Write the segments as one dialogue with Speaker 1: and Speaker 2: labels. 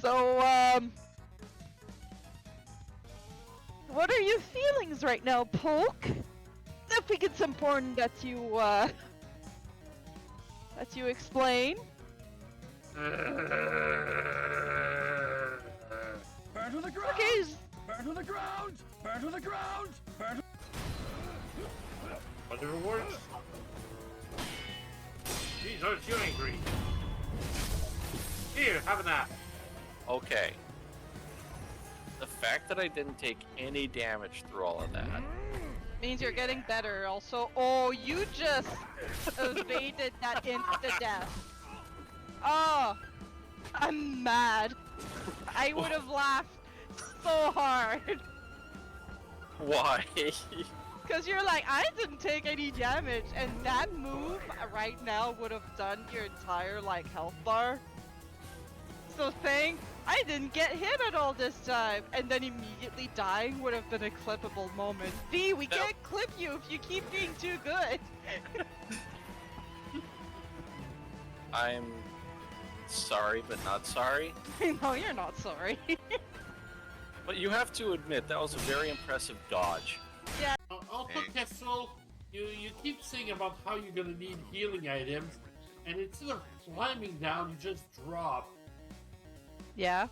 Speaker 1: So, what are your feelings right now, Polk? I think it's important that you explain.
Speaker 2: Burn to the ground!
Speaker 1: Okay.
Speaker 2: Burn to the ground! Burn to the ground! Burn to...
Speaker 3: Whatever works. Jeez, aren't you angry? Here, have a nap.
Speaker 4: Okay. The fact that I didn't take any damage through all of that.
Speaker 1: Means you're getting better. Also, oh, you just evaded that insta-death. Oh, I'm mad. I would have laughed so hard.
Speaker 4: Why?
Speaker 1: Because you're like, I didn't take any damage, and that move right now would have done your entire, like, health bar. So saying, I didn't get hit at all this time, and then immediately dying would have been a clippable moment. V, we can't clip you if you keep being too good.
Speaker 4: I'm sorry, but not sorry.
Speaker 1: No, you're not sorry.
Speaker 4: But you have to admit, that was a very impressive dodge.
Speaker 1: Yeah.
Speaker 3: Also, Kessel, you keep saying about how you're gonna need healing items, and instead of climbing down, you just drop.
Speaker 1: Yeah.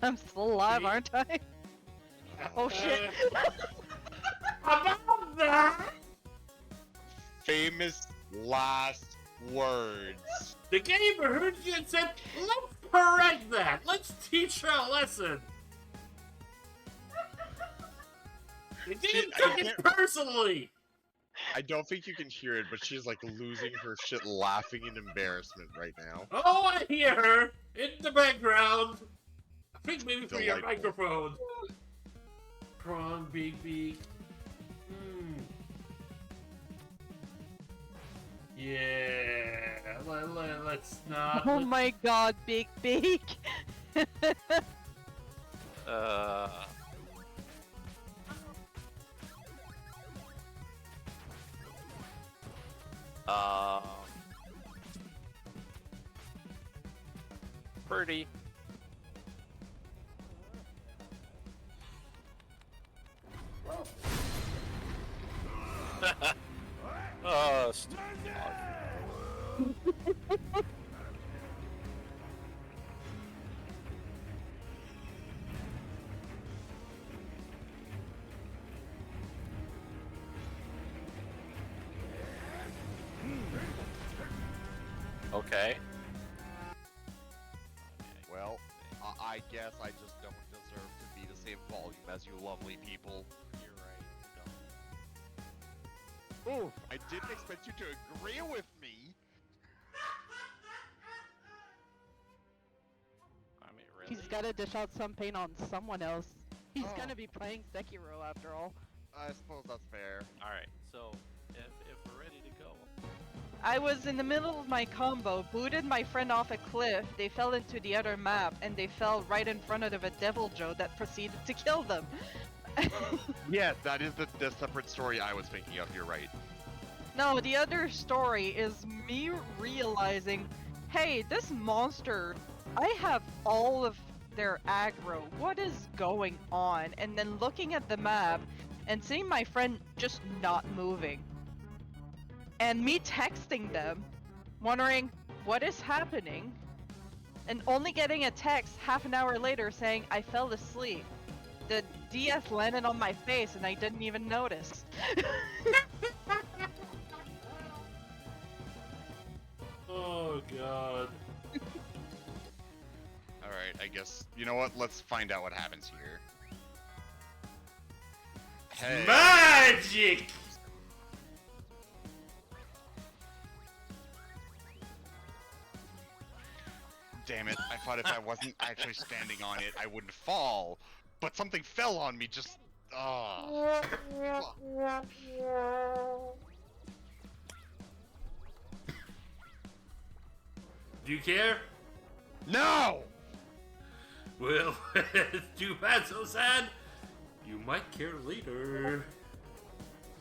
Speaker 1: I'm still alive, aren't I? Oh shit.
Speaker 3: About that!
Speaker 5: Famous last words.
Speaker 3: The gamer heard you and said, let's correct that! Let's teach her a lesson! They didn't take it personally!
Speaker 5: I don't think you can hear it, but she's like losing her shit laughing in embarrassment right now.
Speaker 3: Oh, I hear her! In the background! I think maybe for your
Speaker 5: Delightful.
Speaker 3: microphone. Prawn, big beak. Yeah, let's not.
Speaker 1: Oh my god, Big Beak.
Speaker 4: Pretty. Oh, stupid dog. Okay.
Speaker 5: Well, I guess I just don't deserve to be the same volume as you lovely people.
Speaker 4: You're right.
Speaker 5: Ooh, I didn't expect you to agree with me.
Speaker 4: I mean, really?
Speaker 1: He's gotta dish out some pain on someone else. He's
Speaker 5: Oh.
Speaker 1: gonna be playing Sekiro after all.
Speaker 5: I suppose that's fair.
Speaker 4: Alright, so if we're ready to go.
Speaker 1: I was in the middle of my combo, booted my friend off a cliff, they fell into the other map, and they fell right in front of a Devil Joe that proceeded to kill them.
Speaker 5: Yes, that is the separate story I was thinking of, you're right.
Speaker 1: No, the other story is me realizing, hey, this monster, I have all of their aggro, what is going on? And then looking at the map and seeing my friend just not moving. And me texting them, wondering what is happening, and only getting a text half an hour later saying I fell asleep. The DS landed on my face and I didn't even notice.
Speaker 3: Oh god.
Speaker 5: Alright, I guess, you know what, let's find out what happens here. Hey.
Speaker 3: Magic!
Speaker 5: Damn it, I thought if I wasn't actually standing on it, I wouldn't fall. But something fell on me, just... Oh.
Speaker 3: Do you care?
Speaker 5: No!
Speaker 3: Well, it's too bad, so sad. You might care later.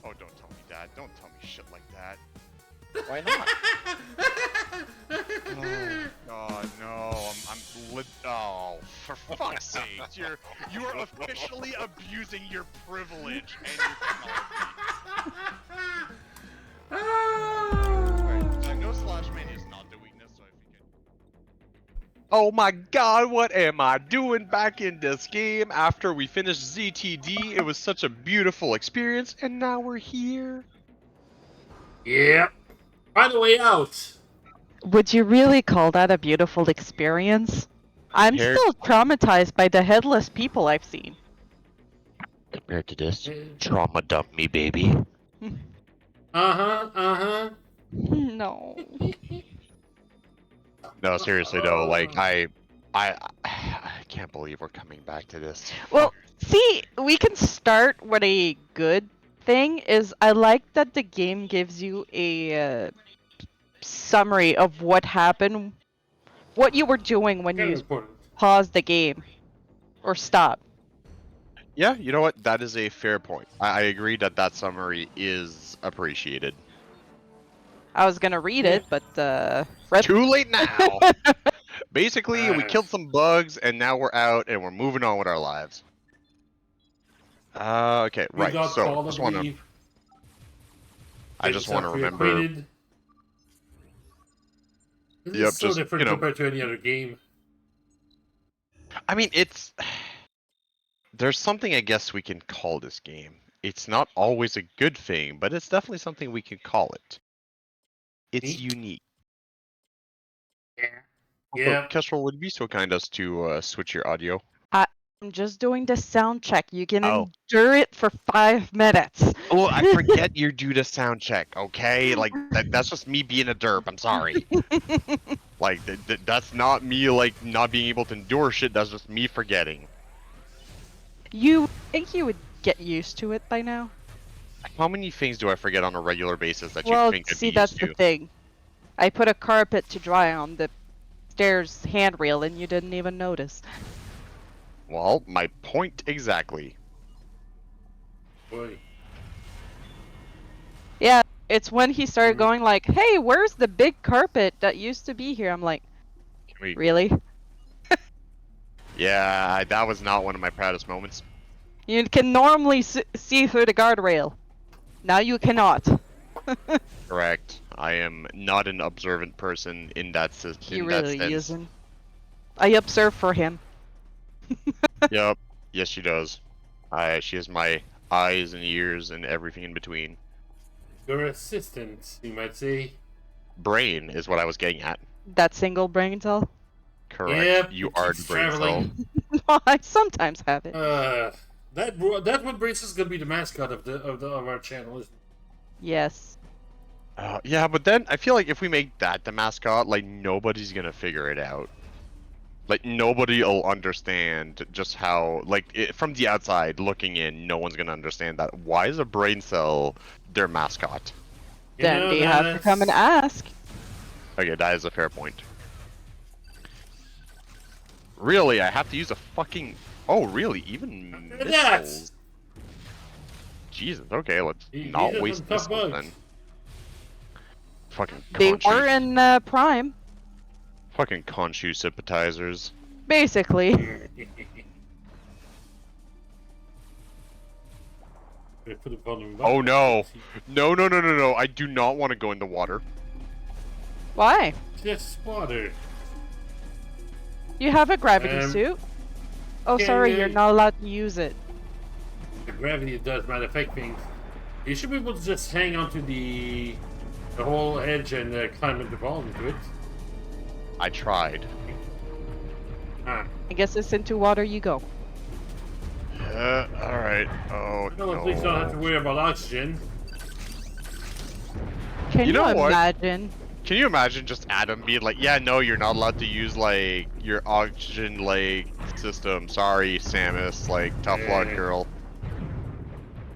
Speaker 5: Oh, don't tell me that. Don't tell me shit like that.
Speaker 4: Why not?
Speaker 5: Oh God, no! Oh, for fuck's sake! You are officially abusing your privilege and your technology. Alright, so I know Slash Mania is not the weakness, so I think
Speaker 6: Oh my god, what am I doing back in this game after we finished ZTD? It was such a beautiful experience, and now we're here.
Speaker 3: Yep. Find a way out.
Speaker 1: Would you really call that a beautiful experience? I'm
Speaker 6: Compared-
Speaker 1: still traumatized by the headless people I've seen.
Speaker 6: Compared to this,
Speaker 3: Uh
Speaker 6: trauma dump me, baby.
Speaker 3: huh.
Speaker 1: No.
Speaker 6: No, seriously though, like I can't believe we're coming back to this.
Speaker 1: Well, see, we can start with a good thing. Is I like that the game gives you a summary of what happened, what you were doing when
Speaker 3: Kind of
Speaker 1: you
Speaker 3: important.
Speaker 1: paused the game or stop.
Speaker 6: Yeah, you know what? That is a fair point. I agree that that summary is appreciated.
Speaker 1: I was gonna read
Speaker 3: Yeah.
Speaker 1: it, but Red.
Speaker 6: Too late now. Basically, we
Speaker 3: Uh.
Speaker 6: killed some bugs, and now we're out, and we're moving on with our lives. Okay,
Speaker 3: We
Speaker 6: right.
Speaker 3: got
Speaker 6: So,
Speaker 3: called,
Speaker 6: just wanna,
Speaker 3: believe.
Speaker 6: I just want to remember.
Speaker 3: This
Speaker 6: Yep,
Speaker 3: is so
Speaker 6: just,
Speaker 3: different
Speaker 6: you know.
Speaker 3: compared to any other game.
Speaker 6: I mean, there's something I guess we can call this game. It's not always a good thing, but it's definitely something we can call it. It's
Speaker 3: Neat.
Speaker 6: unique.
Speaker 3: Yeah.
Speaker 6: Also,
Speaker 3: Yeah.
Speaker 6: Kestrel, would you be so kind as to switch your audio?
Speaker 1: I'm just doing the sound check. You can
Speaker 6: Oh.
Speaker 1: endure it for 5 minutes.
Speaker 6: Oh, I forget you're due to sound check, okay? Like, that's just me being a derp, I'm sorry. Like, that's not me, like, not being able to endure shit, that's just me forgetting.
Speaker 1: You think you would get used to it by now?
Speaker 6: How many things do I forget on a regular basis that
Speaker 1: Well,
Speaker 6: you think I'd
Speaker 1: see,
Speaker 6: be
Speaker 1: that's
Speaker 6: used
Speaker 1: the
Speaker 6: to?
Speaker 1: thing. I put a carpet to dry on the stairs handrail and you didn't even notice.
Speaker 6: Well, my point exactly.
Speaker 3: Boy.
Speaker 1: Yeah, it's when he started
Speaker 3: Mhm.
Speaker 1: going like, "Hey, where's the big carpet that used to be here?" I'm like,
Speaker 6: Can we...
Speaker 1: "Really?
Speaker 6: Yeah, that was not one of my proudest moments.
Speaker 1: You can normally see through the guardrail. Now you cannot."
Speaker 6: Correct. I am not an observant person in that
Speaker 1: He
Speaker 6: in that
Speaker 1: really
Speaker 6: sense.
Speaker 1: isn't. I observe for him.
Speaker 6: Yep. Yes, she does. She has my eyes and ears and everything in between.
Speaker 3: Your assistant, you might say.
Speaker 6: Brain is what I was getting at.
Speaker 1: That single brain cell.
Speaker 6: Correct.
Speaker 3: Yep,
Speaker 6: You
Speaker 3: it
Speaker 6: are
Speaker 3: keeps
Speaker 6: the brain cell.
Speaker 3: traveling.
Speaker 1: I sometimes have it.
Speaker 3: That one brace is gonna be the mascot of our channel, isn't it?
Speaker 1: Yes.
Speaker 6: Yeah, but then I feel like if we make that the mascot, like nobody's gonna figure it out. Like nobody will understand just how, like, from the outside looking in, no one's gonna understand that. Why is a brain cell their mascot?
Speaker 1: Then do you have to come and ask?
Speaker 6: Okay, that is a fair point. Really, I have to use a fucking... Oh, really? Even missiles? Jesus, okay, let's not waste missiles then. Fucking
Speaker 1: They
Speaker 6: Khonshu.
Speaker 1: were in Prime,
Speaker 6: Fucking Khonshu sympathizers.
Speaker 1: basically.
Speaker 6: Oh no! No, no, no, no, no, I do not want to go in the water.
Speaker 1: Why?
Speaker 3: Just water.
Speaker 1: You have a gravity suit. Oh, sorry, you're not allowed to use it.
Speaker 3: The gravity does not affect things. You should be able to just hang onto the whole edge and climb the ball into it.
Speaker 6: I tried.
Speaker 3: Ah.
Speaker 1: I guess it's into water you go.
Speaker 6: Alright. Oh,
Speaker 3: No, at least don't have to worry about oxygen.
Speaker 1: Can you
Speaker 6: know what?
Speaker 1: imagine?
Speaker 6: Can you imagine just Adam being like, yeah, no, you're not allowed to use, like, your oxygen, like, system. Sorry, Samus. Like, tough luck, girl.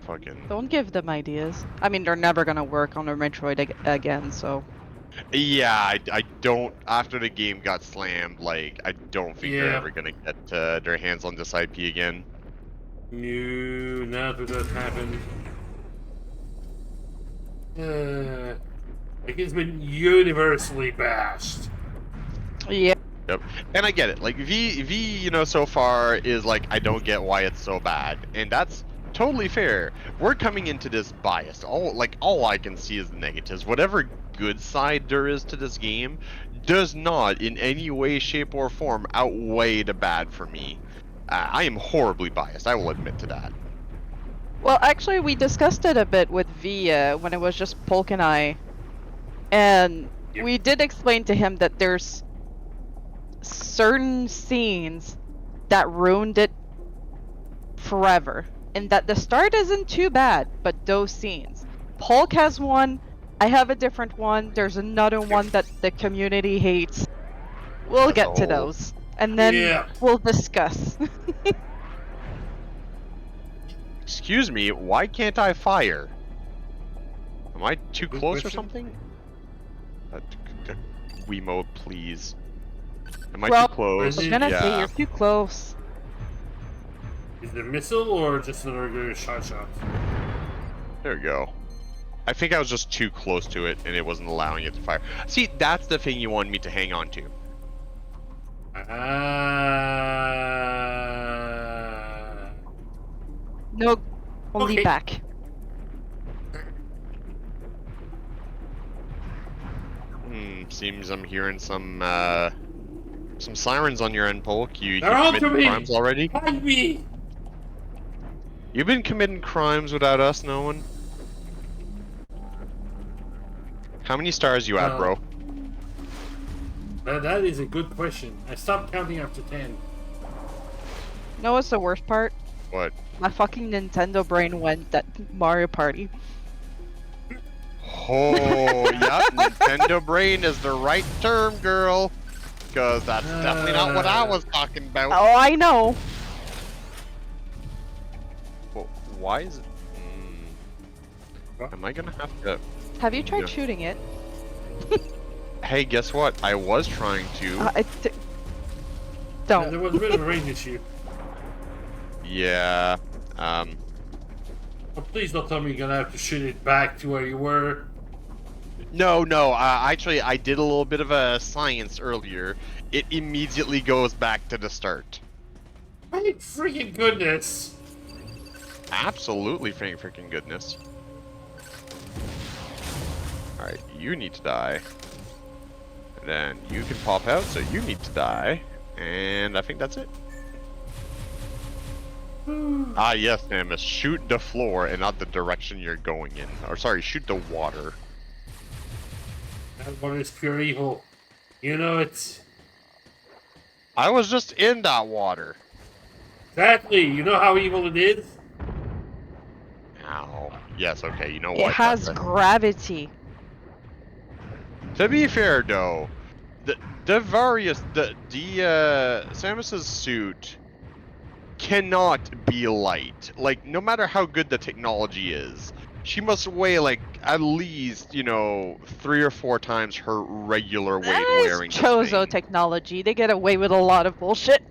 Speaker 6: Fucking...
Speaker 1: Don't give them ideas. I mean, they're never gonna work on a Metroid again, so...
Speaker 6: Yeah, I don't... After the game got slammed, like, I don't think they're ever gonna get their hands on this IP again.
Speaker 3: No, not what does happen. Like, it's been universally bashed.
Speaker 1: Yeah.
Speaker 6: Yep. And I get it. Like V, you know, so far is like I don't get why it's so bad, and that's totally fair. We're coming into this biased. All I can see is the negatives. Whatever good side there is to this game does not in any way, shape, or form outweigh the bad for me. I am horribly biased. I will admit to that.
Speaker 1: Well, actually, we discussed it a bit with Via when it was just Polk and I, and
Speaker 3: Yep.
Speaker 1: we did explain to him that there's certain scenes that ruined it forever, and that the start isn't too bad, but those scenes. Polk has one, I have a different one, there's another one that the community hates. We'll
Speaker 6: As a
Speaker 1: get to
Speaker 6: whole.
Speaker 1: those, and then
Speaker 3: Yeah.
Speaker 1: we'll discuss.
Speaker 6: Excuse me, why can't I fire? Am I too
Speaker 3: Good
Speaker 6: close or
Speaker 3: question.
Speaker 6: something? Wiimote, please. Am I
Speaker 1: Well,
Speaker 6: too close?
Speaker 1: I was gonna say
Speaker 6: Yeah.
Speaker 1: you're too close.
Speaker 3: Is it a missile or just another good shot?
Speaker 6: There we go. I think I was just too close to it and it wasn't allowing it to fire. See, that's the thing you want me to hang on to.
Speaker 1: No, only
Speaker 3: Okay.
Speaker 1: back.
Speaker 6: Seems I'm hearing some sirens on your end, Polk. You
Speaker 3: They're on to
Speaker 6: committed
Speaker 3: me!
Speaker 6: crimes already?
Speaker 3: Find me!
Speaker 6: You've been committing crimes without us knowing? How many stars you at, bro?
Speaker 3: That is a good question. I stopped counting after 10.
Speaker 1: Know what's the worst part?
Speaker 6: What?
Speaker 1: My fucking Nintendo brain went that Mario Party.
Speaker 6: Oh, yeah, Nintendo brain is the right term, girl. Because that's definitely not what I was talking about.
Speaker 1: Oh, I know.
Speaker 6: Well, why is it... Am I gonna have to...
Speaker 1: Have you tried
Speaker 6: Yeah.
Speaker 1: shooting it?
Speaker 6: Hey, guess what? I was trying to.
Speaker 1: Don't.
Speaker 3: There was a bit of a range issue.
Speaker 6: Yeah.
Speaker 3: Oh, please don't tell me you're gonna have to shoot it back to where you were.
Speaker 6: No. Actually, I did a little bit of a science earlier. It immediately goes back to the start.
Speaker 3: My freaking goodness.
Speaker 6: Absolutely, freaking goodness. Alright, you need to die. And then you can pop out, so you need to die. And I think that's it. Ah, yes, Samus. Shoot the floor and not the direction you're going in. Or, sorry, shoot the water.
Speaker 3: That water is pure evil. You know it.
Speaker 6: I was just in that water.
Speaker 3: Exactly. You know how evil it is?
Speaker 6: Ow. Yes, okay, you know what?
Speaker 1: It has
Speaker 6: that's
Speaker 1: gravity.
Speaker 6: To be fair, though, the Samus's suit cannot be light. Like, no matter how good the technology is, she must weigh like at least, 3 or 4 times her regular weight wearing
Speaker 1: It's
Speaker 6: this
Speaker 1: Chozo
Speaker 6: thing.
Speaker 1: technology. They get away with a lot of bullshit.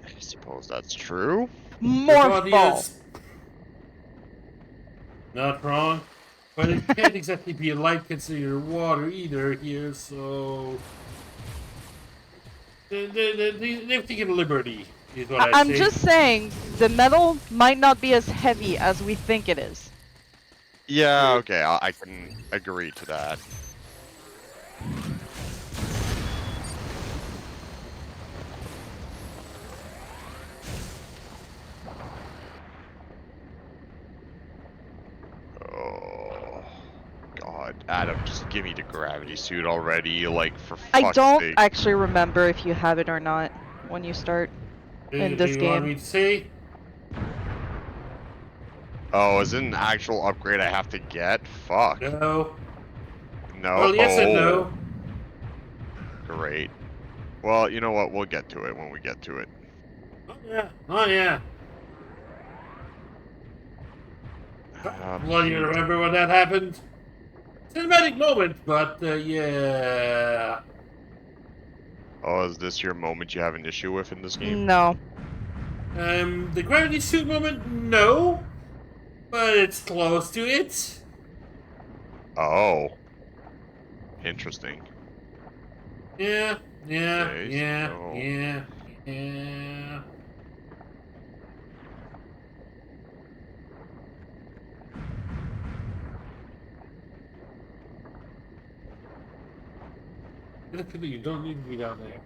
Speaker 6: I suppose that's true.
Speaker 1: More
Speaker 3: Body
Speaker 1: fall.
Speaker 3: is not wrong, but it can't exactly be a light considered water either here, so they've taken liberty, is what I
Speaker 1: I'm
Speaker 3: say.
Speaker 1: just saying, the metal might not be as heavy as we think it is.
Speaker 6: Yeah, okay, I can agree to that. Oh, God, Adam, just give me the gravity suit already, like, for
Speaker 1: I
Speaker 6: fuck's
Speaker 1: don't
Speaker 6: sake.
Speaker 1: actually remember if you have it or not when you start in this
Speaker 3: Do you want
Speaker 1: game.
Speaker 3: me to say?
Speaker 6: Oh, is it an actual upgrade I have to get? Fuck.
Speaker 3: No.
Speaker 6: No.
Speaker 3: Well, yes and no.
Speaker 6: Great. Well, you know what? We'll get to it when we get to it.
Speaker 3: Oh yeah. Oh yeah. Well, you remember when that happened? Cinematic moment, but yeah.
Speaker 6: Oh, is this your moment you have an issue with in this game?
Speaker 1: No.
Speaker 3: The gravity suit moment, no. But it's close to it.
Speaker 6: Oh. Interesting.
Speaker 3: Yeah, yeah,
Speaker 6: Okay,
Speaker 3: yeah,
Speaker 6: so-
Speaker 3: yeah, yeah. Get a feeling you don't need to be down there.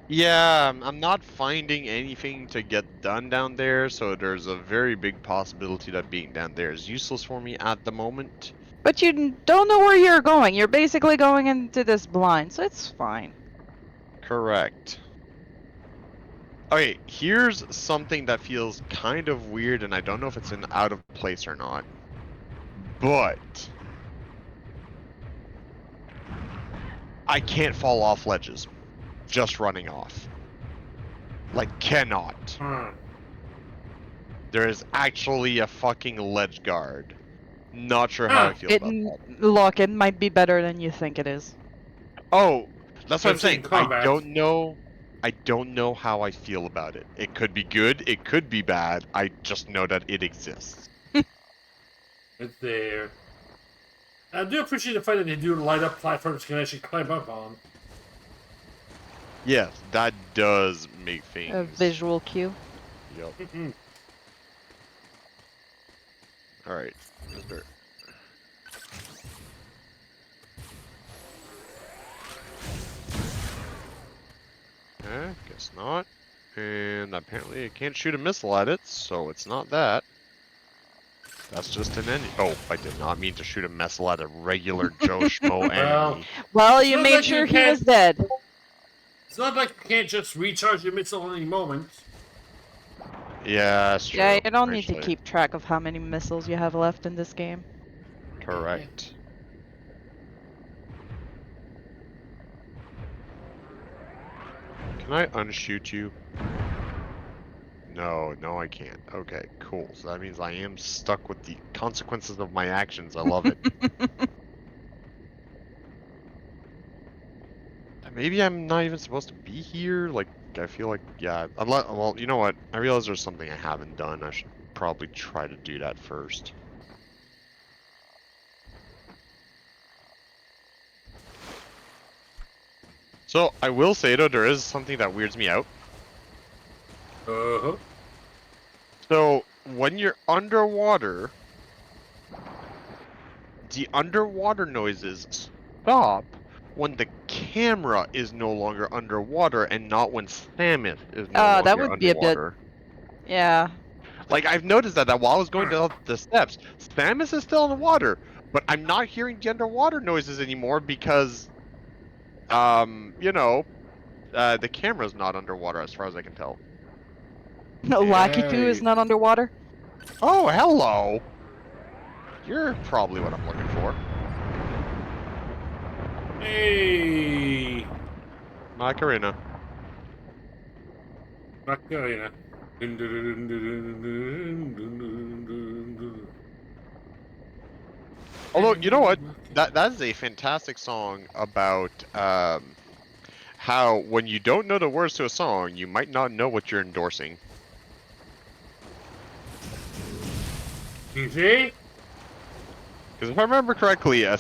Speaker 6: Yeah, I'm not finding anything to get done down there, so there's a very big possibility that being down there is useless for me at the moment.
Speaker 7: But you don't know where you're going. You're basically going into this blind, so it's fine.
Speaker 6: Correct. Okay, here's something that feels kind of weird, and I don't know if it's in out of place or not. But I can't fall off ledges. Just running off. Like, cannot.
Speaker 3: Hmm.
Speaker 6: There is actually a fucking ledge guard. Not sure how I feel about that.
Speaker 7: Look, it might be better than you think it is.
Speaker 6: Oh, that's what I'm
Speaker 3: Let's say
Speaker 6: saying.
Speaker 3: combat.
Speaker 6: I don't know. I don't know how I feel about it. It could be good. It could be bad. I just know that it exists.
Speaker 3: It's there. I do appreciate the fact that they do light up platforms you can actually climb up on.
Speaker 6: Yes, that does make things.
Speaker 7: A visual cue.
Speaker 6: Yep.
Speaker 3: Mm-mm.
Speaker 6: All right. Mr. Guess not. And apparently I can't shoot a missile at it, so it's not that. That's just an enemy. Oh, I did not mean to shoot a missile at a regular Joe Schmo
Speaker 3: Well,
Speaker 6: enemy.
Speaker 7: Well, you
Speaker 3: Sounds
Speaker 7: made
Speaker 3: like you
Speaker 7: sure he
Speaker 3: can't-
Speaker 7: was dead.
Speaker 3: It's not like you can't just recharge your missile any moment.
Speaker 6: Yeah, that's true.
Speaker 7: Yeah, you don't need to
Speaker 6: actually.
Speaker 7: keep track of how many missiles you have left in this game.
Speaker 6: Correct. Can I unshoot you? No, I can't. Okay, cool. So that means I am stuck with the consequences of my actions. I love it. Maybe I'm not even supposed to be here. Like, I feel like, yeah. Unless, well, you know what? I realize there's something I haven't done. I should probably try to do that first. So, I will say though, there is something that weirds me out.
Speaker 3: Uh-huh.
Speaker 6: So, when you're underwater, the underwater noises stop when the camera is no longer underwater and not when Samus is no longer
Speaker 7: that would be a bit-
Speaker 6: underwater.
Speaker 7: Yeah.
Speaker 6: Like, I've noticed that while I was going down the steps, Samus is still in the water, but I'm not hearing the underwater noises anymore because, you know, the camera's not underwater as far as I can tell.
Speaker 7: Lakitu is
Speaker 3: Yay.
Speaker 7: not underwater.
Speaker 6: Oh, hello! You're probably what I'm looking for.
Speaker 3: Hey!
Speaker 6: Macarena.
Speaker 3: Macarena.
Speaker 6: Although, you know what? That is a fantastic song about how when you don't know the words to a song, you might not know what you're endorsing.
Speaker 3: You see?
Speaker 6: Because if I remember correctly, a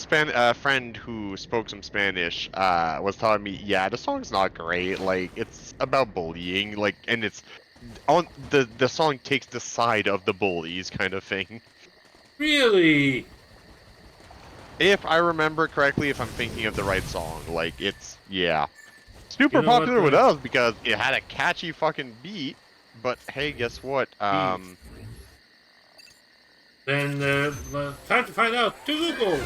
Speaker 6: friend who spoke some Spanish was telling me, yeah, the song's not great. Like, it's about bullying, like, and it's on the song takes the side of the bullies, kind of thing.
Speaker 3: Really?
Speaker 6: If I remember correctly, if I'm thinking of the right song, like, it's yeah, super
Speaker 3: You know what,
Speaker 6: popular with
Speaker 3: Chris?
Speaker 6: us because it had a catchy fucking beat. But hey, guess what?
Speaker 3: Then, time to find out. To Google!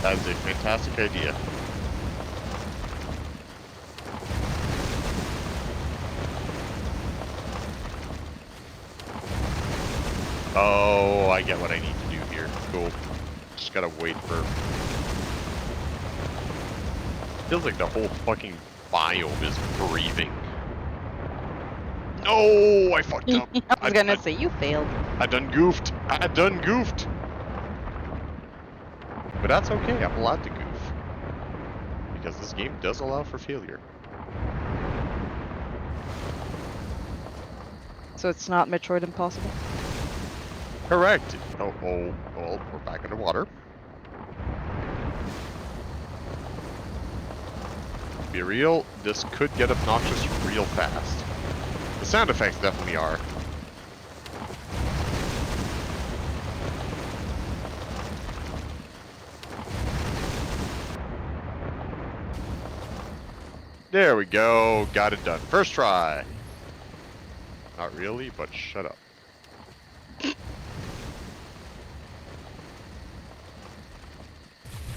Speaker 6: That's a fantastic idea. Oh, I get what I need to do here. Cool. Just gotta wait for... Feels like the whole fucking biome is breathing. No, I fucked up.
Speaker 7: I was gonna say, you failed.
Speaker 6: I done goofed. I done goofed. But that's okay. I'm allowed to goof. Because this game does allow for failure.
Speaker 7: So it's not Metroid Impossible?
Speaker 6: Correct. Oh, well, we're back underwater. Be real, this could get obnoxious real fast. The sound effects definitely are. There we go. Got it done. First try. Not really, but shut up.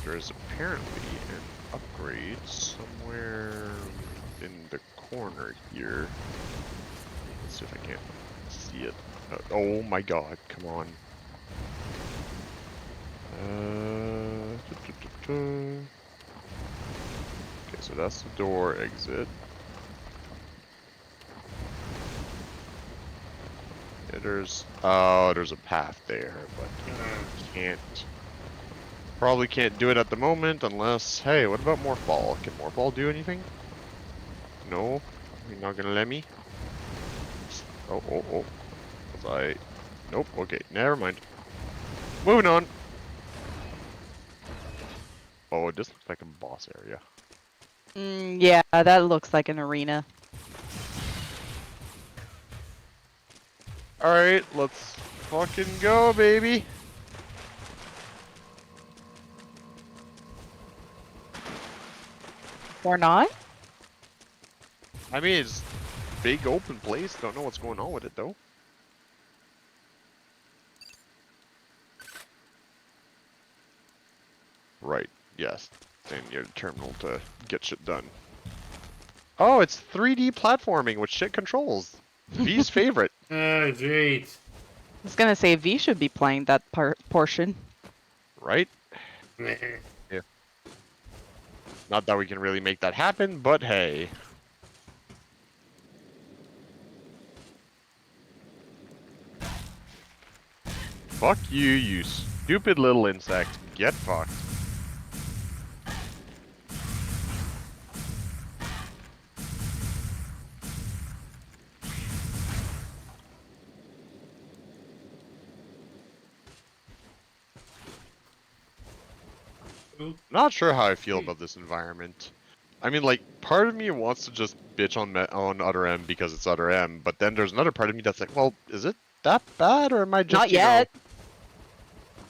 Speaker 6: There is apparently an upgrade somewhere in the corner here. Let's see if I can't see it. Oh my god, come on. Okay, so that's the door exit. Yeah, there's a path there, but probably can't do it at the moment unless, hey, what about Morph Ball? Can Morph Ball do anything? No, you're not gonna let me. Oh. Was I? Nope. Okay, never mind. Moving on. Oh, this looks like a boss area.
Speaker 7: Yeah, that looks like an arena.
Speaker 6: Alright, let's fucking go, baby.
Speaker 7: Or not?
Speaker 6: I mean, it's big open place. Don't know what's going on with it, though. Right, yes. Then you're the terminal to get shit done. Oh, it's 3D platforming with shit controls. V's favorite.
Speaker 3: Ah, great.
Speaker 7: I was gonna say V should be playing that portion.
Speaker 6: Right? Yeah. Not that we can really make that happen, but hey. Fuck you, you stupid little insect. Get fucked. Not sure how I feel about this environment. I mean, like, part of me wants to just bitch on Utter M because it's Utter M, but then there's another part of me that's like, well, is it that bad, or am I just,
Speaker 7: Not yet.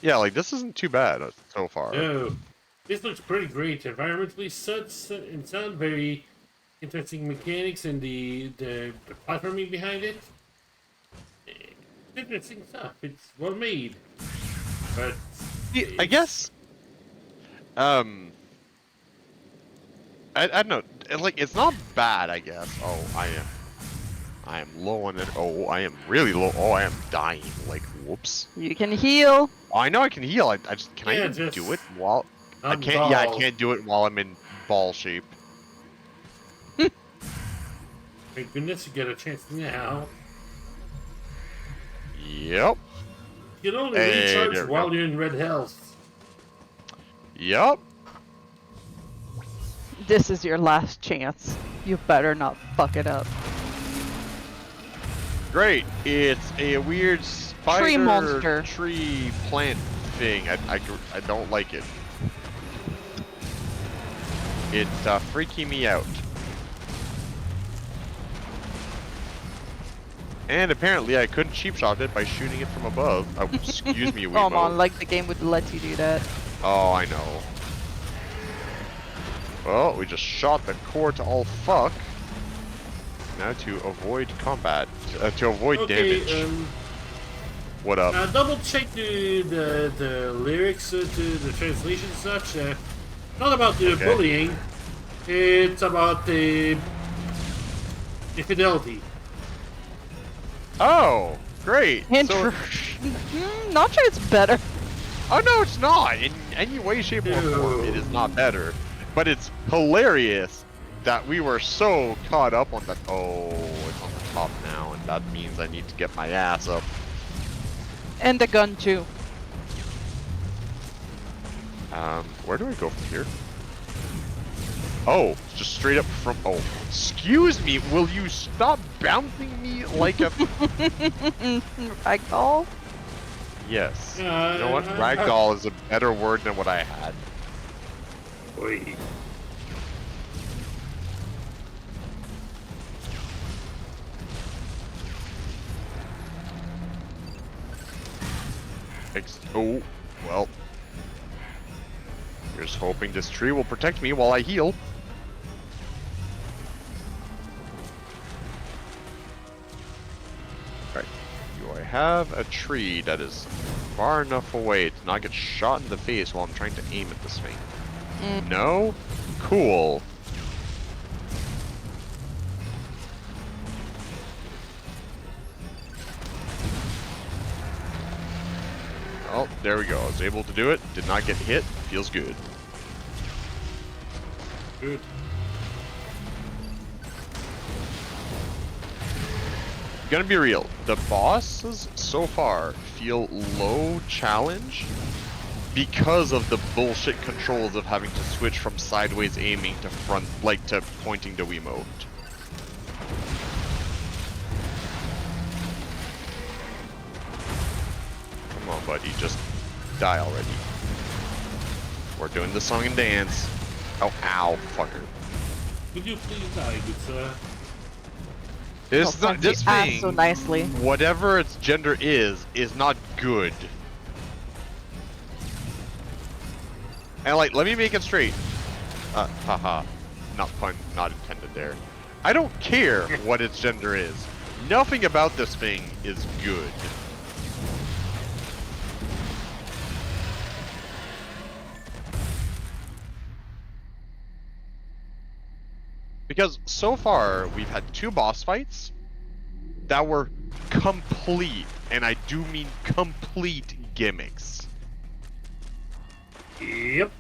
Speaker 6: Yeah, like, this isn't too bad so far.
Speaker 3: No, this looks pretty great. Environmentally and sound very interesting mechanics and the platforming behind it. Interesting stuff. It's well made, but
Speaker 6: I guess. I don't know. Like, it's not bad, I guess. Oh, I am low on it. Oh, I am really low. Oh, I am dying. Like, whoops.
Speaker 7: You can heal.
Speaker 6: Oh, I know I can heal. I just can I
Speaker 3: Yeah,
Speaker 6: even
Speaker 3: just
Speaker 6: do it while I can't? Yeah, I
Speaker 3: ball.
Speaker 6: can't do it while I'm in ball shape.
Speaker 3: Thank goodness you get a chance now.
Speaker 6: Yep.
Speaker 3: You can only
Speaker 6: Hey, there
Speaker 3: recharge
Speaker 6: we
Speaker 3: while
Speaker 6: go.
Speaker 3: you're in red health.
Speaker 6: Yep.
Speaker 7: This is your last chance. You better not fuck it up.
Speaker 6: Great. It's a weird spider
Speaker 7: Tree monster.
Speaker 6: tree plant thing. I don't like it. It's freaking me out. And apparently I couldn't cheap shot it by shooting it from above. Oh, excuse me,
Speaker 7: Come on,
Speaker 6: Weebo.
Speaker 7: like the game would let you do that.
Speaker 6: Oh, I know. Well, we just shot the core to all fuck. Now to avoid combat, to avoid
Speaker 3: Okay,
Speaker 6: damage. What up?
Speaker 3: double check the lyrics to the translation and such. Not about the
Speaker 6: Okay.
Speaker 3: bullying. It's about the fidelity.
Speaker 6: Oh, great. So,
Speaker 7: Not sure it's better.
Speaker 6: oh no, it's not. In any way, shape, or form, it is not better. But it's hilarious that we were so caught up on that. Oh, it's on the top now, and that means I need to get my ass up.
Speaker 7: And the gun too.
Speaker 6: Where do I go from here? Oh, just straight up from. Oh, excuse me. Will you stop bouncing me like a?
Speaker 7: I call.
Speaker 6: Yes. You
Speaker 3: Yeah,
Speaker 6: know what? Ragdoll is a better word than what I had.
Speaker 3: Oi.
Speaker 6: Oh, well. Here's hoping this tree will protect me while I heal. Right. Do I have a tree that is far enough away to not get shot in the face while I'm trying to aim at this thing? No? Cool. Oh, there we go. I was able to do it. Did not get hit. Feels good.
Speaker 3: Good.
Speaker 6: Gonna be real. The bosses so far feel low challenge because of the bullshit controls of having to switch from sideways aiming to front, like to pointing to Wiimote. Come on, buddy, just die already. We're doing the song and dance. Oh, ow, fucker.
Speaker 3: Would you please die, good sir?
Speaker 6: This
Speaker 7: Fuck you
Speaker 6: this
Speaker 7: ass
Speaker 6: thing,
Speaker 7: so nicely.
Speaker 6: whatever its gender is not good. And like, let me make it straight. Haha. Not pun, not intended there. I don't care what its gender is. Nothing about this thing is good. Because so far, we've had 2 boss fights that were complete, and I do mean complete gimmicks.
Speaker 3: Yep.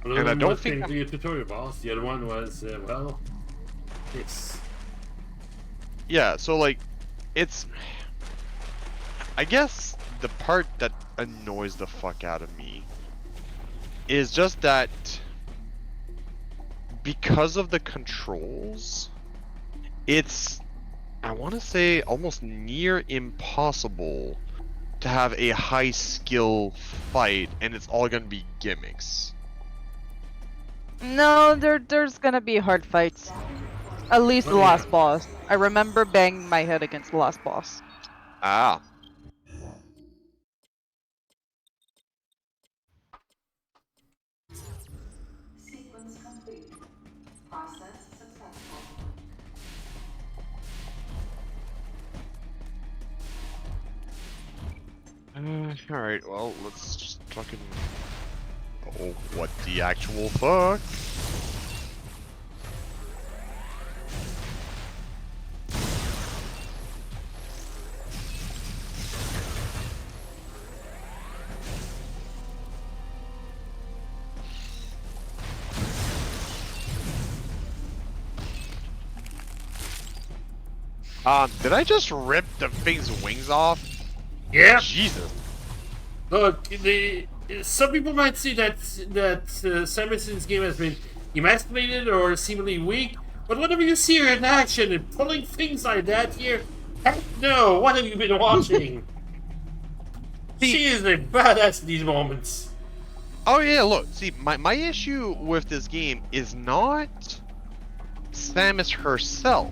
Speaker 6: And I don't think
Speaker 3: the tutorial boss. The other one was well, it's
Speaker 6: Yeah, so like, it's... I guess the part that annoys the fuck out of me is just that because of the controls, it's, I want to say, almost near impossible to have a high skill fight, and it's all gonna be gimmicks.
Speaker 7: No, there's gonna be hard fights. At least the
Speaker 3: Oh, yeah.
Speaker 7: last boss. I remember banging my head against the last boss.
Speaker 6: Ah.
Speaker 8: Sequence complete. Process successful.
Speaker 6: Alright, well, let's just fucking... Oh, what the actual fuck? Did I just rip the thing's wings off?
Speaker 3: yeah.
Speaker 6: Jesus.
Speaker 3: Look, some people might say that Samus's game has been emasculated or seemingly weak, but whenever you see her in action and pulling things like that here, heck no! What have you been watching? She is a badass in these moments.
Speaker 6: Oh yeah, look, see, my issue with this game is not Samus herself.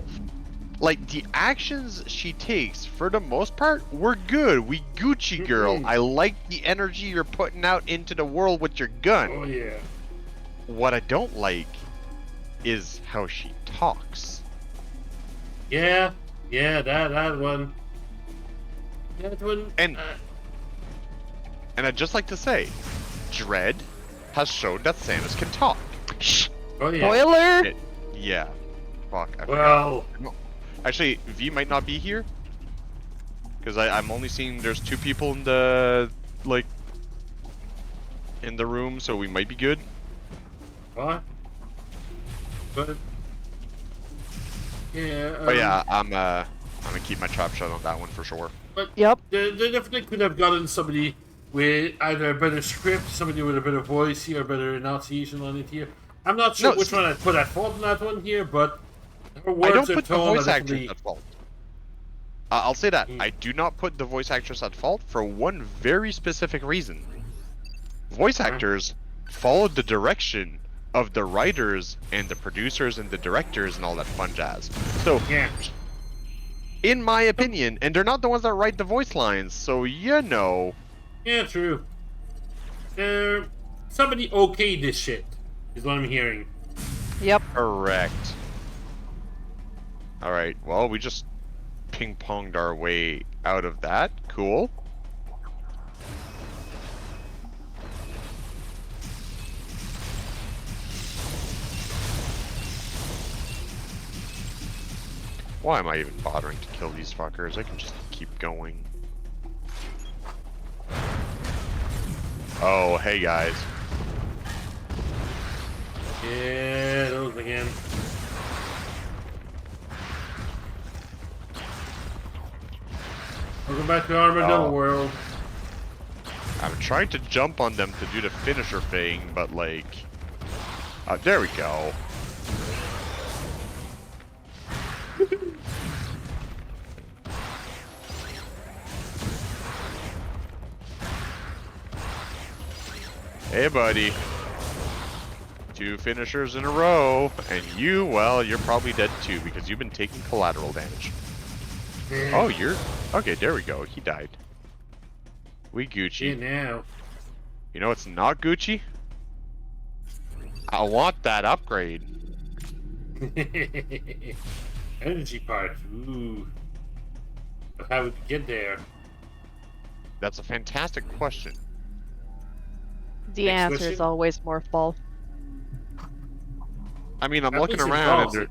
Speaker 6: Like, the actions she takes, for the most part, were good. We Gucci girl. I like the energy you're putting out into the world with your gun.
Speaker 3: Oh yeah.
Speaker 6: What I don't like is how she talks.
Speaker 3: Yeah, that one. That one.
Speaker 6: And I'd just like to say, Dread has shown that Samus can talk.
Speaker 3: Oh yeah.
Speaker 7: Spoiler!
Speaker 6: Yeah. Fuck, I forgot.
Speaker 3: Well,
Speaker 6: No. Actually, V might not be here. Because I'm only seeing there's 2 people in the, like, in the room, so we might be good.
Speaker 3: what? But yeah.
Speaker 6: But yeah, I'm gonna keep my trap shut on that one for sure.
Speaker 3: But
Speaker 7: Yep.
Speaker 3: they definitely could have gotten somebody with either a better script, somebody with a better voice here, a better enunciation on it here. I'm not sure
Speaker 6: No,
Speaker 3: which
Speaker 6: see-
Speaker 3: one I'd put at fault on that one here, but her
Speaker 6: I
Speaker 3: words
Speaker 6: don't
Speaker 3: and
Speaker 6: put the
Speaker 3: tone are
Speaker 6: voice actors
Speaker 3: definitely...
Speaker 6: at fault. I'll say that. I do not put the voice actress at fault for one very specific reason. Voice actors followed the direction of the writers and the producers and the directors and all that fun jazz. So,
Speaker 3: Yeah.
Speaker 6: in my opinion, and they're not the ones that write the voice lines, so you know.
Speaker 3: Yeah, true. Somebody okayed this shit, is what I'm hearing.
Speaker 7: Yep.
Speaker 6: Correct. Alright, well, we just ping-ponged our way out of that. Cool. Why am I even bothering to kill these fuckers? I can just keep going. Oh, hey guys.
Speaker 3: Yeah, those again. Welcome back to Armadillo
Speaker 6: Oh.
Speaker 3: World.
Speaker 6: I'm trying to jump on them to do the finisher thing, but like... there we go. Hey, buddy. 2 finishers in a row, and you, well, you're probably dead too, because you've been taking collateral damage. Oh, you're... Okay, there we go. He died. We Gucci.
Speaker 3: Yeah, now.
Speaker 6: You know what's not Gucci? I want that upgrade.
Speaker 3: Energy part. Ooh. But how would we get there?
Speaker 6: That's a fantastic question.
Speaker 7: The
Speaker 3: Next
Speaker 7: answer
Speaker 3: question?
Speaker 7: is always more full.
Speaker 6: I mean, I'm
Speaker 3: That
Speaker 6: looking
Speaker 3: means it
Speaker 6: around and
Speaker 3: falls
Speaker 6: there...
Speaker 3: it.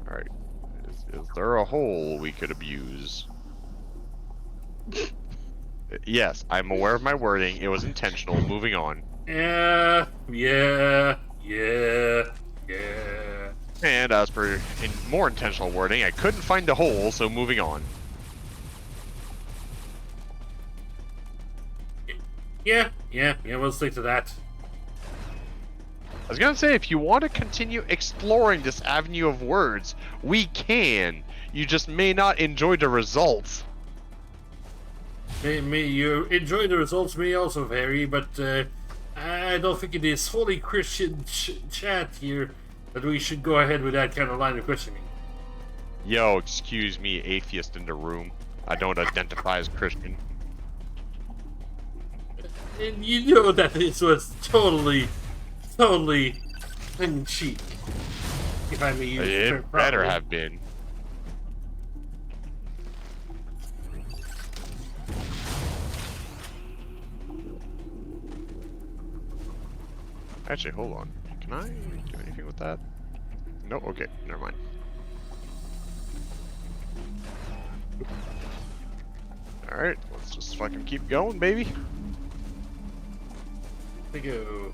Speaker 6: Alright. Is there a hole we could abuse? Yes, I'm aware of my wording. It was intentional. Moving on.
Speaker 3: Yeah.
Speaker 6: And as per more intentional wording, I couldn't find a hole, so moving on.
Speaker 3: Yeah, we'll stick to that.
Speaker 6: I was gonna say, if you want to continue exploring this avenue of words, we can. You just may not enjoy the results.
Speaker 3: May you enjoy the results may also vary, but I don't think it is fully Christian chat here that we should go ahead with that kind of line of questioning.
Speaker 6: Yo, excuse me, atheist in the room. I don't identify as Christian.
Speaker 3: And you know that this was totally tongue-in-cheek, if I may use the term
Speaker 6: It better
Speaker 3: properly.
Speaker 6: have been. Actually, hold on. Can I do anything with that? No? Okay, never mind. Alright, let's just fucking keep going, baby.
Speaker 3: There we go.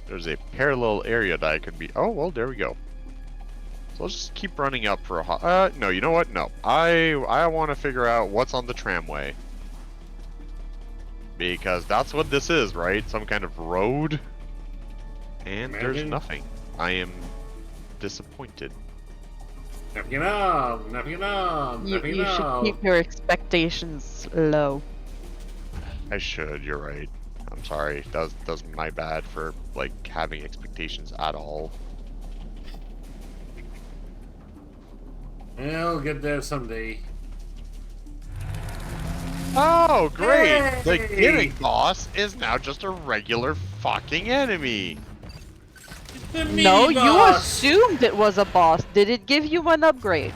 Speaker 6: There's a parallel area that I could be... Oh, well, there we go. So let's just keep running up for a no, you know what? No. I want to figure out what's on the tramway. Because that's what this is, right? Some kind of road. And there's
Speaker 3: Imagine.
Speaker 6: nothing. I am disappointed.
Speaker 3: Nothing on, nothing on,
Speaker 7: You,
Speaker 3: nothing
Speaker 7: you should
Speaker 3: on.
Speaker 7: keep your expectations low.
Speaker 6: I should, you're right. I'm sorry. That's my bad for, like, having expectations at all.
Speaker 3: I'll get there someday.
Speaker 6: Oh, great! The
Speaker 3: Hey!
Speaker 6: gimmick boss is now just a regular fucking enemy.
Speaker 3: The
Speaker 7: No, you
Speaker 3: mini-boss!
Speaker 7: assumed it was a boss. Did it give you an upgrade?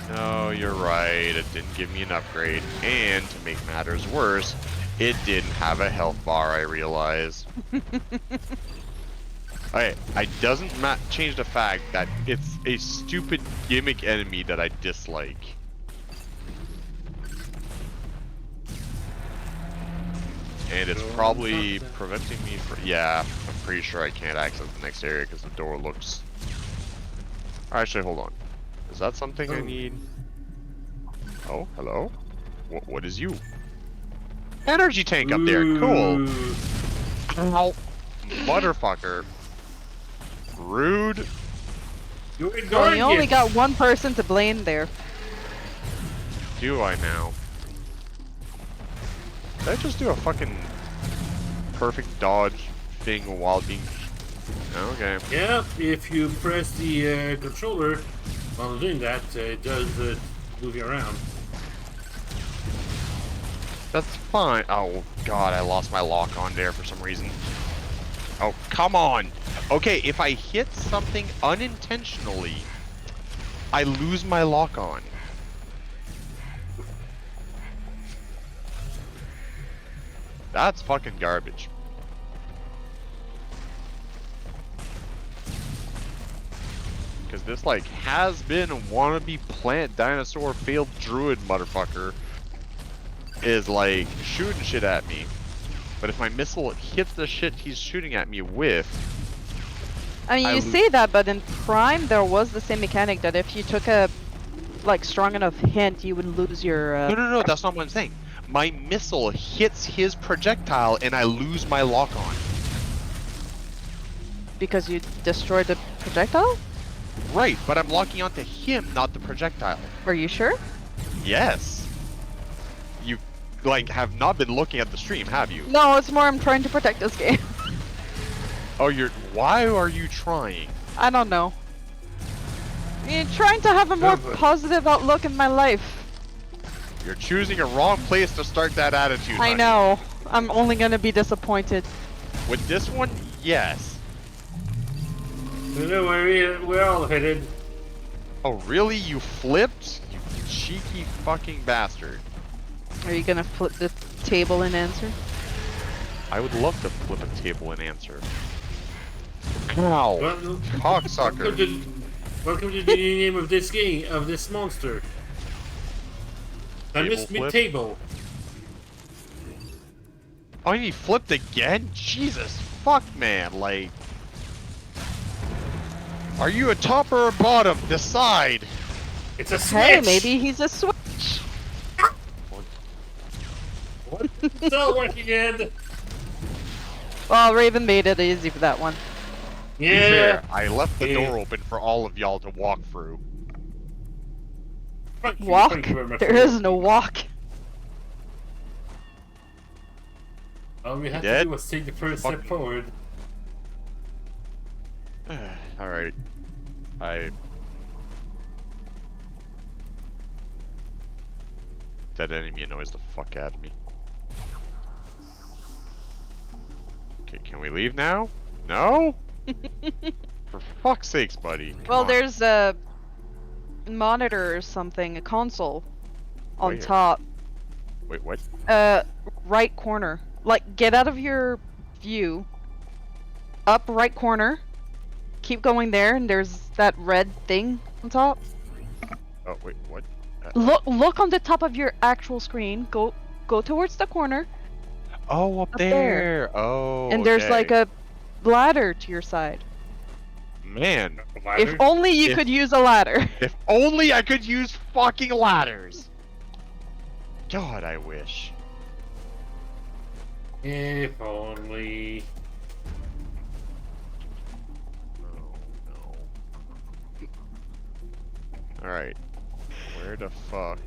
Speaker 6: No, you're right. It didn't give me an upgrade. And to make matters worse, it didn't have a health bar, I realize. Okay, it doesn't change the fact that it's a stupid gimmick enemy that I dislike. And it's probably preventing me from... Yeah, I'm pretty sure I can't access the next area because the door looks... Actually, hold on. Is that something I need? Oh, hello? What is you? Energy tank up there, cool!
Speaker 3: Ooh.
Speaker 6: Ow. Motherfucker. Rude.
Speaker 3: You're
Speaker 7: Well,
Speaker 3: ignoring
Speaker 7: you only
Speaker 3: it.
Speaker 7: got one person to blame there.
Speaker 6: Do I now? Did I just do a fucking perfect dodge thing while being... Okay.
Speaker 3: Yeah, if you press the controller while doing that, it does move you around.
Speaker 6: That's fine. Oh, God, I lost my lock on there for some reason. Oh, come on. Okay, if I hit something unintentionally, I lose my lock on. That's fucking garbage. Because this, like, has been a wannabe plant dinosaur failed druid motherfucker is, like, shooting shit at me. But if my missile hits the shit he's shooting at me with...
Speaker 7: I mean, you say that, but in Prime, there was the same mechanic that if you took a, like, strong enough hint, you would lose your,
Speaker 6: No, that's not what I'm saying. My missile hits his projectile and I lose my lock on.
Speaker 7: because you destroyed the projectile?
Speaker 6: Right, but I'm locking onto him, not the projectile.
Speaker 7: Are you sure?
Speaker 6: Yes. You, like, have not been looking at the stream, have you?
Speaker 7: No, it's more I'm trying to protect this game.
Speaker 6: Oh, you're... Why are you trying?
Speaker 7: I don't know. I'm trying to have a more
Speaker 3: but-
Speaker 7: positive outlook in my life.
Speaker 6: You're choosing a wrong place to start that attitude,
Speaker 7: I
Speaker 6: honey.
Speaker 7: know. I'm only gonna be disappointed.
Speaker 6: With this one, yes.
Speaker 3: You know where we're all headed.
Speaker 6: Oh, really? You flipped? You cheeky fucking bastard.
Speaker 7: Are you gonna flip the table and answer?
Speaker 6: I would love to flip a table and answer. Ow.
Speaker 3: Well,
Speaker 6: Cocksucker.
Speaker 3: welcome to the new name of this game, of this monster. I
Speaker 6: Table
Speaker 3: missed
Speaker 6: flip?
Speaker 3: mid-table.
Speaker 6: Oh, and he flipped again? Jesus fuck, man. Like... Are you a top or a bottom? Decide.
Speaker 3: It's a switch!
Speaker 7: Hey, maybe he's a switch.
Speaker 3: What? It's not working again!
Speaker 7: Well, Raven made it easy for that one.
Speaker 6: To be
Speaker 3: Yeah!
Speaker 6: fair, I left the
Speaker 3: Yeah.
Speaker 6: door open for all of y'all to walk through.
Speaker 7: Walk?
Speaker 3: Thank you very much
Speaker 7: There
Speaker 3: for
Speaker 7: is
Speaker 3: that.
Speaker 7: no walk.
Speaker 3: All we had
Speaker 6: dead?
Speaker 3: to do was take the first step
Speaker 6: Fucking-
Speaker 3: forward.
Speaker 6: Alright. That enemy annoys the fuck out of me. Okay, can we leave now? No? For fuck's sakes, buddy. Come
Speaker 7: Well,
Speaker 6: on.
Speaker 7: there's a monitor or something, a console on
Speaker 6: Where?
Speaker 7: top.
Speaker 6: Wait, what?
Speaker 7: Right corner. Like, get out of your view. Up right corner. Keep going there, and there's that red thing on top.
Speaker 6: Oh, wait, what?
Speaker 7: Look on the top of your actual screen. Go towards the corner,
Speaker 6: Oh, up
Speaker 7: Up there.
Speaker 6: there. Oh,
Speaker 7: and there's
Speaker 6: okay.
Speaker 7: like a ladder to your side.
Speaker 6: Man,
Speaker 7: If only you
Speaker 6: If-
Speaker 7: could use a ladder.
Speaker 6: if only I could use fucking ladders. God, I wish.
Speaker 3: If only.
Speaker 6: Oh, no. Alright. Where the fuck?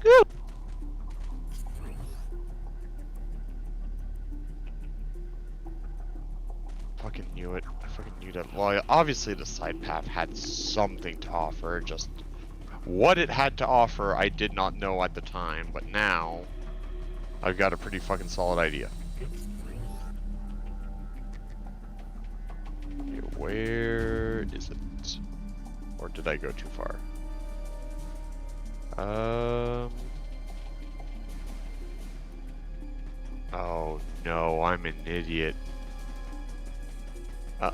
Speaker 6: Fucking knew it. I fucking knew that. Well, obviously the side path had something to offer, just what it had to offer I did not know at the time, but now I've got a pretty fucking solid idea. Okay, where is it? Or did I go too far? Oh no, I'm an idiot.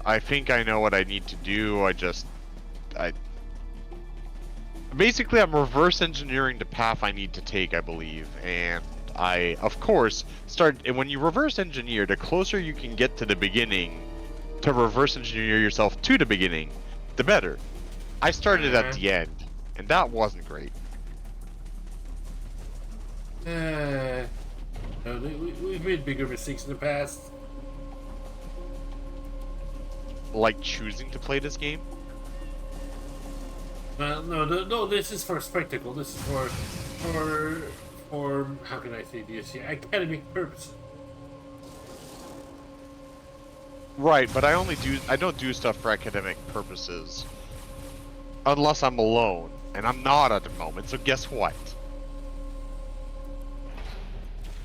Speaker 6: I think I know what I need to do. Basically, I'm reverse engineering the path I need to take, I believe, and I, of course, and when you reverse engineer, the closer you can get to the beginning, to reverse engineer yourself to the beginning, the better. I started at the end, and that wasn't great.
Speaker 3: We've made bigger mistakes in the past.
Speaker 6: like choosing to play this game.
Speaker 3: Well, no, this is for spectacle. This is for how can I say this? Yeah, academic purposes.
Speaker 6: Right, but I don't do stuff for academic purposes. Unless I'm alone, and I'm not at the moment, so guess what?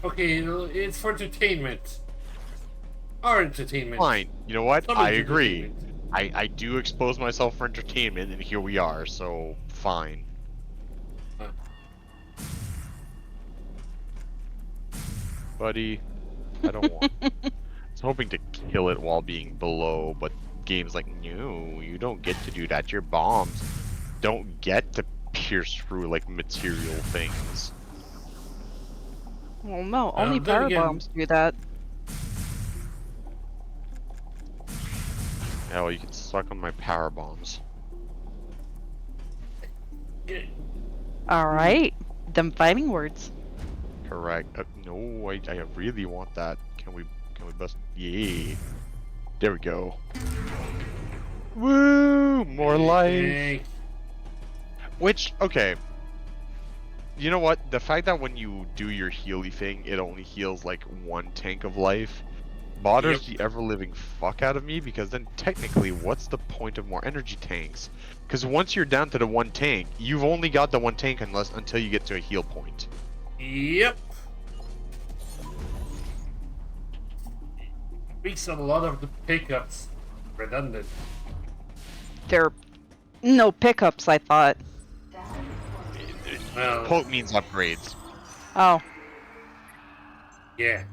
Speaker 3: Okay, it's for entertainment. Our entertainment.
Speaker 6: Fine, you know what?
Speaker 3: Some
Speaker 6: I agree.
Speaker 3: entertainment.
Speaker 6: I do expose myself for entertainment, and here we are, so fine.
Speaker 3: Uh,
Speaker 6: Buddy, I don't want. I was hoping to kill it while being below, but game's like, no, you don't get to do that. Your bombs don't get to pierce through like material things.
Speaker 7: Well, no, only
Speaker 3: then
Speaker 7: power
Speaker 3: again-
Speaker 7: bombs do that.
Speaker 6: Yeah, well, you can suck on my power bombs.
Speaker 3: yeah,
Speaker 7: Alright. Them fighting words.
Speaker 6: Correct. No, I really want that. Can we bust? Yay! There we go. Woo! More life.
Speaker 3: yeah.
Speaker 6: Which, okay. You know what? The fact that when you do your healy thing, it only heals like 1 tank of life bothers the ever-living fuck out of me, because then technically, what's the point of more energy tanks? Because once you're down to the 1 tank, you've only got the 1 tank until you get to a heal point.
Speaker 3: Yep. Makes a lot of the pickups redundant.
Speaker 7: There are no pickups, I thought.
Speaker 3: Well,
Speaker 6: Poke means upgrades.
Speaker 7: Oh.
Speaker 3: yeah.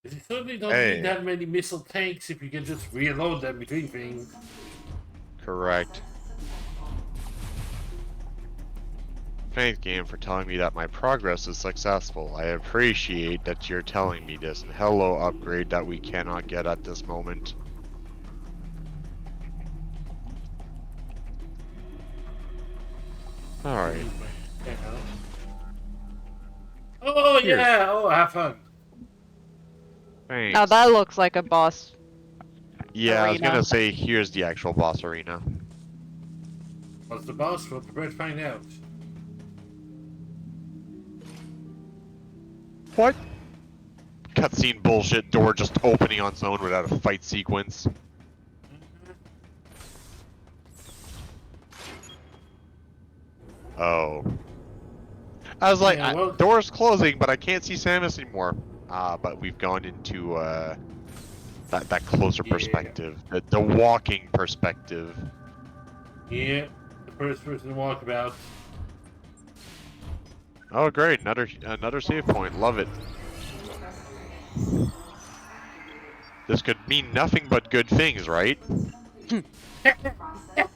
Speaker 3: You certainly don't
Speaker 6: Hey.
Speaker 3: need that many missile tanks if you can just reload them between things.
Speaker 6: Correct. Thanks, game, for telling me that my progress is successful. I appreciate that you're telling me this, and hello, upgrade that we cannot get at this moment. Alright.
Speaker 3: Oh
Speaker 6: Here.
Speaker 3: yeah! Oh, have fun.
Speaker 6: Thanks.
Speaker 7: Now that looks like a boss.
Speaker 6: Yeah, I was
Speaker 7: arena.
Speaker 6: gonna say, here's the actual boss arena.
Speaker 3: What's the boss? We'll prepare to find out.
Speaker 6: What? Cutscene bullshit, door just opening on its own without a fight sequence. Oh. I was like,
Speaker 3: Yeah, well-
Speaker 6: door's closing, but I can't see Samus anymore. But we've gone into, that closer
Speaker 3: Yeah.
Speaker 6: perspective. The walking perspective.
Speaker 3: Yeah, the first person to walk about.
Speaker 6: Oh, great, another save point, love it. This could mean nothing but good things, right?
Speaker 8: Process successful.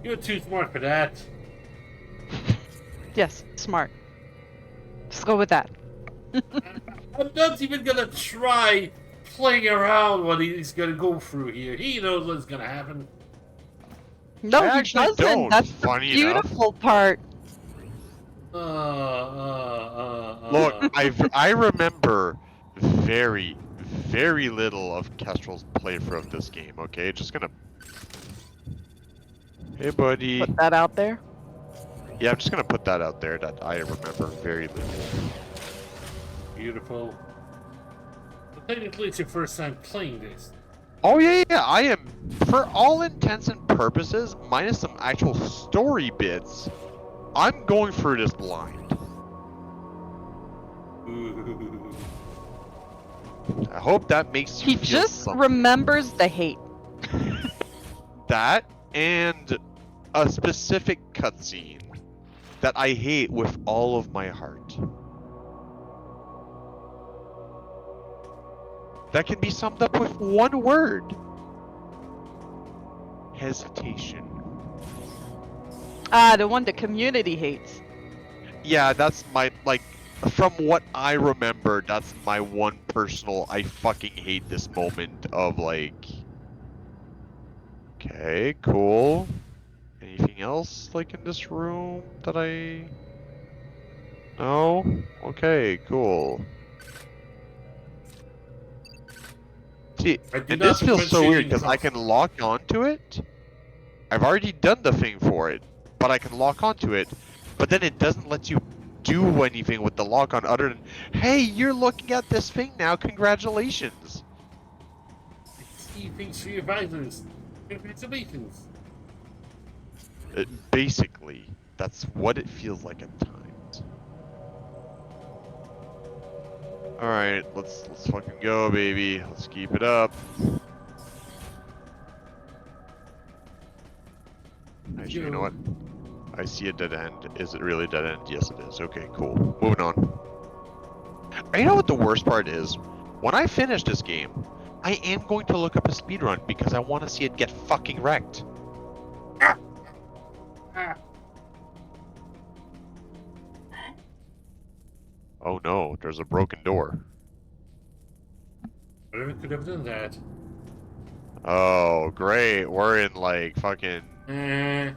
Speaker 3: You're too smart for that.
Speaker 7: Yes, smart. Just go with that.
Speaker 3: I'm not even gonna try playing around what he's gonna go through here. He knows what's gonna happen.
Speaker 7: No,
Speaker 6: I
Speaker 7: he
Speaker 6: actually
Speaker 7: doesn't.
Speaker 6: don't,
Speaker 7: That's the
Speaker 6: funny enough.
Speaker 7: beautiful part.
Speaker 6: Look, I remember very, very little of Kestrel's playthrough of this game, okay? Just gonna... Hey, buddy.
Speaker 7: Put that out there.
Speaker 6: Yeah, I'm just gonna put that out there that I remember very little.
Speaker 3: Beautiful. But technically, it's your first time playing this.
Speaker 6: Oh, yeah, I am, for all intents and purposes, minus some actual story bits, I'm going through this blind.
Speaker 3: Ooh.
Speaker 6: I hope that makes you
Speaker 7: He
Speaker 6: feel
Speaker 7: just
Speaker 6: something.
Speaker 7: remembers the hate.
Speaker 6: That, and a specific cutscene that I hate with all of my heart. That can be summed up with one word. Hesitation.
Speaker 7: Ah, the one the community hates.
Speaker 6: Yeah, that's my, like, from what I remember, that's my one personal, I fucking hate this moment of, like... Okay, cool. Anything else, like, in this room that I... No? Okay, cool. See,
Speaker 3: I do
Speaker 6: and
Speaker 3: not
Speaker 6: this feels so weird
Speaker 3: differentiate
Speaker 6: because I
Speaker 3: myself.
Speaker 6: can lock onto it. I've already done the thing for it, but I can lock onto it. But then it doesn't let you do anything with the lock on other than, hey, you're looking at this thing now. Congratulations.
Speaker 3: I see things for your advisors. Congratulations.
Speaker 6: Basically, that's what it feels like at times. All right, let's fucking go, baby. Let's keep it up. Actually, you know what? I see a dead end. Is it really a dead end? Yes, it is. Okay, cool. Moving on. You know what the worst part is? When I finish this game, I am going to look up a speedrun because I want to see it get fucking wrecked.
Speaker 3: Ah,
Speaker 6: Oh no, there's a broken door.
Speaker 3: whatever could have done that.
Speaker 6: Oh, great. We're in like fucking I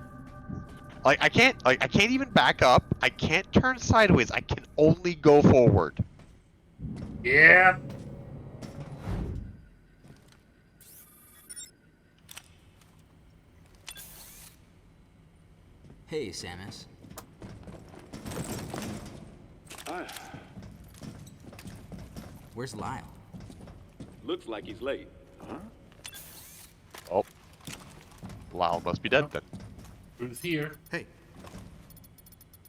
Speaker 6: can't even back up. I can't turn sideways. I can only go forward.
Speaker 3: Yeah.
Speaker 9: Hey, Samus.
Speaker 2: Hi.
Speaker 9: Where's Lyle?
Speaker 2: Looks like he's late. Huh?
Speaker 6: Oh. Lyle must be dead then.
Speaker 3: Who's here?
Speaker 10: Hey.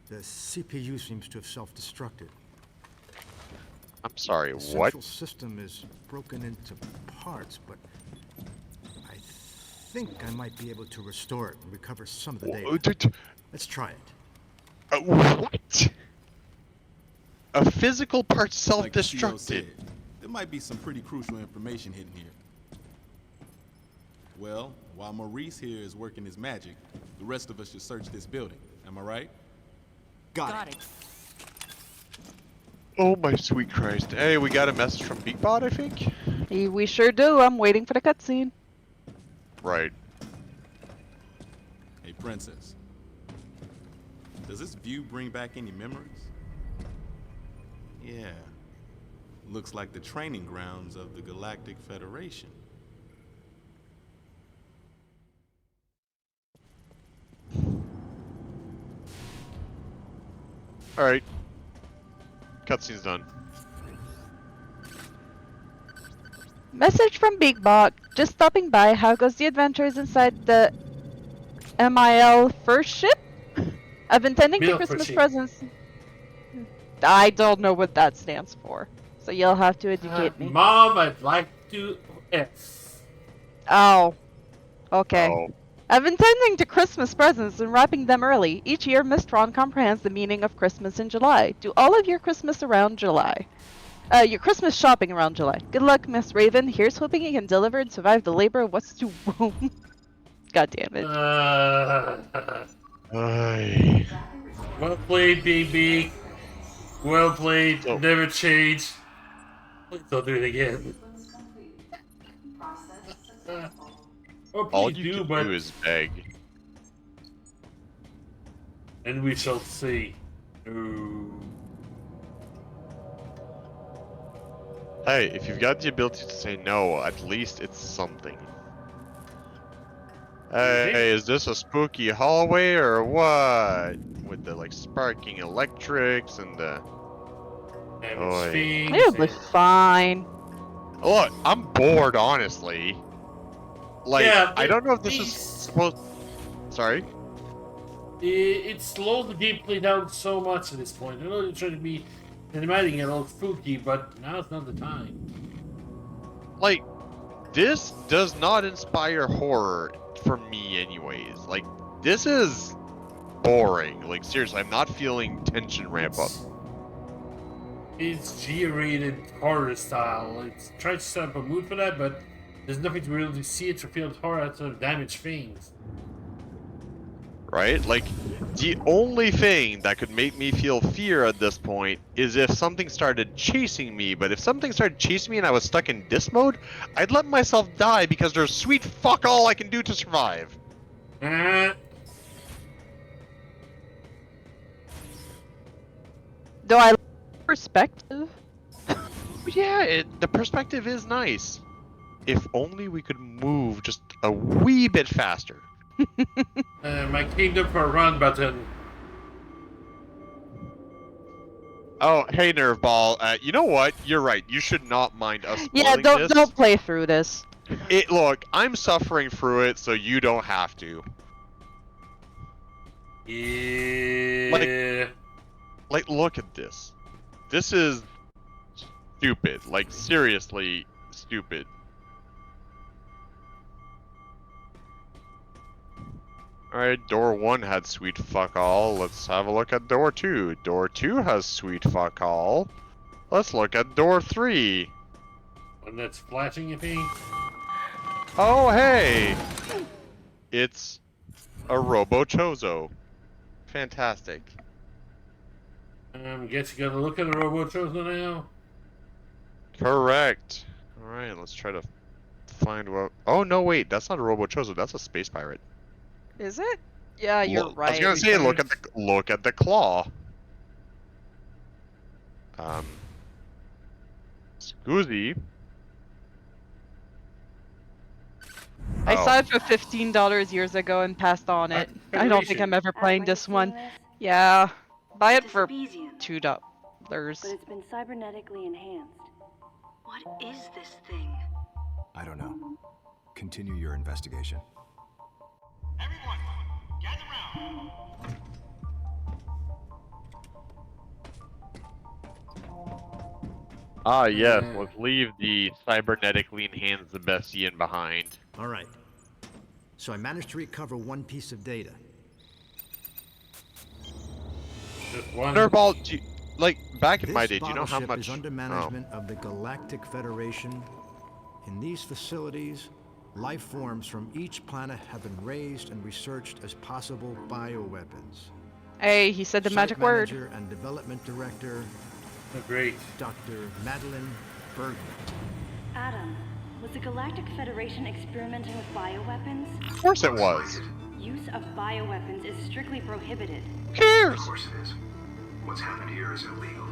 Speaker 10: The CPU seems to have self-destructed.
Speaker 6: I'm sorry,
Speaker 10: The
Speaker 6: what?
Speaker 10: central system is broken into parts, but I think I might be able to restore it and recover some of the data. Let's try it.
Speaker 6: What? A physical part
Speaker 11: Like the CEO
Speaker 6: self-destructed.
Speaker 11: said, there might be some pretty crucial information hidden here. Well, while Maurice here is working his magic, the rest of us should search this building. Am I right?
Speaker 10: Got it.
Speaker 6: Oh my sweet Christ. Hey, we got a message from Beakbot, I think?
Speaker 7: We sure do. I'm waiting for the cutscene.
Speaker 6: Right.
Speaker 11: Hey, Princess. Does this view bring back any memories? Yeah. Looks like the training grounds of the Galactic Federation.
Speaker 6: Alright. Cutscene's done.
Speaker 7: Message from BigBot. Just stopping by. How goes the adventures inside the MIL first ship? I've been tending to
Speaker 3: Milk
Speaker 7: Christmas
Speaker 3: machine.
Speaker 7: presents. I don't know what that stands for, so you'll have to educate me.
Speaker 3: Mom, I'd like to F.
Speaker 7: Oh. Okay.
Speaker 6: Oh.
Speaker 7: I've been tending to Christmas presents and wrapping them early. Each year, Miss Tron comprehends the meaning of Christmas in July. Do all of your Christmas around July. Your Christmas shopping around July. Good luck, Miss Raven. Here's hoping you can deliver and survive the labor of what's to womb. God damn it.
Speaker 6: Aye.
Speaker 3: Well played, baby. Well played.
Speaker 6: Oh.
Speaker 3: Never change. Please don't do it again.
Speaker 8: Sequence complete. Process successful.
Speaker 3: Or
Speaker 6: All
Speaker 3: please
Speaker 6: you
Speaker 3: do,
Speaker 6: can
Speaker 3: but
Speaker 6: do is beg.
Speaker 3: and we shall see. Ooh.
Speaker 6: Hey, if you've got the ability to say no, at least it's something. Hey, is this a spooky hallway or what? With the like sparking electrics and the...
Speaker 3: Damage
Speaker 6: Oi.
Speaker 3: things.
Speaker 7: It'll be fine.
Speaker 6: Look, I'm bored, honestly. Like,
Speaker 3: Yeah,
Speaker 6: I don't know if this is
Speaker 3: it's-
Speaker 6: supposed... Sorry?
Speaker 3: It slows the gameplay down so much at this point. I know you're trying to be cinematic and all spooky, but now's not the time.
Speaker 6: Like, this does not inspire horror for me anyways. Like, this is boring. Like, seriously, I'm not feeling tension ramp up.
Speaker 3: It's G-rated horror style. It tries to set up a mood for that, but there's nothing to really see it to feel horror outside of damaged things.
Speaker 6: Right? Like, the only thing that could make me feel fear at this point is if something started chasing me, but if something started chasing me and I was stuck in this mode, I'd let myself die because there's sweet fuck all I can do to survive.
Speaker 7: Though I like perspective.
Speaker 6: Yeah, the perspective is nice. if only we could move just a wee bit faster.
Speaker 3: My kingdom for a run button.
Speaker 6: Oh, hey, Nerveball. You know what? You're right. You should not mind us
Speaker 7: Yeah,
Speaker 6: spoiling this.
Speaker 7: don't play through this.
Speaker 6: Look, I'm suffering through it, so you don't have to.
Speaker 3: Yeah.
Speaker 6: Like, look at this. This is stupid. Like, seriously stupid. Alright, door 1 had sweet fuck all. Let's have a look at door 2. Door 2 has sweet fuck all. Let's look at door 3.
Speaker 3: One that's flashing at me.
Speaker 6: Oh, hey! It's a Robo-Chozo. Fantastic.
Speaker 3: Guess you gotta look at the Robo-Chozo now.
Speaker 6: Correct. Alright, let's try to find what... Oh, no, wait. That's not a Robo-Chozo. That's a space pirate.
Speaker 1: Is it? Yeah, you're right.
Speaker 6: I was gonna say, look at the claw. Scoozy.
Speaker 7: I saw it for $15 years ago and passed on it. I don't think I'm ever playing this one. Yeah, buy it for $2.
Speaker 8: But it's been cybernetically enhanced. What is this thing?
Speaker 10: I don't know. Continue your investigation.
Speaker 2: Everyone, gather round.
Speaker 6: Ah, yes. Let's leave the cybernetically enhanced Sebastian behind.
Speaker 10: All right. So I managed to recover one piece of data.
Speaker 3: Just one.
Speaker 6: Nerveball, like, back in
Speaker 10: This
Speaker 6: my day, do you know how
Speaker 10: battleship
Speaker 6: much...
Speaker 10: is under management of the Galactic Federation. In these facilities, life forms from each planet have been raised and researched as possible bioweapons.
Speaker 7: Hey, he said the
Speaker 10: Site
Speaker 7: magic word.
Speaker 10: Manager and Development Director,
Speaker 3: Great.
Speaker 10: Dr. Madeline Bergman.
Speaker 8: Adam, was the Galactic Federation experimenting with bioweapons?
Speaker 6: Of course it was.
Speaker 8: Use of bioweapons is strictly prohibited.
Speaker 6: Who cares?
Speaker 12: Of course it is. What's happened here is illegal.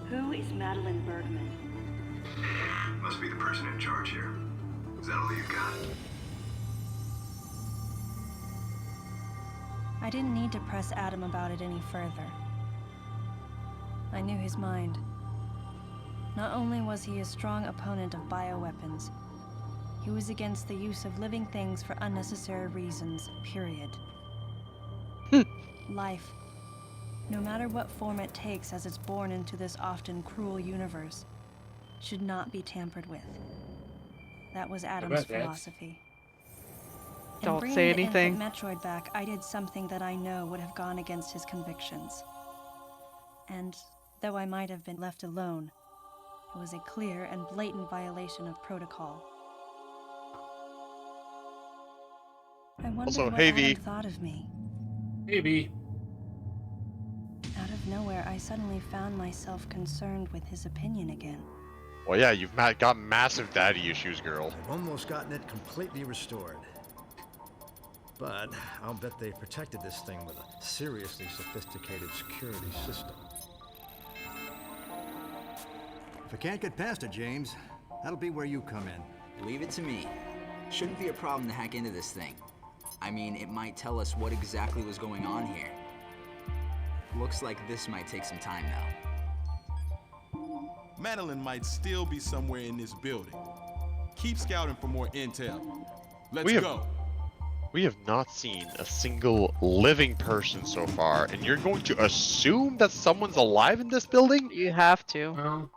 Speaker 8: Who is Madeline Bergman?
Speaker 12: Must be the person in charge here. Is that all you got?
Speaker 8: I didn't need to press Adam about it any further. I knew his mind. Not only was he a strong opponent of bioweapons, he was against the use of living things for unnecessary reasons, period. Life, no matter what form it takes as it's born into this often cruel universe, should not be tampered with. That was Adam's philosophy.
Speaker 7: Don't say anything.
Speaker 8: In bringing the infant Metroid back, I did something that I know would have gone against his convictions. And though I might have been left alone, it was a clear and blatant violation of protocol. I wondered
Speaker 6: Also,
Speaker 8: what
Speaker 6: hey,
Speaker 8: Adam
Speaker 6: V.
Speaker 8: thought of me.
Speaker 3: Maybe.
Speaker 8: Out of nowhere, I suddenly found myself concerned with his opinion again.
Speaker 6: Well, yeah, you've got massive daddy issues, girl.
Speaker 10: I've almost gotten it completely restored. But I'll bet they protected this thing with a seriously sophisticated security system. If I can't get past it, James, that'll be where you come in.
Speaker 9: Leave it to me. Shouldn't be a problem to hack into this thing. I mean, it might tell us what exactly was going on here. Looks like this might take some time, though.
Speaker 11: Madeline might still be somewhere in this building. Keep scouting for more intel. Let's go.
Speaker 6: We have not seen a single living person so far, and you're going to assume that someone's alive in this building?
Speaker 7: You have to.
Speaker 3: Well,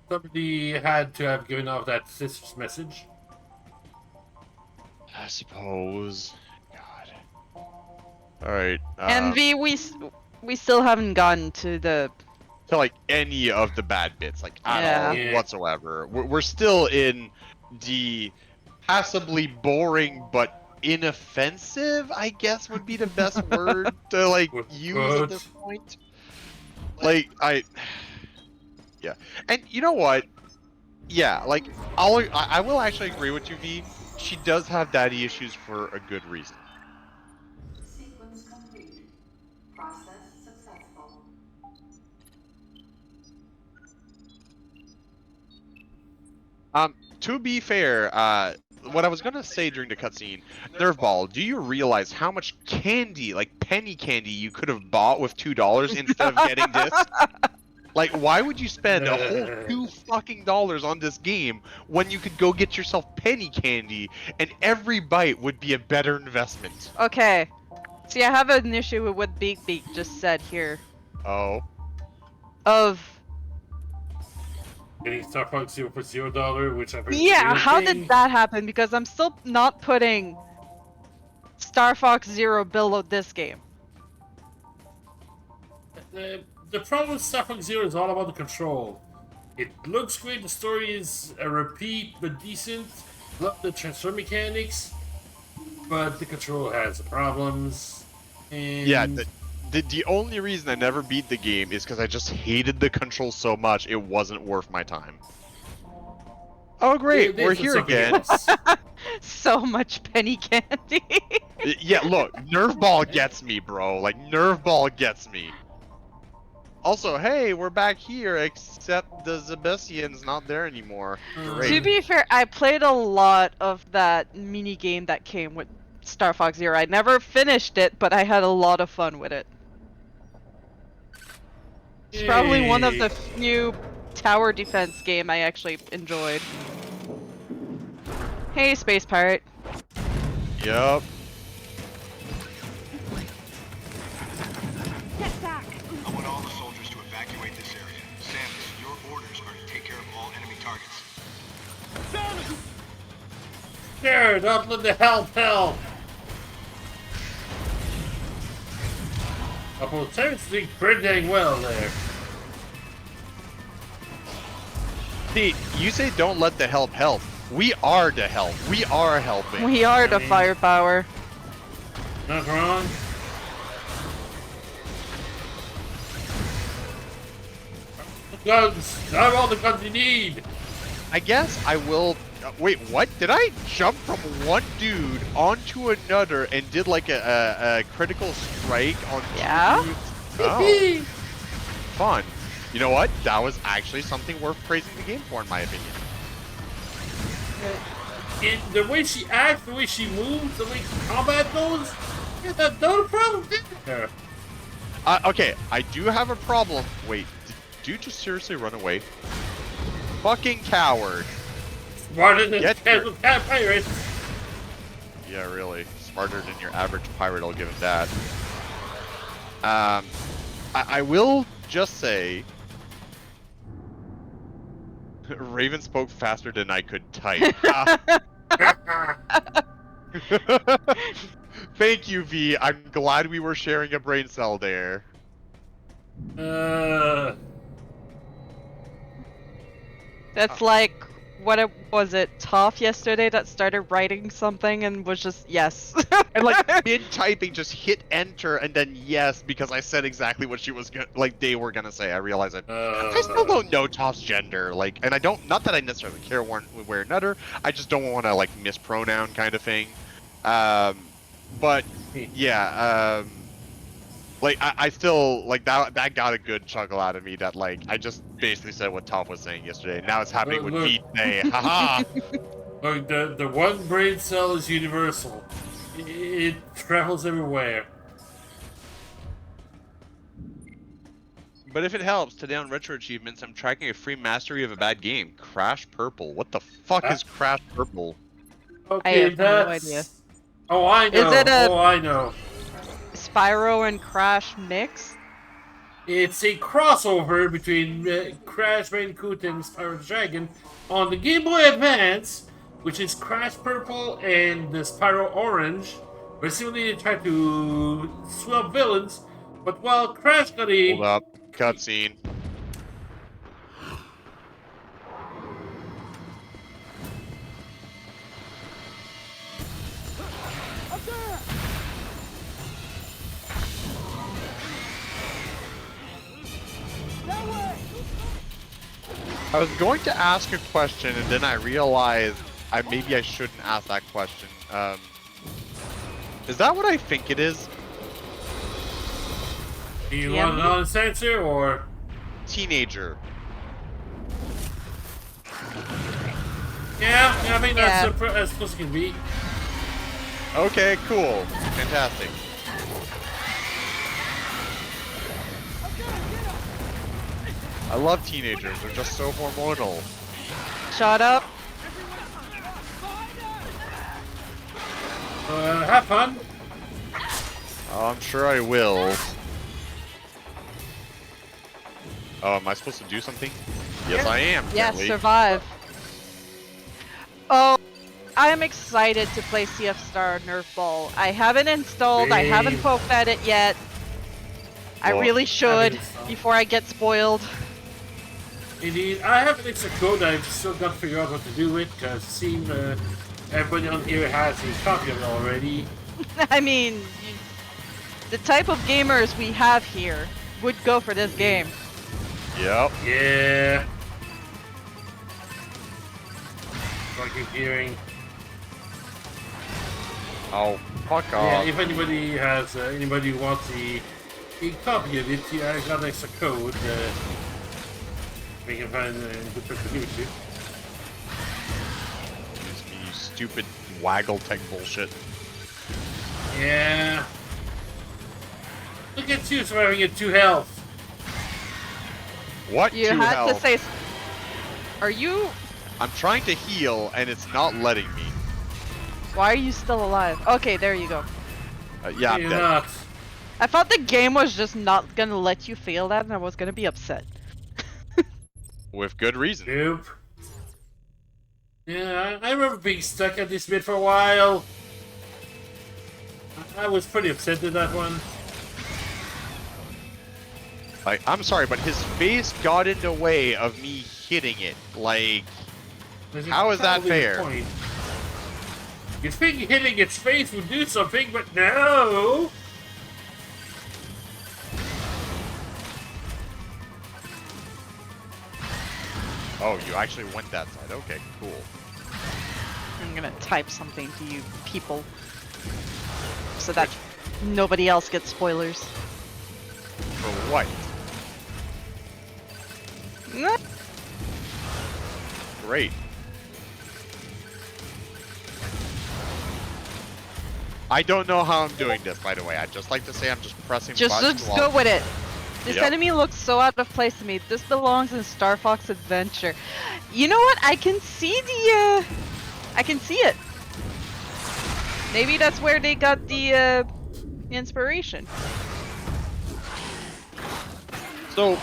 Speaker 3: somebody had to have given off that sister's message.
Speaker 6: I suppose. God. Alright.
Speaker 7: And we still haven't gotten to the...
Speaker 6: To, like, any of the bad bits, like, at all,
Speaker 3: Yeah.
Speaker 6: whatsoever. We're still in the passably boring but inoffensive, I guess would be the best word to, like, use at this point. Like, yeah. And you know what? Yeah, like, I will actually agree with you, V. She does have daddy issues for a good reason.
Speaker 8: Sequence complete. Process successful.
Speaker 6: to be fair, what I was gonna say during the cutscene, Nerfball, do you realize how much candy, like penny candy, you could have bought with $2 instead of getting this? Like, why would you spend a whole $2 on this game when you could go get yourself penny candy and every bite would be a better investment?
Speaker 7: Okay. See, I have an issue with what Beak Beak just said here.
Speaker 6: Oh.
Speaker 7: Of
Speaker 3: Getting Star Fox Zero for $0, which I've heard is a
Speaker 7: yeah,
Speaker 3: real
Speaker 7: how
Speaker 3: thing.
Speaker 7: did that happen? Because I'm still not putting Star Fox Zero below this game.
Speaker 3: The problem with Star Fox Zero is all about the control. It looks great, the story is a repeat but decent. Love the transfer mechanics, but the control has problems. And
Speaker 6: Yeah, the only reason I never beat the game is because I just hated the control so much it wasn't worth my time. Oh great, we're here again.
Speaker 7: So much penny candy.
Speaker 6: Yeah, look, Nerfball gets me, bro. Like, Nerfball gets me. Also, hey, we're back here, except the Zebesian's not there anymore. Great.
Speaker 7: To be fair, I played a lot of that mini game that came with Star Fox Zero. I never finished it, but I had a lot of fun with it. It's probably one of the few tower defense game I actually enjoyed. Hey, Space Pirate.
Speaker 6: Yup.
Speaker 8: Get back!
Speaker 12: I want all the soldiers to evacuate this area. Samus, your orders are to take care of all enemy targets.
Speaker 3: There, don't let the help. Oh, Samus doing pretty dang well there.
Speaker 6: See, you say don't let the help. We are the help. We are helping.
Speaker 7: We are the firepower.
Speaker 3: Not wrong. Guns! Not all the guns you need!
Speaker 6: I guess I will... wait, what? Did I jump from one dude onto another and did like a critical strike on two dudes? Oh. Fun. You know what? That was actually something worth praising the game for, in my opinion.
Speaker 3: The way she acts, the way she moves, the way combat goes, yeah, that's no problem there.
Speaker 6: Okay, I do have a problem. Wait, did you just seriously run away? Fucking coward.
Speaker 3: Smarter than
Speaker 6: Get your...
Speaker 3: pirate.
Speaker 6: Yeah, really. Smarter than your average pirate, I'll give him that. I will just say... Raven spoke faster than I could type. Thank you, V. I'm glad we were sharing a brain cell there.
Speaker 7: That's like, was it Toph yesterday that started writing something and was just, yes.
Speaker 6: And like mid-typing, just hit enter and then yes, because I said exactly what she was they were gonna say. I realize it. I still don't know Toph's gender, like, and I don't, not that I necessarily care one way or another. I just don't want to like mispronoun kind of thing. But yeah, like I still like that got a good chuckle out of me. That like I just basically said what Toph was saying yesterday. Now it's happening with me today. Haha.
Speaker 3: Look, the one brain cell is universal. It travels everywhere.
Speaker 6: But if it helps, today on Retro Achievements, I'm tracking a free mastery of a bad game. Crash Purple. What the fuck is Crash Purple?
Speaker 3: Okay,
Speaker 7: I have no idea.
Speaker 3: Oh, I know.
Speaker 7: Is it
Speaker 3: I know.
Speaker 7: Spyro and Crash mix?
Speaker 3: It's a crossover between Crash Bandicoot and Spyro the Dragon on the Game Boy Advance, which is Crash Purple and the Spyro Orange. Where similarly they try to swap villains, but while Crash got a...
Speaker 6: Hold up. Cutscene. I was going to ask a question and then I realized maybe I shouldn't ask that question. Is that what I think it is?
Speaker 3: Do you want an honest answer or?
Speaker 6: Teenager.
Speaker 3: Yeah, I think that's as close as it can be.
Speaker 6: Okay, cool. Fantastic. I love teenagers. They're just so hormonal.
Speaker 7: Shut up.
Speaker 3: Have fun.
Speaker 6: Oh, I'm sure I will. Oh, am I supposed to do something? Yes, I am.
Speaker 7: Yes,
Speaker 6: apparently.
Speaker 7: survive. Oh, I am excited to play CF Star Nerf Ball. I haven't installed, I haven't
Speaker 3: Same.
Speaker 7: poked at it yet. I
Speaker 6: Well,
Speaker 7: really should
Speaker 3: installed.
Speaker 7: before I get spoiled.
Speaker 3: Indeed, I have an extra code I've still got to figure out what to do with, because it seems everybody on here has a copy of it already.
Speaker 7: I mean, the type of gamers we have here would go for this game.
Speaker 6: Yep.
Speaker 3: Yeah. I keep hearing.
Speaker 6: Oh, fuck
Speaker 3: Yeah,
Speaker 6: off.
Speaker 3: if anybody has, anybody who wants a copy of it, yeah, I got an extra code. We can find the person to give it to.
Speaker 6: You stupid waggle tech bullshit.
Speaker 3: Yeah. Look at you surviving at 2 health.
Speaker 6: What?
Speaker 7: You
Speaker 6: 2
Speaker 7: had
Speaker 6: health?
Speaker 7: to say. Are you?
Speaker 6: I'm trying to heal and it's not letting me.
Speaker 7: Why are you still alive? Okay, there you go.
Speaker 6: Yeah, I'm
Speaker 3: You're
Speaker 6: dead.
Speaker 3: not.
Speaker 7: I thought the game was just not gonna let you feel that, and I was gonna be upset.
Speaker 6: With good reason.
Speaker 3: Nope. Yeah, I remember being stuck at this bit for a while. I was pretty upset with that one.
Speaker 6: Like, I'm sorry, but his face got in the way of me hitting it. Like, how is that
Speaker 3: Probably the
Speaker 6: fair?
Speaker 3: point. You'd think hitting its face would do something, but no!
Speaker 6: Oh, you actually went that side. Okay, cool.
Speaker 7: I'm gonna type something to you people so that nobody else gets spoilers.
Speaker 6: For what? Great. I don't know how I'm doing this, by the way. I'd just like to say I'm just pressing
Speaker 7: Just
Speaker 6: buttons
Speaker 7: go with it. This
Speaker 6: Yep.
Speaker 7: enemy looks so out of place to me. This belongs in Star Fox Adventure. You know what? I can see the I can see it. Maybe that's where they got the inspiration.
Speaker 6: So,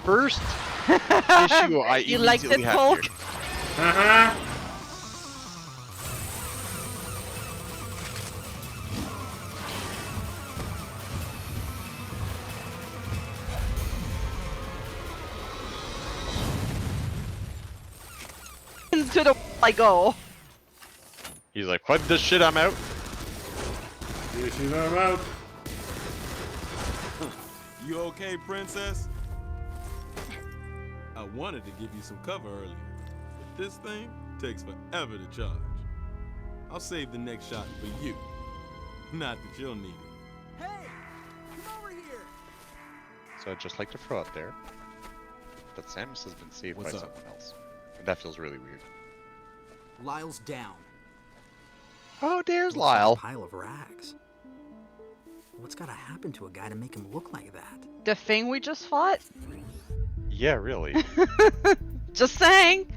Speaker 6: first issue I
Speaker 7: You liked
Speaker 6: immediately
Speaker 7: it,
Speaker 6: have
Speaker 7: Polk?
Speaker 6: here.
Speaker 3: Uh-huh.
Speaker 7: Into the I go.
Speaker 6: He's like, fuck this shit, I'm out.
Speaker 3: You should know about.
Speaker 11: You okay, princess? I wanted to give you some cover earlier, but this thing takes forever to charge. I'll save the next shot for you. Not that you'll need it.
Speaker 2: Hey, come over here.
Speaker 6: So I'd just like to throw out there that Samus has been saved
Speaker 11: What's
Speaker 6: by
Speaker 11: up?
Speaker 6: someone else. And that feels really weird.
Speaker 9: Lyle's down.
Speaker 6: Oh, there's
Speaker 9: Looks like a
Speaker 6: Lyle.
Speaker 9: pile of rags. What's gotta happen to a guy to make him look like that?
Speaker 7: The thing we just fought?
Speaker 6: Yeah, really.
Speaker 7: Just saying.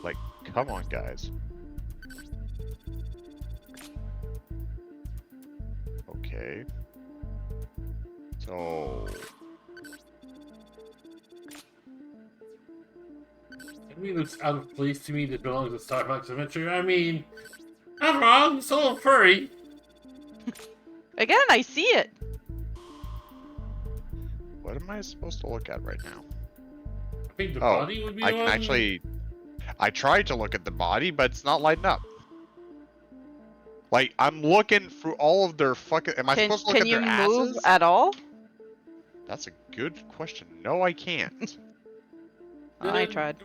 Speaker 6: Like, come on, guys. Okay. So...
Speaker 3: It really looks out of place to me that belongs to Star Fox Adventure. I mean, I'm wrong, it's a little furry.
Speaker 7: Again, I see it.
Speaker 6: What am I supposed to look at right now?
Speaker 3: I think the
Speaker 6: Oh,
Speaker 3: body would be
Speaker 6: I
Speaker 3: the
Speaker 6: can
Speaker 3: one.
Speaker 6: actually... I tried to look at the body, but it's not lighting up. Like, I'm looking through all of their fucking... Am I supposed to look
Speaker 7: Can
Speaker 6: at
Speaker 7: you
Speaker 6: their
Speaker 7: move
Speaker 6: asses?
Speaker 7: at all?
Speaker 6: That's a good question. No, I can't.
Speaker 7: I tried.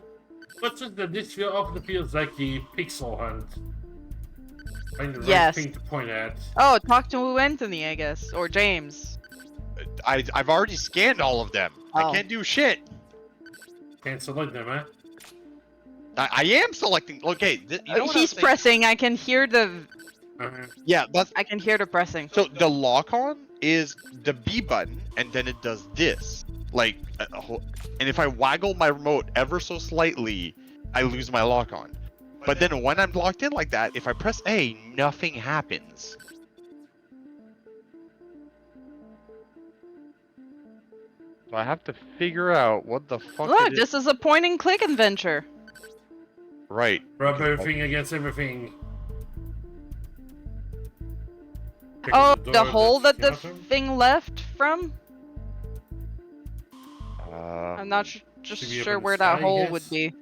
Speaker 3: What's just that this often feels like the pixel hunt. Find the right
Speaker 7: Yes.
Speaker 3: thing to point at.
Speaker 7: Oh, talk to Anthony, I guess, or James.
Speaker 6: I've already scanned all of them.
Speaker 7: Oh.
Speaker 6: I can't do shit.
Speaker 3: Can't select them, huh?
Speaker 6: I am selecting. Okay, you know what I'm
Speaker 7: He's
Speaker 6: saying?
Speaker 7: pressing. I can hear the.
Speaker 6: Yeah, that's.
Speaker 7: I can hear the pressing.
Speaker 6: So the lock on is the B button, and then it does this. Like, and if I waggle my remote ever so slightly, I lose my lock on. But then when I'm locked in like that, if I press A, nothing happens. So I have to figure out what the fuck
Speaker 7: Look,
Speaker 6: it is.
Speaker 7: this is a point and click adventure.
Speaker 6: Right.
Speaker 3: Rub
Speaker 6: because
Speaker 3: everything against everything.
Speaker 7: Oh,
Speaker 3: Checking
Speaker 7: the
Speaker 3: door
Speaker 7: hole that the
Speaker 3: theater.
Speaker 7: thing left from? I'm not
Speaker 3: Should be
Speaker 7: just
Speaker 3: up in
Speaker 7: sure
Speaker 3: the
Speaker 7: where
Speaker 3: sky,
Speaker 7: that hole
Speaker 3: I
Speaker 7: would
Speaker 3: guess.
Speaker 7: be.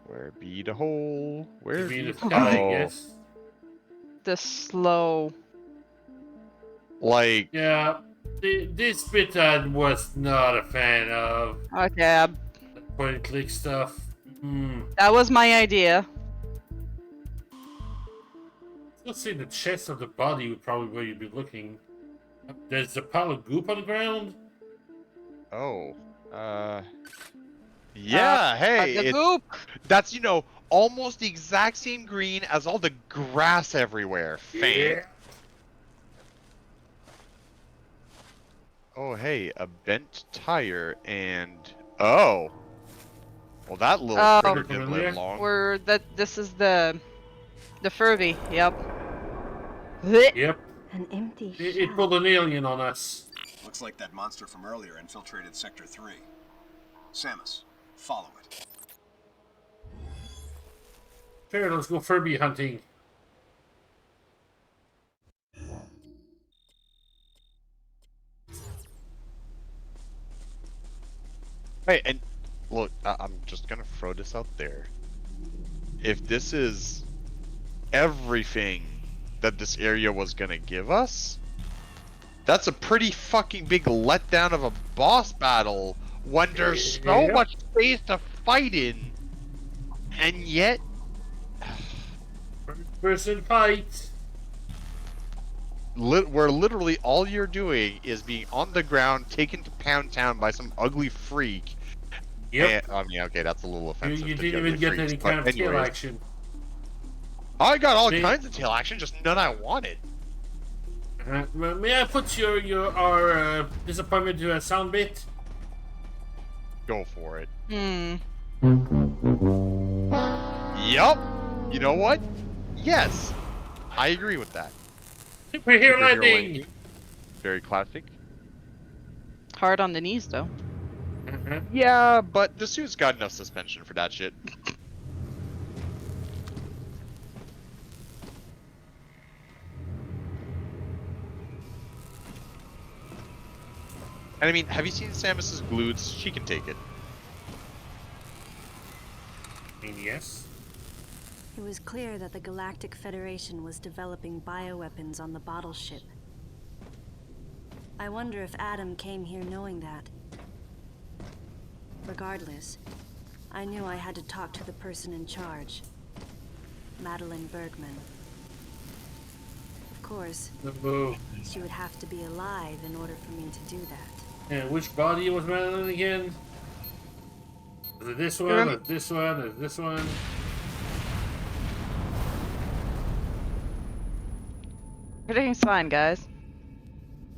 Speaker 6: Where be the hole? Where
Speaker 3: Should be in
Speaker 6: be
Speaker 3: the
Speaker 6: the
Speaker 3: sky, I
Speaker 6: hole?
Speaker 3: guess.
Speaker 7: The slow.
Speaker 6: Like,
Speaker 3: Yeah, this bit I was not a fan of.
Speaker 7: Okay,
Speaker 3: The point and click stuff.
Speaker 7: that was my idea.
Speaker 3: Let's see, the chest of the body would probably where you'd be looking. There's a pile of goop on the ground.
Speaker 6: oh, yeah. Hey,
Speaker 7: The
Speaker 6: it's
Speaker 7: goop.
Speaker 6: that's almost the exact same green as all the grass everywhere. Fan. Oh, hey, a bent tire and well, that little critter didn't live long.
Speaker 7: This is the Furby. Yep.
Speaker 3: Yep.
Speaker 8: An empty
Speaker 3: It pulled an alien on us.
Speaker 12: Looks like that monster from earlier infiltrated Sector 3. Samus, follow it.
Speaker 3: Fair, let's go Furby hunting.
Speaker 6: Hey, and look, I'm just gonna throw this out there. If this is everything that this area was gonna give us, that's a pretty fucking big letdown of a boss battle when there's so much space to fight in, and yet
Speaker 3: Person fight.
Speaker 6: where literally all you're doing is being on the ground, taken to Pound Town by some ugly freak.
Speaker 3: Yep.
Speaker 6: And, I mean, okay, that's a little offensive.
Speaker 3: You
Speaker 6: to the
Speaker 3: didn't even
Speaker 6: ugly
Speaker 3: get
Speaker 6: freaks,
Speaker 3: any kind
Speaker 6: but
Speaker 3: of tail
Speaker 6: anyways.
Speaker 3: action.
Speaker 6: I got all kinds of tail action, just none I wanted.
Speaker 3: May I put our disappointment to a sound bit?
Speaker 6: Go for it.
Speaker 7: Hmm.
Speaker 6: Yup. You know what? Yes. I agree with that.
Speaker 3: Superhero landing!
Speaker 6: Very classic.
Speaker 7: Hard on the knees though.
Speaker 6: Yeah, but the suit's got enough suspension for that shit. And I mean, have you seen Samus's glutes? She can take it.
Speaker 3: I mean, yes.
Speaker 8: It was clear that the Galactic Federation was developing bioweapons on the bottle ship. I wonder if Adam came here knowing that. Regardless, I knew I had to talk to the person in charge, Madeline Bergman. Of course, she would have to be alive in order for me to do that.
Speaker 3: And which body was Madeline again? Was it this one, or this one, or this one?
Speaker 7: Everything's fine, guys.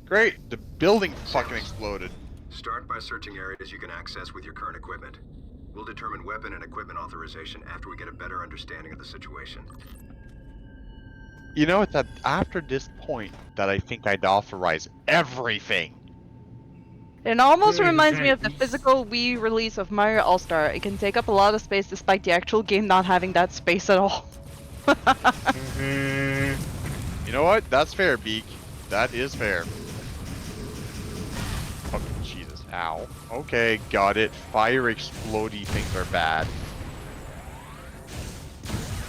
Speaker 6: Great. The building fucking exploded.
Speaker 12: Start by searching areas you can access with your current equipment. We'll determine weapon and equipment authorization after we get a better understanding of the situation.
Speaker 6: You know, it's after this point that I think I'd authorize everything.
Speaker 7: It almost reminds me of the physical Wii release of Mario All-Star. It can take up a lot of space despite the actual game not having that space at all.
Speaker 6: You know what? That's fair, Beak. That is fair. Fucking Jesus. Ow. Okay, got it. Fire explodey things are bad.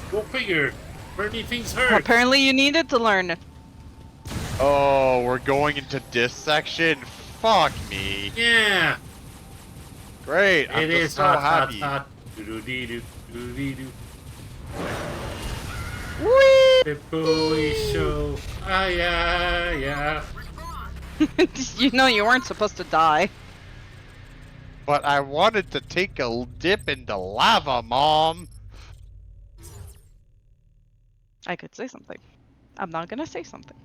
Speaker 3: Go figure. Burning things hurt.
Speaker 7: Apparently you needed to learn it.
Speaker 6: Oh, we're going into this section? Fuck me.
Speaker 3: Yeah.
Speaker 6: Great. I'm
Speaker 3: It
Speaker 6: just
Speaker 3: is
Speaker 6: so
Speaker 3: hot,
Speaker 6: happy.
Speaker 3: hot. Doo-doo-dee-doo, doo-doo-dee-doo. Pippo show. Ah, yeah.
Speaker 7: You know you weren't supposed to die.
Speaker 6: But I wanted to take a dip into lava, Mom.
Speaker 7: I could say something. I'm not gonna say something.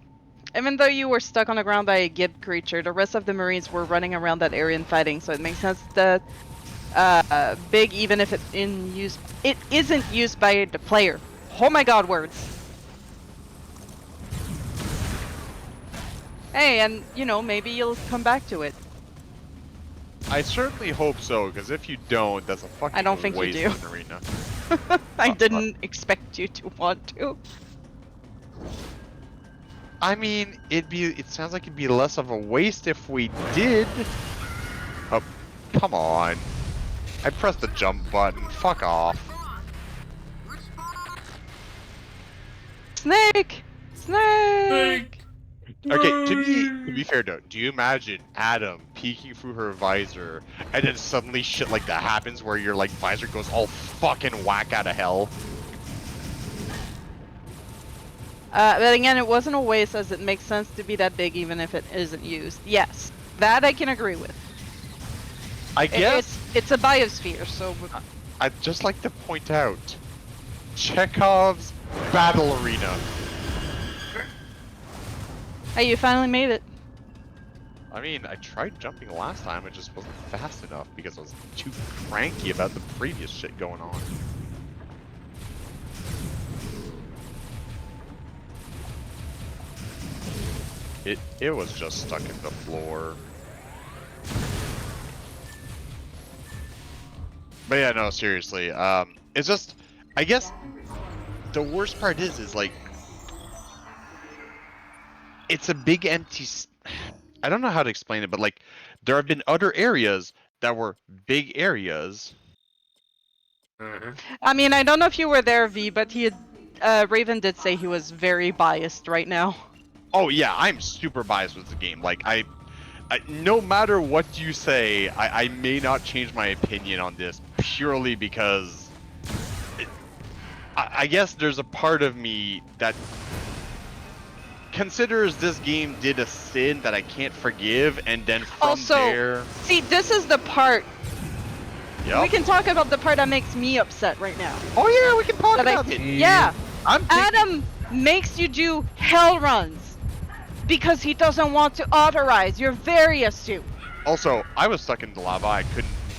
Speaker 7: Even though you were stuck on the ground by a gib creature, the rest of the Marines were running around that area and fighting, so it makes sense that big, even if it isn't used by the player. Oh my god, words. Hey, and you know, maybe you'll come back to it.
Speaker 6: I certainly hope so, because if you don't, that's a fucking
Speaker 7: I don't think you
Speaker 6: waste
Speaker 7: do.
Speaker 6: of an arena.
Speaker 7: I didn't expect you to want to.
Speaker 6: I mean, it sounds like it'd be less of a waste if we did. Oh, come on. I pressed the jump button. Fuck off.
Speaker 7: Snake! Snake!
Speaker 6: Okay, to be fair though, do you imagine Adam peeking through her visor and then suddenly shit like that happens where your like visor goes all fucking whack out of hell?
Speaker 7: But again, it wasn't a waste as it makes sense to be that big even if it isn't used. Yes, that I can agree with.
Speaker 6: I guess
Speaker 7: It's a biosphere, so...
Speaker 6: I'd just like to point out Chekhov's battle arena.
Speaker 7: Hey, you finally made it.
Speaker 6: I mean, I tried jumping last time, it just wasn't fast enough because I was too cranky about the previous shit going on. It was just stuck in the floor. But yeah, no, seriously. It's just, I guess, the worst part is like, it's a big empty. I don't know how to explain it, but like, there have been other areas that were big areas.
Speaker 7: I mean, I don't know if you were there, V, but Raven did say he was very biased right now.
Speaker 6: Oh yeah, I'm super biased with the game. Like, I no matter what you say, I may not change my opinion on this purely because I guess there's a part of me that considers this game did a sin that I can't forgive, and then from there...
Speaker 7: See, this is the part...
Speaker 6: Yep.
Speaker 7: We can talk about the part that makes me upset right now.
Speaker 6: Oh yeah, we can talk about it.
Speaker 7: Yeah, Adam makes you do hell runs because he doesn't want to authorize. You're very astute.
Speaker 6: Also, I was stuck in the lava.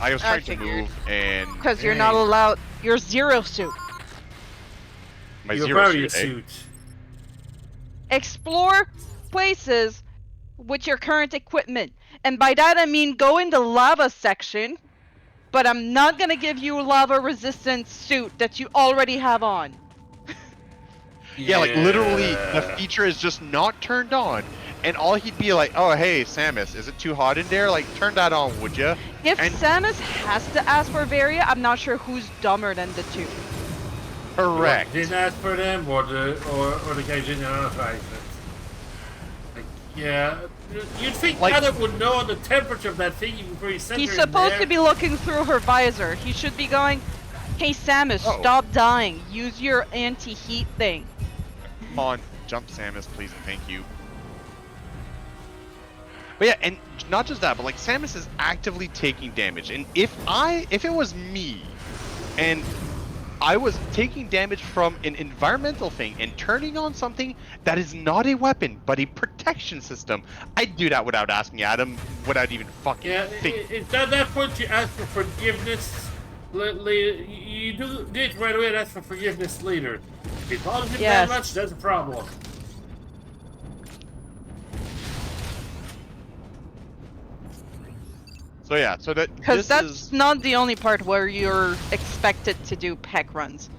Speaker 6: I was trying to move and...
Speaker 7: Because you're not allowed... You're zero suit.
Speaker 6: My
Speaker 3: You're
Speaker 6: zero
Speaker 3: very
Speaker 6: suit,
Speaker 7: Explore places with your current equipment. And by that I mean go in the lava section, but I'm not gonna give you a lava resistant suit that you already have on.
Speaker 6: Yeah, like literally the feature is just not turned on, and all he'd be like, oh hey Samus, is it too hot in there? Like, turn that on, would ya?
Speaker 7: If Samus has to ask for Varia, I'm not sure who's dumber than the two.
Speaker 6: Correct.
Speaker 3: Didn't ask for them, or the guy didn't authorize it. Like, yeah, you'd think
Speaker 6: like,
Speaker 3: Adam would know the temperature of that thing before he sent
Speaker 7: He's
Speaker 3: her
Speaker 7: supposed
Speaker 3: in
Speaker 7: to be looking through her visor. He should be going, hey Samus, stop dying. Use your anti-heat thing.
Speaker 6: Come on, jump Samus, please and thank you. But yeah, and not just that, but like Samus is actively taking damage, and if it was me, and I was taking damage from an environmental thing and turning on something that is not a weapon, but a protection system, I'd do that without asking Adam, without even fucking thinking.
Speaker 3: At that point, you ask for forgiveness. You do it right away and ask for forgiveness later. If it bothers him that much, that's a problem.
Speaker 6: So yeah, so that
Speaker 7: because that's not the only part where you're expected to do peck runs.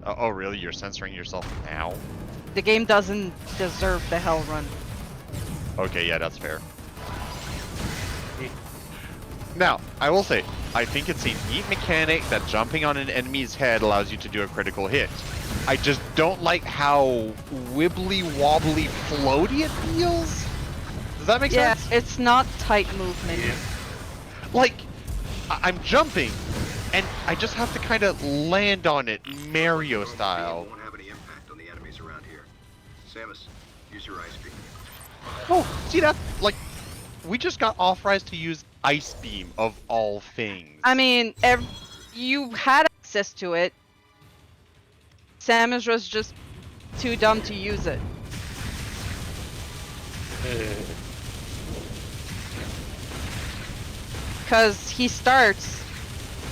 Speaker 6: Oh really? You're censoring yourself now?
Speaker 7: The game doesn't deserve the hell run.
Speaker 6: Okay, yeah, that's fair. Now, I will say, I think it's a neat mechanic that jumping on an enemy's head allows you to do a critical hit. I just don't like how wibbly wobbly floaty it feels. Does that make sense?
Speaker 7: Yeah, it's not tight movement.
Speaker 6: Yeah. Like, I'm jumping, and I just have to kind of land on it, Mario style.
Speaker 12: Won't have any impact on the enemies around here. Samus, use your ice beam.
Speaker 6: Oh, see that? Like, we just got authorized to use ice beam of all things.
Speaker 7: I mean, you had access to it. Samus was just too dumb to use it. Because he starts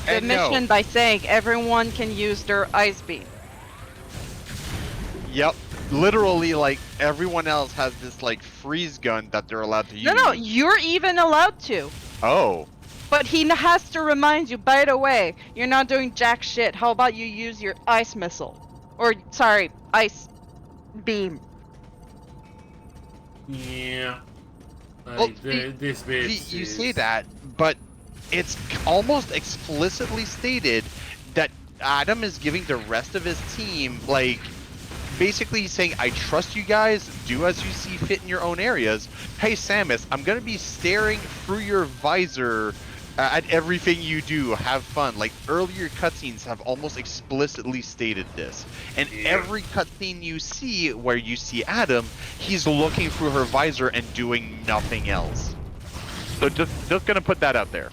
Speaker 7: the
Speaker 6: And no.
Speaker 7: mission by saying everyone can use their ice beam.
Speaker 6: Yep. Literally, like, everyone else has this, like, freeze gun that they're allowed to use.
Speaker 7: No, you're even allowed to.
Speaker 6: Oh.
Speaker 7: But he has to remind you, by the way, you're not doing jack shit. How about you use your ice missile? Or, sorry, ice beam.
Speaker 3: Yeah.
Speaker 6: Well,
Speaker 3: This bit
Speaker 6: you
Speaker 3: is...
Speaker 6: say that, but it's almost explicitly stated that Adam is giving the rest of his team, like, basically saying, I trust you guys, do as you see fit in your own areas. Hey, Samus, I'm going to be staring through your visor at everything you do. Have fun. Like, earlier cutscenes have almost explicitly stated this. And every cutscene you see where you see Adam, he's looking through her visor and doing nothing else. So just going to put that out there.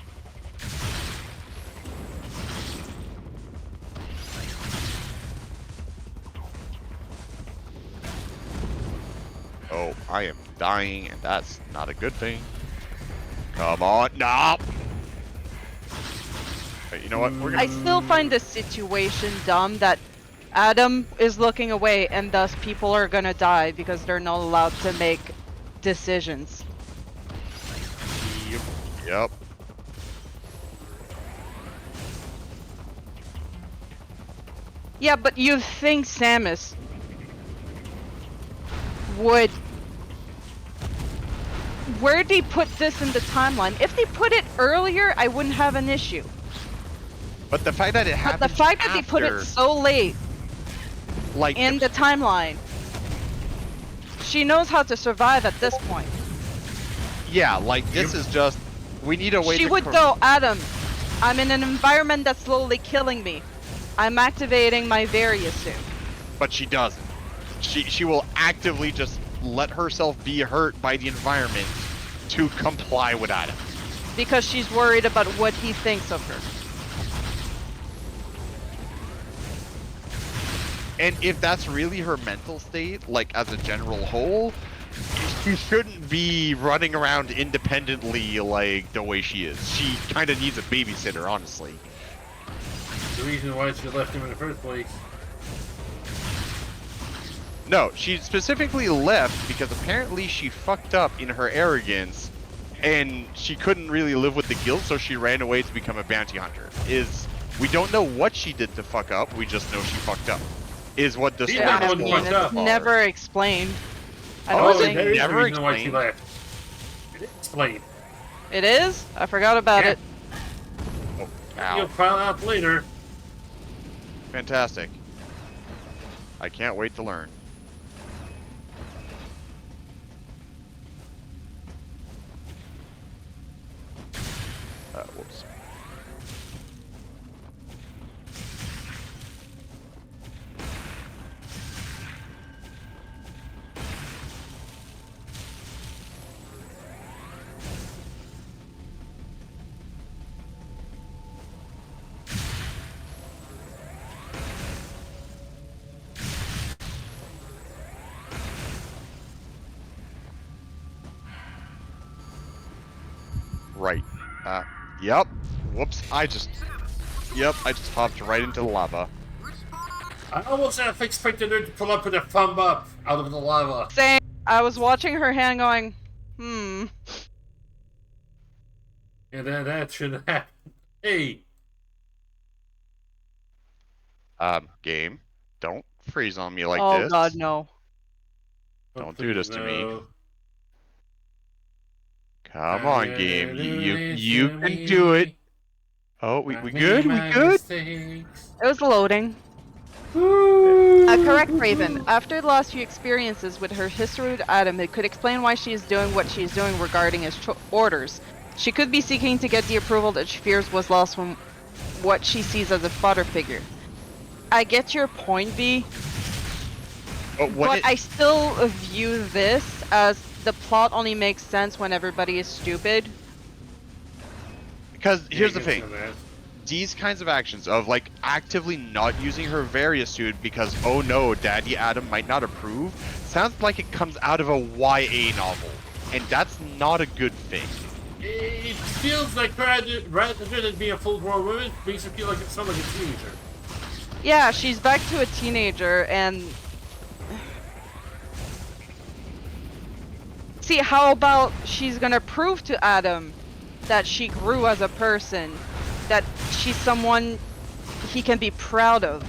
Speaker 6: Oh, I am dying, and that's not a good thing. Come on, no! But you know what? We're gonna...
Speaker 7: I still find this situation dumb that Adam is looking away and thus people are gonna die because they're not allowed to make decisions.
Speaker 6: Yep.
Speaker 7: Yeah, but you think Samus would... Where'd they put this in the timeline? If they put it earlier, I wouldn't have an issue.
Speaker 6: But the fact that it happened
Speaker 7: But the fact that they put it so late,
Speaker 6: like,
Speaker 7: in the timeline, she knows how to survive at this point.
Speaker 6: Yeah, like, this is just... We need a way
Speaker 7: She
Speaker 6: to...
Speaker 7: would go, Adam, I'm in an environment that's slowly killing me. I'm activating my Varia suit.
Speaker 6: But she doesn't. She will actively just let herself be hurt by the environment to comply with Adam.
Speaker 7: Because she's worried about what he thinks of her.
Speaker 6: And if that's really her mental state, like, as a general whole, she shouldn't be running around independently like the way she is. She kind of needs a babysitter, honestly.
Speaker 3: The reason why she left him in the first place.
Speaker 6: No, she specifically left because apparently she fucked up in her arrogance, and she couldn't really live with the guilt, so she ran away to become a bounty hunter. We don't know what she did to fuck up, we just know she fucked up. Is what this
Speaker 7: It's never explained. I
Speaker 3: Oh,
Speaker 7: don't think.
Speaker 3: that is the
Speaker 6: Never
Speaker 3: reason why she
Speaker 6: explained.
Speaker 3: left. It is explained.
Speaker 7: It is? I forgot about
Speaker 3: Yeah.
Speaker 7: it.
Speaker 6: Oh, ow.
Speaker 3: You'll find out later.
Speaker 6: Fantastic. I can't wait to learn. Whoops. Right. Yep. Whoops. I just hopped right into the lava.
Speaker 3: I almost half expected her to pull up with a thumb up out of the lava.
Speaker 7: Same. I was watching her hand going, hmm.
Speaker 3: And then that should happen. Hey.
Speaker 6: Game. Don't freeze on me like
Speaker 7: Oh
Speaker 6: this.
Speaker 7: god, no.
Speaker 6: Don't do this to me.
Speaker 3: No.
Speaker 6: Come on, game. You can do it. Oh, we good? We good?
Speaker 7: It was loading. Correct, Raven. After the last few experiences with her history with Adam, it could explain why she is doing what she is doing regarding his orders. She could be seeking to get the approval that she fears was lost from what she sees as a father figure. I get your point, V. But I still view this as the plot only makes sense when everybody is stupid.
Speaker 6: Because here's the
Speaker 3: Yeah,
Speaker 6: thing. These kinds of actions of like actively not using her various suit because oh no, Daddy Adam might not approve, sounds like it comes out of a YA novel, and that's not a good thing.
Speaker 3: It feels like rather than being a full-grown woman, it makes her feel like it's someone like a teenager.
Speaker 7: Yeah, she's back to a teenager, and see, how about she's gonna prove to Adam that she grew as a person, that she's someone he can be proud of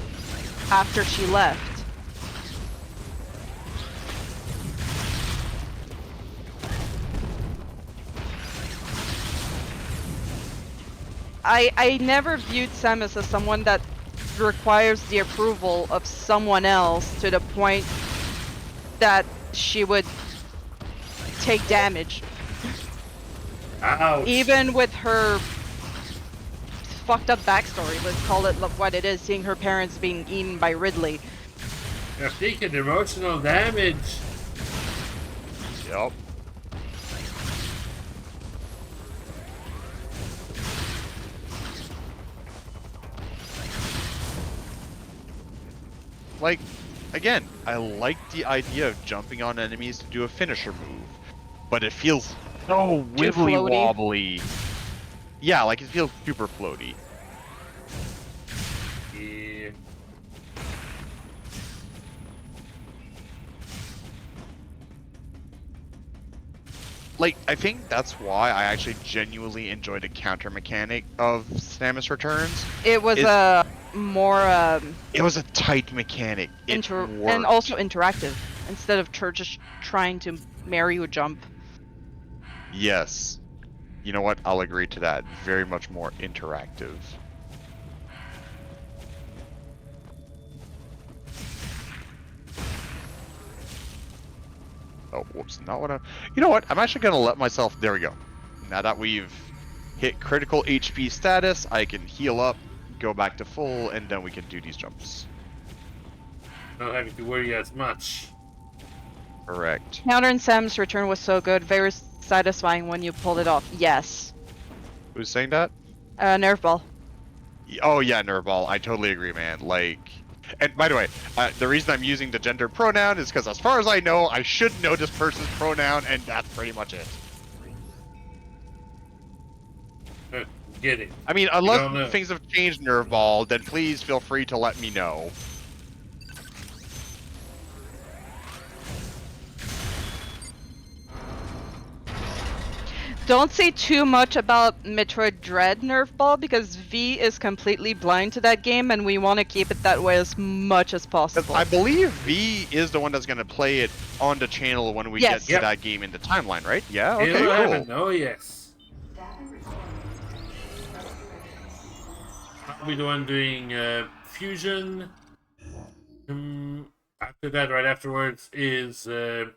Speaker 7: after she left. I never viewed Samus as someone that requires the approval of someone else to the point that she would take damage.
Speaker 3: Ouch.
Speaker 7: Even with her fucked up backstory, let's call it what it is, seeing her parents being eaten by Ridley.
Speaker 3: You're taking emotional damage.
Speaker 6: Yep. Like, again, I like the idea of jumping on enemies to do a finisher move, but it feels so wibbly wobbly. Yeah, like it feels super floaty.
Speaker 3: Yeah.
Speaker 6: Like, I think that's why I actually genuinely enjoyed the counter mechanic of Samus Returns.
Speaker 7: It was a more
Speaker 6: It was a tight mechanic. It worked.
Speaker 7: and also interactive instead of just trying to marry you jump.
Speaker 6: Yes. You know what? I'll agree to that. Very much more interactive. Oh, whoops. Not what I... You know what? I'm actually going to let myself... There we go. Now that we've hit critical HP status, I can heal up, go back to full, and then we can do these jumps.
Speaker 3: Not having to worry as much.
Speaker 6: Correct.
Speaker 7: Counter in Sam's Return was so good, very satisfying when you pulled it off. Yes.
Speaker 6: Who's saying that?
Speaker 7: Nerf ball.
Speaker 6: Oh yeah, Nerf ball. I totally agree, man. Like... And by the way, the reason I'm using the gender pronoun is because as far as I know, I should know this person's pronoun, and that's pretty much it.
Speaker 3: Get it.
Speaker 6: I mean, unless things have changed, Nerf ball, then please feel free to let me know.
Speaker 7: Don't say too much about Metroid Dread Nerf Ball because V is completely blind to that game and we want to keep it that way as much as possible.
Speaker 6: I believe V is the one that's going to play it on the channel when we get to that game in the timeline, right? Yeah, okay, cool.
Speaker 3: Oh, yes. I'll be the one doing Fusion. After that, right afterwards, is Dread.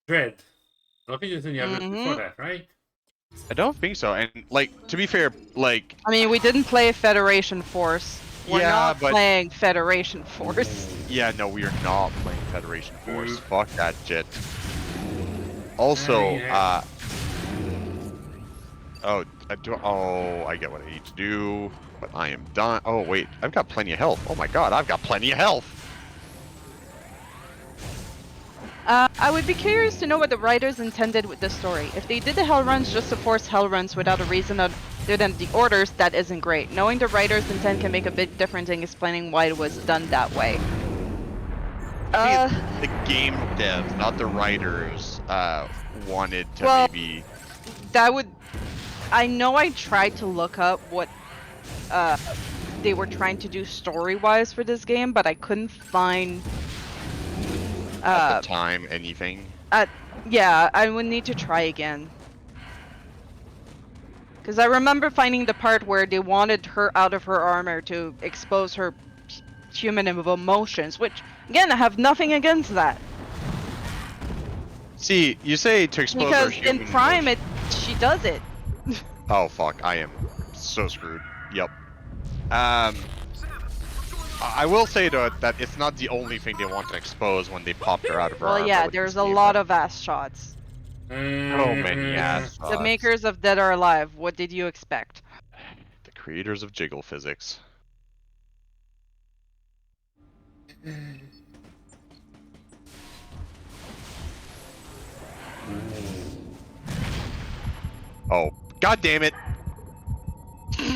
Speaker 3: I don't think there's any others before that, right?
Speaker 6: I don't think so, and like, to be fair, like...
Speaker 7: I mean, we didn't play Federation Force. We're not
Speaker 6: but...
Speaker 7: playing Federation Force.
Speaker 6: Yeah, no, we are not playing Federation Force. Fuck that shit. Also, oh, I get what I need to do, but I am done. Oh, wait, I've got plenty of health. Oh my god, I've got plenty of health!
Speaker 7: I would be curious to know what the writers intended with this story. If they did the Hell Runs just to force Hell Runs without a reason other than the orders, that isn't great. Knowing the writers' intent can make a big difference in explaining why it was done that way.
Speaker 6: I think the game devs, not the writers, wanted to maybe...
Speaker 7: That would... I know I tried to look up what they were trying to do story-wise for this game, but I couldn't find...
Speaker 6: at the time, anything?
Speaker 7: Yeah, I would need to try again. Because I remember finding the part where they wanted her out of her armor to expose her human emotions, which, again, I have nothing against that.
Speaker 6: See, you say to expose her
Speaker 7: because
Speaker 6: human
Speaker 7: in Prime, she does it.
Speaker 6: Oh, fuck, I am so screwed. Yep. I will say though that it's not the only thing they want to expose when they popped her out of her armor.
Speaker 7: Well, yeah, there's a lot of ass shots.
Speaker 6: So many ass shots.
Speaker 7: The makers of Dead or Alive, what did you expect?
Speaker 6: creators of jiggle physics. Oh, god damn it!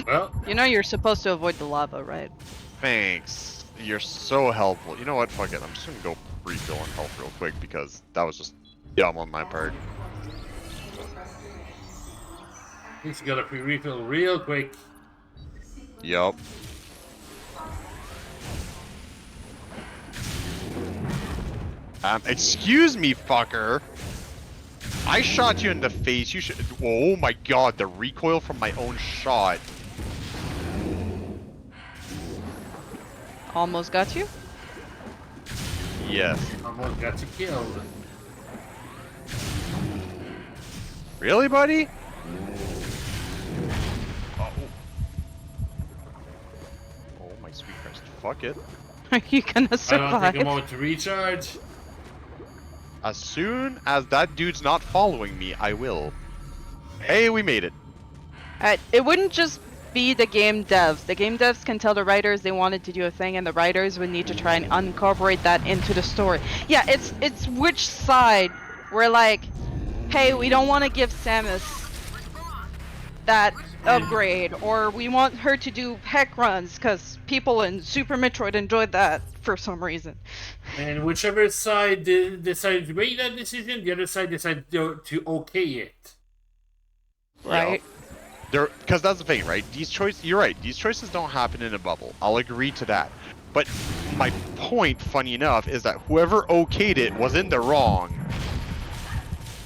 Speaker 3: Well,
Speaker 7: You know you're supposed to avoid the lava, right?
Speaker 6: Thanks. You're so helpful. You know what? Fuck it. I'm just gonna go refill on health real quick because that was just dumb on my part.
Speaker 3: he's got a pre-refill real quick.
Speaker 6: Yup. Excuse me, fucker. I shot you in the face. You should. Oh my god, the recoil from my own shot.
Speaker 7: Almost got you.
Speaker 6: Yes.
Speaker 3: Almost got you killed.
Speaker 6: Really, buddy? Oh my sweet Christ. Fuck it.
Speaker 7: Are you gonna
Speaker 3: I don't
Speaker 7: survive?
Speaker 3: take a moment to recharge.
Speaker 6: As soon as that dude's not following me, I will. Hey, we made it.
Speaker 7: It wouldn't just be the game devs. The game devs can tell the writers they wanted to do a thing, and the writers would need to try and incorporate that into the story. Yeah, it's which side we're like, hey, we don't want to give Samus that upgrade, or we want her to do heck runs because people in Super Metroid enjoyed that for some reason.
Speaker 3: And whichever side decided to make that decision, the other side decided to okay it.
Speaker 7: Right.
Speaker 6: Because that's the thing, right? You're right. These choices don't happen in a bubble. I'll agree to that. But my point, funny enough, is that whoever okayed it was in the wrong.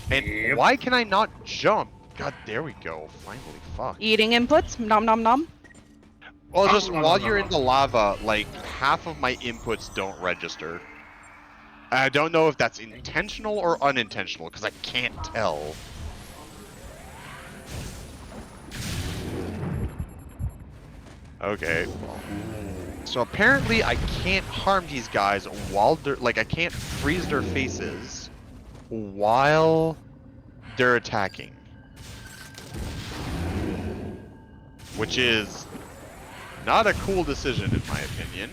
Speaker 6: And why can I not jump? God, there we go. Finally, fuck.
Speaker 7: Eating inputs, nom nom nom.
Speaker 6: Well, just while you're in the lava, like, half of my inputs don't register. I don't know if that's intentional or unintentional, because I can't tell. Okay. So apparently I can't harm these guys while they're, like, I can't freeze their faces while they're attacking. Which is not a cool decision in my opinion.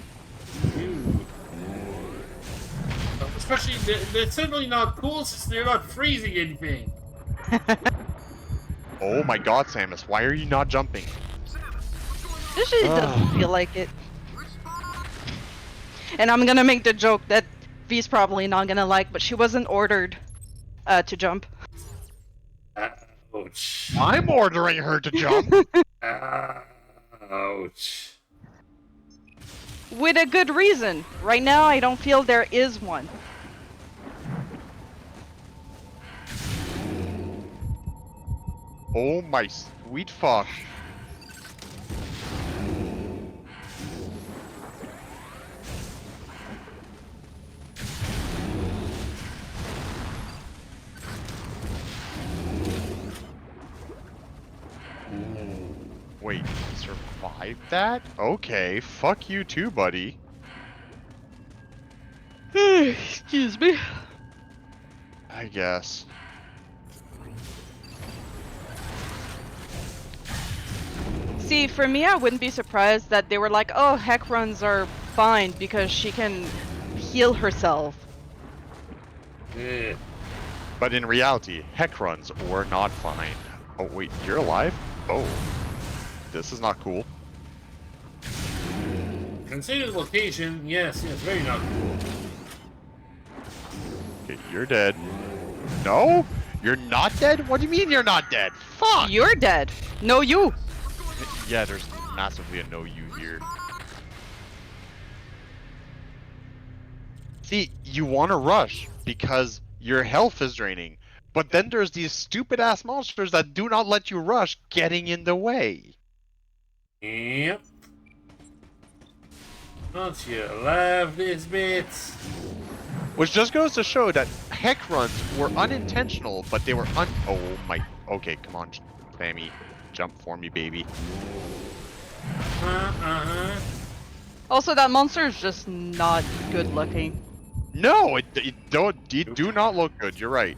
Speaker 3: Especially, they're certainly not cool since they're not freezing anything.
Speaker 6: Oh my god, Samus, why are you not jumping?
Speaker 7: Usually doesn't feel like it. And I'm gonna make the joke that V's probably not gonna like, but she wasn't ordered to jump.
Speaker 3: Ouch.
Speaker 6: I'm ordering her to jump!
Speaker 3: Ouch.
Speaker 7: With a good reason. Right now, I don't feel there is one.
Speaker 6: Oh my sweet fuck. Wait, he survived that? Okay, fuck you too, buddy.
Speaker 7: Excuse me.
Speaker 6: I guess.
Speaker 7: See, for me, I wouldn't be surprised that they were like, oh, heck runs are fine because she can heal herself.
Speaker 3: Yeah.
Speaker 6: But in reality, heck runs were not fine. Oh wait, you're alive? Oh. This is not cool.
Speaker 3: Consider the location, yes, very not cool.
Speaker 6: Okay, you're dead. No? You're not dead? What do you mean you're not dead? Fuck!
Speaker 7: You're dead. No, you.
Speaker 6: Yeah, there's massively a no you here. See, you want to rush because your health is draining, but then there's these stupid ass monsters that do not let you rush getting in the way.
Speaker 3: Yep. Don't you love this bit?
Speaker 6: Which just goes to show that heck runs were unintentional, but they were oh my... Okay, come on, Sammy. Jump for me, baby.
Speaker 7: Also, that monster is just not good looking.
Speaker 6: No, it do not look good. You're right.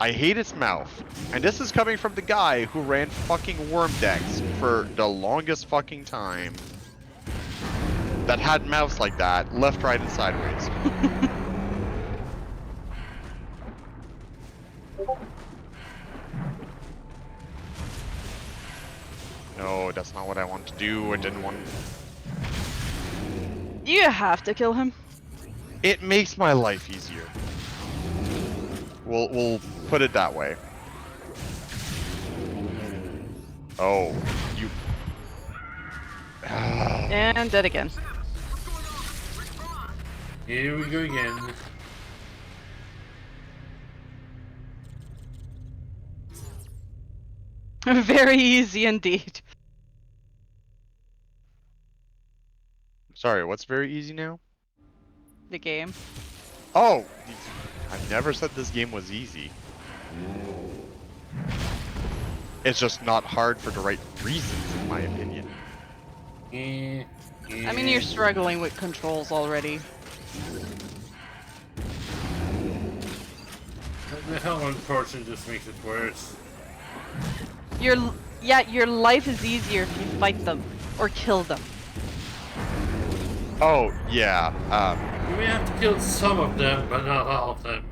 Speaker 6: I hate its mouth. And this is coming from the guy who ran fucking worm decks for the longest fucking time. That had mouths like that, left, right, and sideways. No, that's not what I want to do. I didn't want...
Speaker 7: You have to kill him.
Speaker 6: It makes my life easier. We'll put it that way. Oh, you...
Speaker 7: And dead again.
Speaker 3: Here we go again.
Speaker 7: Very easy indeed.
Speaker 6: Sorry, what's very easy now?
Speaker 7: The game.
Speaker 6: Oh! I never said this game was easy. It's just not hard for the right reasons, in my opinion.
Speaker 7: I mean, you're struggling with controls already.
Speaker 3: The helmet portion just makes it worse.
Speaker 7: Your life is easier if you fight them or kill them.
Speaker 6: Oh, yeah.
Speaker 3: You may have to kill some of them, but not all of them.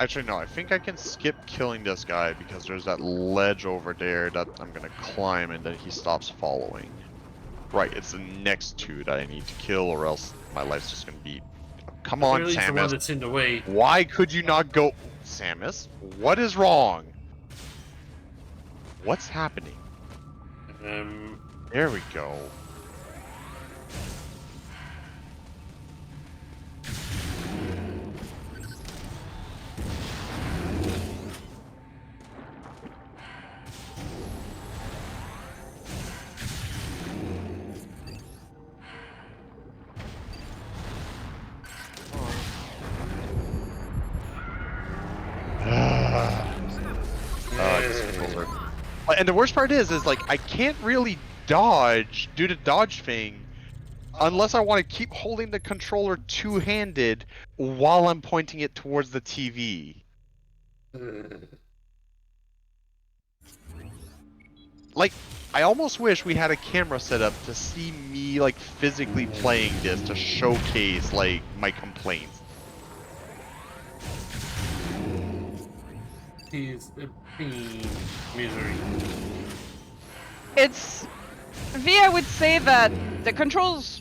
Speaker 6: Actually, no, I think I can skip killing this guy because there's that ledge over there that I'm gonna climb and then he stops following. Right, it's the next two that I need to kill or else my life's just gonna be... Come on,
Speaker 3: Really, the one
Speaker 6: Samus.
Speaker 3: that's in the way.
Speaker 6: Why could you not go... Samus, what is wrong? What's happening? There we go. And the worst part is like I can't really dodge, do the dodge thing, unless I want to keep holding the controller two-handed while I'm pointing it towards the TV. Like, I almost wish we had a camera set up to see me like physically playing this to showcase like my complaints.
Speaker 3: Is a pain, misery.
Speaker 7: It's... V, I would say that the controls...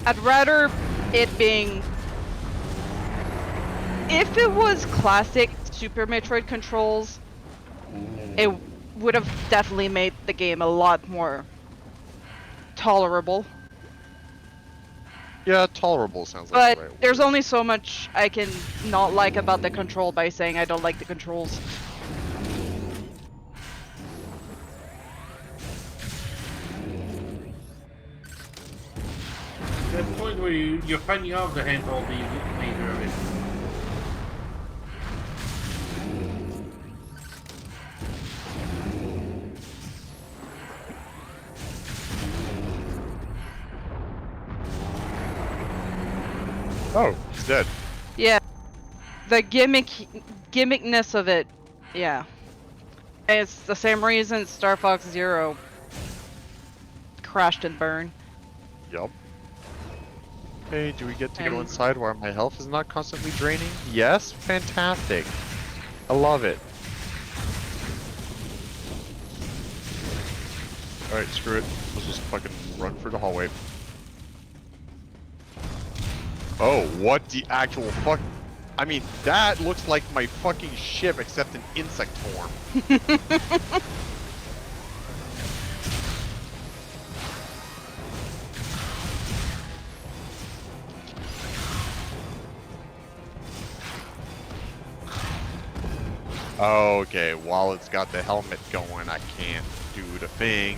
Speaker 7: I'd rather it being... If it was classic Super Metroid controls, it would have definitely made the game a lot more tolerable.
Speaker 6: Yeah, tolerable sounds like
Speaker 7: But
Speaker 6: the right word.
Speaker 7: there's only so much I can not like about the control by saying I don't like the controls.
Speaker 3: That point where you're finding out the handhold the later of it.
Speaker 6: Oh, he's dead.
Speaker 7: Yeah. The gimmickness of it, yeah. It's the same reason Star Fox Zero crashed and burned.
Speaker 6: Yup. Hey, do we get to go inside where my health is not constantly draining? Yes? Fantastic. I love it. Alright, screw it. Let's just fucking run through the hallway. Oh, what the actual fuck? I mean, that looks like my fucking ship except in insect form. Okay, while it's got the helmet going, I can't do the thing.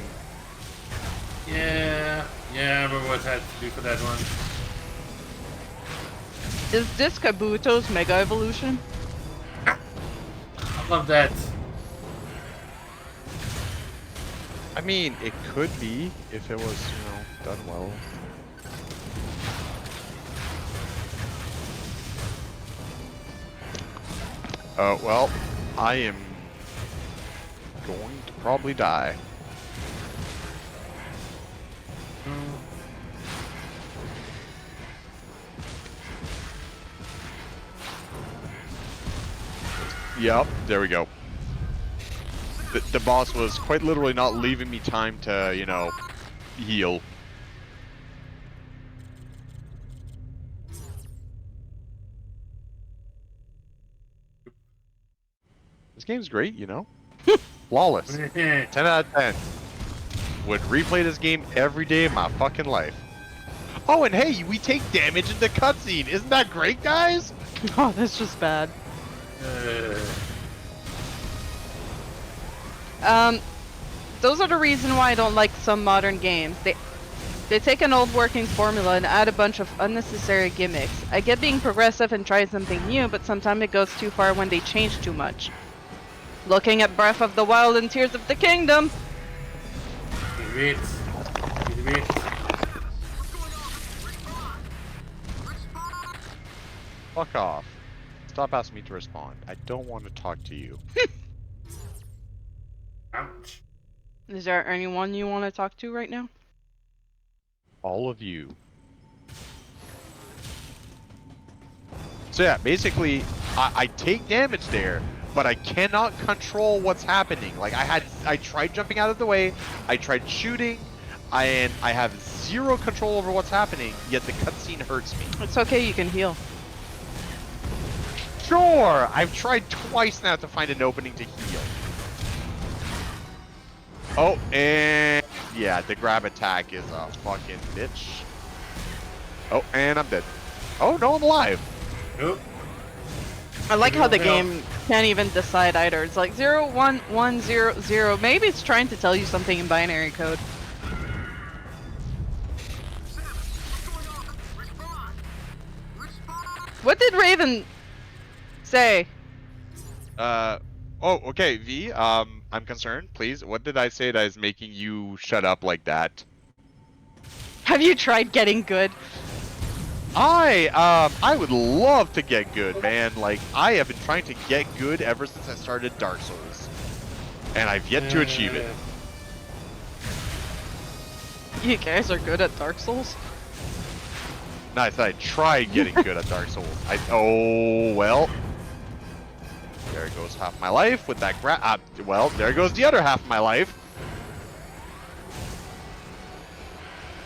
Speaker 3: Yeah, I remember what I had to do for that one.
Speaker 7: Is this Kabuto's Mega Evolution?
Speaker 3: I love that.
Speaker 6: I mean, it could be if it was, you know, done well. Well, I am going to probably die. Yep, there we go. The boss was quite literally not leaving me time to, you know, heal. This game's great, you know? Flawless. 10 out of 10. Would replay this game every day of my fucking life. Oh, and hey, we take damage in the cutscene. Isn't that great, guys?
Speaker 7: Oh, that's just bad. Those are the reason why I don't like some modern games. They take an old working formula and add a bunch of unnecessary gimmicks. I get being progressive and try something new, but sometimes it goes too far when they change too much. Looking at Breath of the Wild and Tears of the Kingdom.
Speaker 6: Fuck off. Stop asking me to respond. I don't want to talk to you.
Speaker 3: Ouch.
Speaker 7: Is there anyone you want to talk to right now?
Speaker 6: All of you. So yeah, basically, I take damage there, but I cannot control what's happening. Like I tried jumping out of the way, I tried shooting, and I have zero control over what's happening. Yet the cutscene hurts me.
Speaker 7: It's okay, you can heal.
Speaker 6: Sure, I've tried twice now to find an opening to heal. Oh, and yeah, the grab attack is a fucking bitch. Oh, and I'm dead. Oh no, I'm alive.
Speaker 3: Nope.
Speaker 7: I like how the game can't even decide either. It's like 0, 1, 1, 0, 0. Maybe it's trying to tell you something in binary code. What did Raven say?
Speaker 6: Oh, okay, V, I'm concerned, please. What did I say that is making you shut up like that?
Speaker 7: Have you tried getting good?
Speaker 6: I would love to get good, man. Like, I have been trying to get good ever since I started Dark Souls. And I've yet to achieve it.
Speaker 7: You guys are good at Dark Souls?
Speaker 6: No, I said I tried getting good at Dark Souls. Oh, well. There goes half my life with that well, there goes the other half of my life.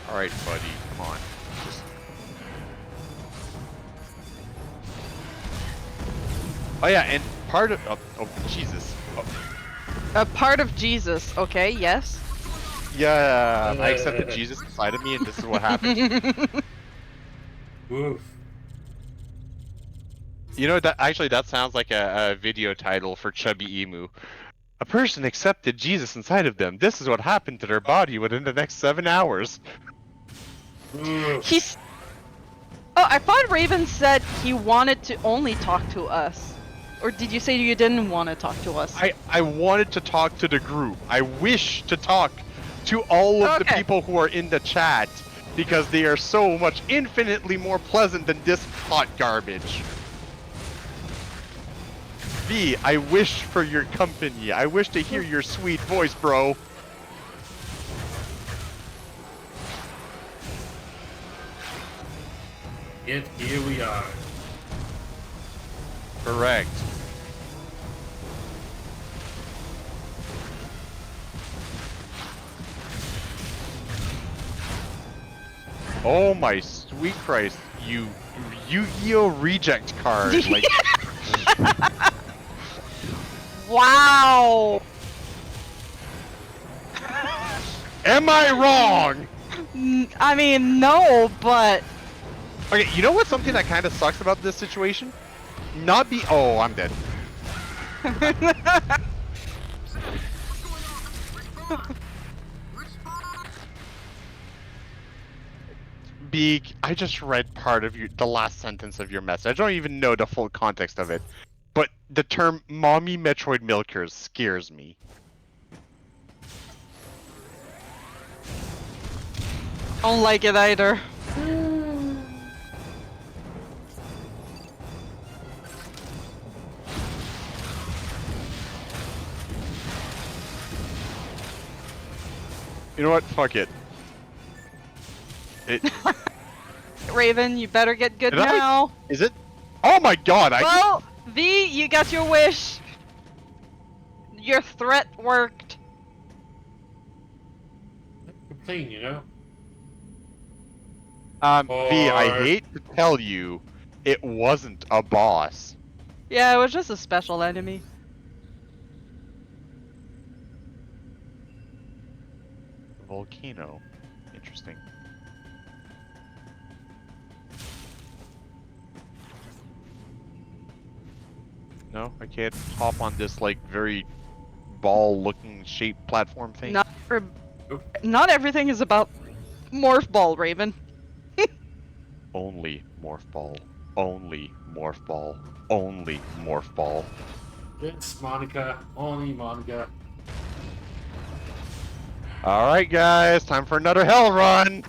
Speaker 6: Alright, buddy, come on. Just... Oh yeah, and part of... Oh, Jesus. Oh.
Speaker 7: A part of Jesus, okay, yes.
Speaker 6: Yeah, I accepted Jesus inside of me, and this is what happened.
Speaker 3: Oof.
Speaker 6: You know, that sounds like a video title for Chubby Emu. A person accepted Jesus inside of them. This is what happened to their body within the next 7 hours.
Speaker 7: He's... Oh, I thought Raven said he wanted to only talk to us. Or did you say you didn't want to talk to us?
Speaker 6: I wanted to talk to the group. I wish to talk to all of the people who are in the chat, because they are so much infinitely more pleasant than this hot garbage. V, I wish for your company. I wish to hear your sweet voice, bro.
Speaker 3: Yet here we are.
Speaker 6: Correct. Oh my sweet Christ, you Yu-Gi-Oh! Reject card. Like...
Speaker 7: Wow!
Speaker 6: Am I wrong?
Speaker 7: I mean, no, but...
Speaker 6: Okay, you know what's something that kind of sucks about this situation? Not be- Oh, I'm dead. Beak, I just read part of the last sentence of your message. I don't even know the full context of it. But the term mommy Metroid milkers scares me.
Speaker 7: Don't like it either.
Speaker 6: You know what? Fuck it.
Speaker 7: Raven, you better get good
Speaker 6: Did I?
Speaker 7: now.
Speaker 6: Is it? Oh my god!
Speaker 7: Well, V, you got your wish. Your threat worked.
Speaker 3: Complain, you know.
Speaker 6: V, I
Speaker 3: Or-
Speaker 6: hate to tell you, it wasn't a boss.
Speaker 7: Yeah, it was just a special enemy.
Speaker 6: Volcano. Interesting. No, I can't hop on this like very ball-looking shaped platform thing.
Speaker 7: Not everything is about morph ball, Raven.
Speaker 6: Only morph ball. Only morph ball. Only morph ball.
Speaker 3: It's Monica. Only Monica.
Speaker 6: Alright guys, time for another hell run!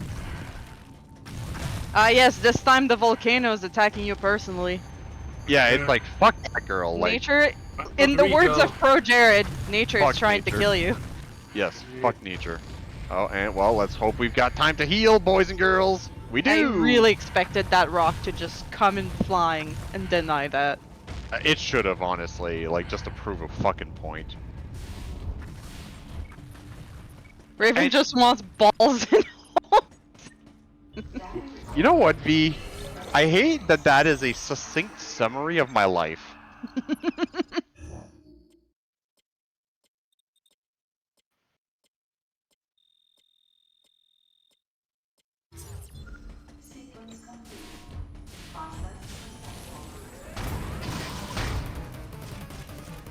Speaker 7: Yes, this time the volcano is attacking you personally.
Speaker 6: Yeah, it's like, fuck that girl, like...
Speaker 7: Nature, in the words of Pro Jared, nature
Speaker 6: Fuck
Speaker 7: is trying to
Speaker 6: nature.
Speaker 7: kill you.
Speaker 6: Yes, fuck nature. Oh, and well, let's hope we've got time to heal, boys and girls! We do!
Speaker 7: I really expected that rock to just come in flying and deny that.
Speaker 6: It should have, honestly, like, just to prove a fucking point.
Speaker 7: Raven just wants balls and
Speaker 6: You know what, B? I hate that that is a succinct summary of my life.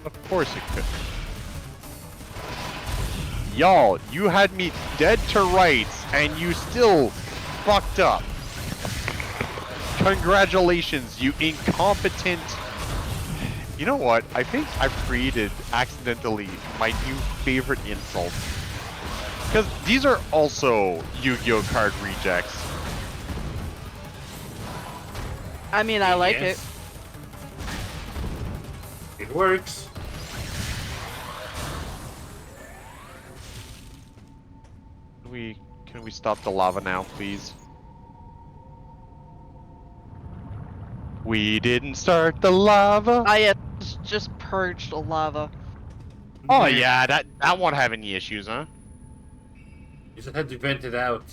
Speaker 6: Of course it could. Y'all, you had me dead to rights, and you still fucked up. Congratulations, you incompetent... You know what? I think I've created, accidentally, my new favorite insult. Because these are also Yu-Gi-Oh! Card rejects.
Speaker 7: I mean, I like it.
Speaker 3: It works.
Speaker 6: Can we stop the lava now, please? We didn't start the lava.
Speaker 7: I just purged the lava.
Speaker 6: Oh yeah, that won't have any issues, huh?
Speaker 3: You just had to vent it out.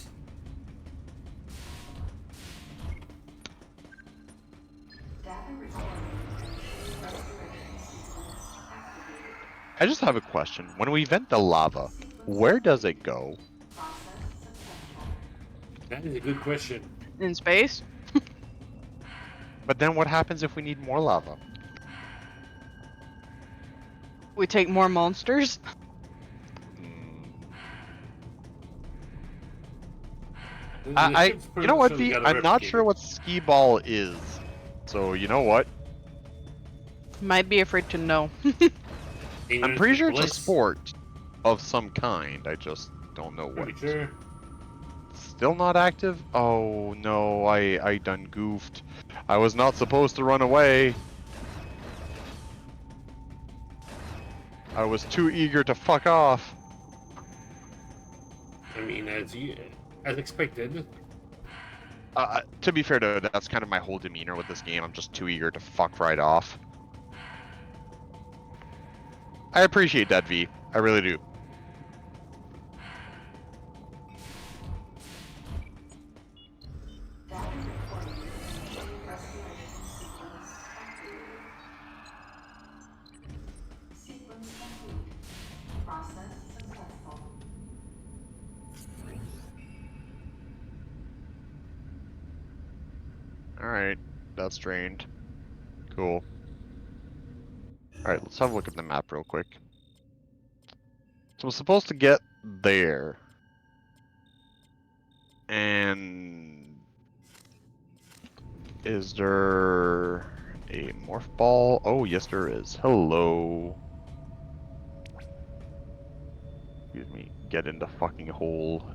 Speaker 6: I just have a question. When we vent the lava, where does it go?
Speaker 3: That is a good question.
Speaker 7: In space?
Speaker 6: But then what happens if we need more lava?
Speaker 7: We take more monsters?
Speaker 6: You know what, V? I'm not sure what ski ball is. So, you know what?
Speaker 7: Might be afraid to know.
Speaker 6: I'm pretty sure it's a sport of some kind. I just don't know what.
Speaker 3: Sure.
Speaker 6: Still not active? Oh no, I done goofed. I was not supposed to run away. I was too eager to fuck off.
Speaker 3: I mean, as expected.
Speaker 6: To be fair though, that's kind of my whole demeanor with this game. I'm just too eager to fuck right off. I appreciate that, V. I really do. Alright, that's drained. Cool. Alright, let's have a look at the map real quick. So I'm supposed to get there. And... is there a morph ball? Oh, yes there is. Hello. Excuse me. Get in the fucking hole.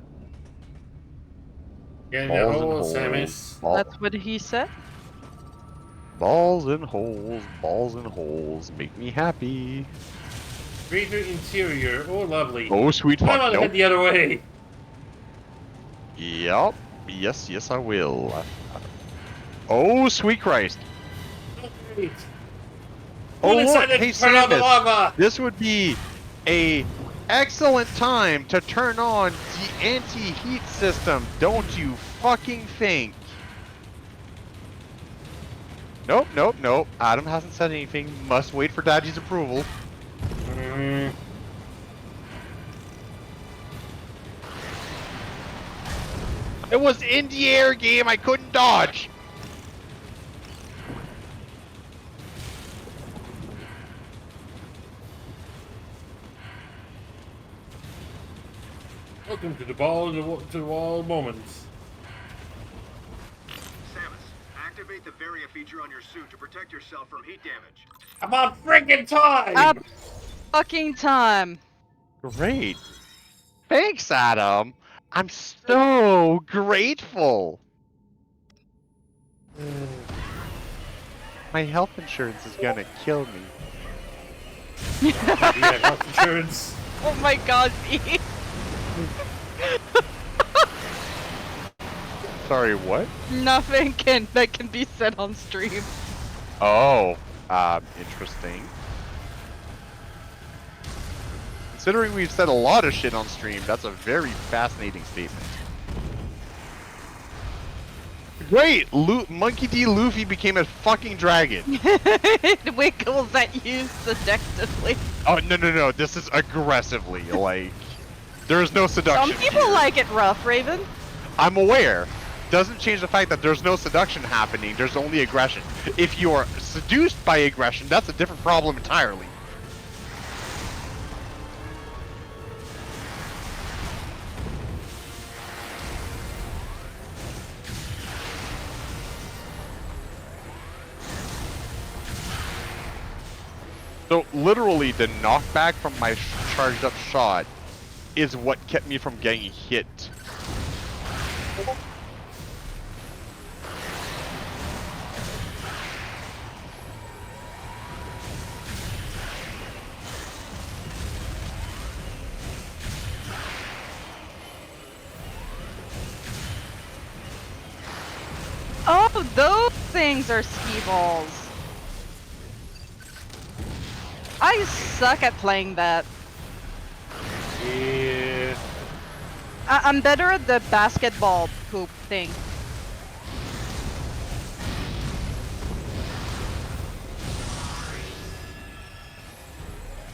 Speaker 3: Get in the hole, Samus.
Speaker 7: That's what he said?
Speaker 6: Balls and holes make me happy.
Speaker 3: Greater interior. Oh, lovely.
Speaker 6: Oh, sweet fuck.
Speaker 3: I want to head
Speaker 6: Nope.
Speaker 3: the other way.
Speaker 6: Yup. Yes, I will. Oh, sweet Christ.
Speaker 3: Great.
Speaker 6: Oh,
Speaker 3: Who
Speaker 6: look.
Speaker 3: decided
Speaker 6: Hey,
Speaker 3: to turn on the
Speaker 6: Samus.
Speaker 3: lava?
Speaker 6: This would be a excellent time to turn on the anti-heat system, don't you fucking think? Nope. Adam hasn't said anything. Must wait for Daddy's approval. It was in the air game. I couldn't dodge.
Speaker 3: Welcome to the ball to the wall moments.
Speaker 12: Samus, activate the Varia feature on your suit to protect yourself from heat damage.
Speaker 3: I'm on freaking time!
Speaker 7: Up fucking time.
Speaker 6: Great. Thanks, Adam. I'm so grateful. My health insurance is gonna kill me.
Speaker 3: Yeah, health insurance.
Speaker 7: Oh my god, me.
Speaker 6: Sorry, what?
Speaker 7: Nothing that can be said on stream.
Speaker 6: Oh, interesting. Considering we've said a lot of shit on stream, that's a very fascinating statement. Great! Monkey D. Luffy became a fucking dragon.
Speaker 7: It wiggles at you seductively.
Speaker 6: Oh, no. This is aggressively. Like, there's no seduction.
Speaker 7: Some people
Speaker 6: here.
Speaker 7: like it rough, Raven.
Speaker 6: I'm aware. Doesn't change the fact that there's no seduction happening. There's only aggression. If you're seduced by aggression, that's a different problem entirely. So literally the knockback from my charged up shot is what kept me from getting hit.
Speaker 7: Oh, those things are ski balls. I suck at playing that.
Speaker 3: Yeah.
Speaker 7: I'm better at the basketball hoop thing.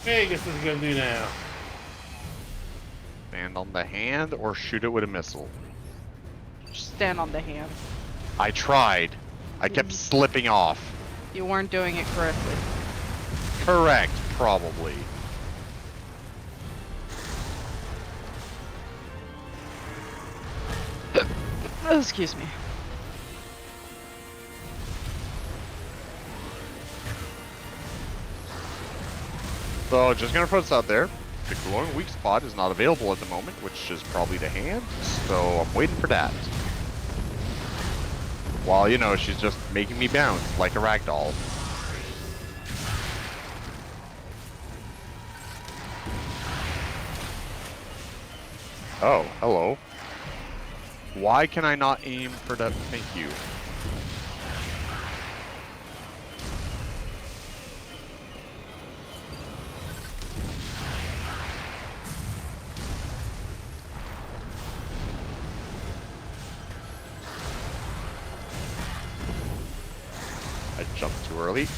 Speaker 3: Hey, guess what we're gonna do now?
Speaker 6: Stand on the hand or shoot it with a missile.
Speaker 7: Stand on the hand.
Speaker 6: I tried. I kept slipping off.
Speaker 7: You weren't doing it correctly.
Speaker 6: Correct, probably.
Speaker 7: Oh, excuse me.
Speaker 6: So, just gonna put this out there. The glowing weak spot is not available at the moment, which is probably the hand, so I'm waiting for that. While, you know, she's just making me bounce like a ragdoll. Oh, hello. Why can I not aim for that? Thank you. I jumped too early.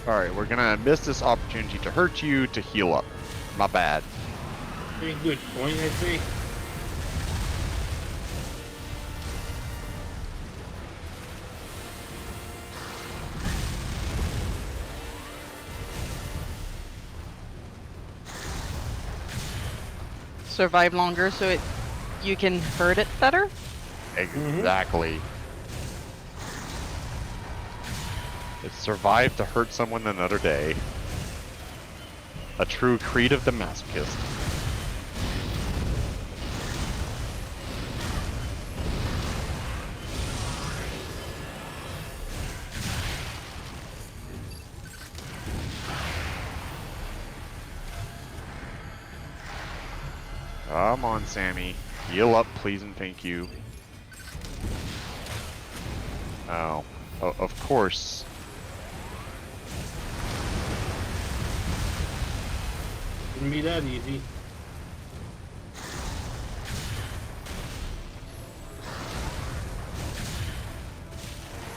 Speaker 6: Alright, we're gonna miss this opportunity to hurt you to heal up. My bad.
Speaker 3: Very good point, I see.
Speaker 7: Survive longer so you can hurt it better?
Speaker 6: Exactly. It's survived to hurt someone another day. A true creed of the masochist. Come on, Sammy. Heal up, please and thank you. Oh, of course.
Speaker 3: Wouldn't be that easy.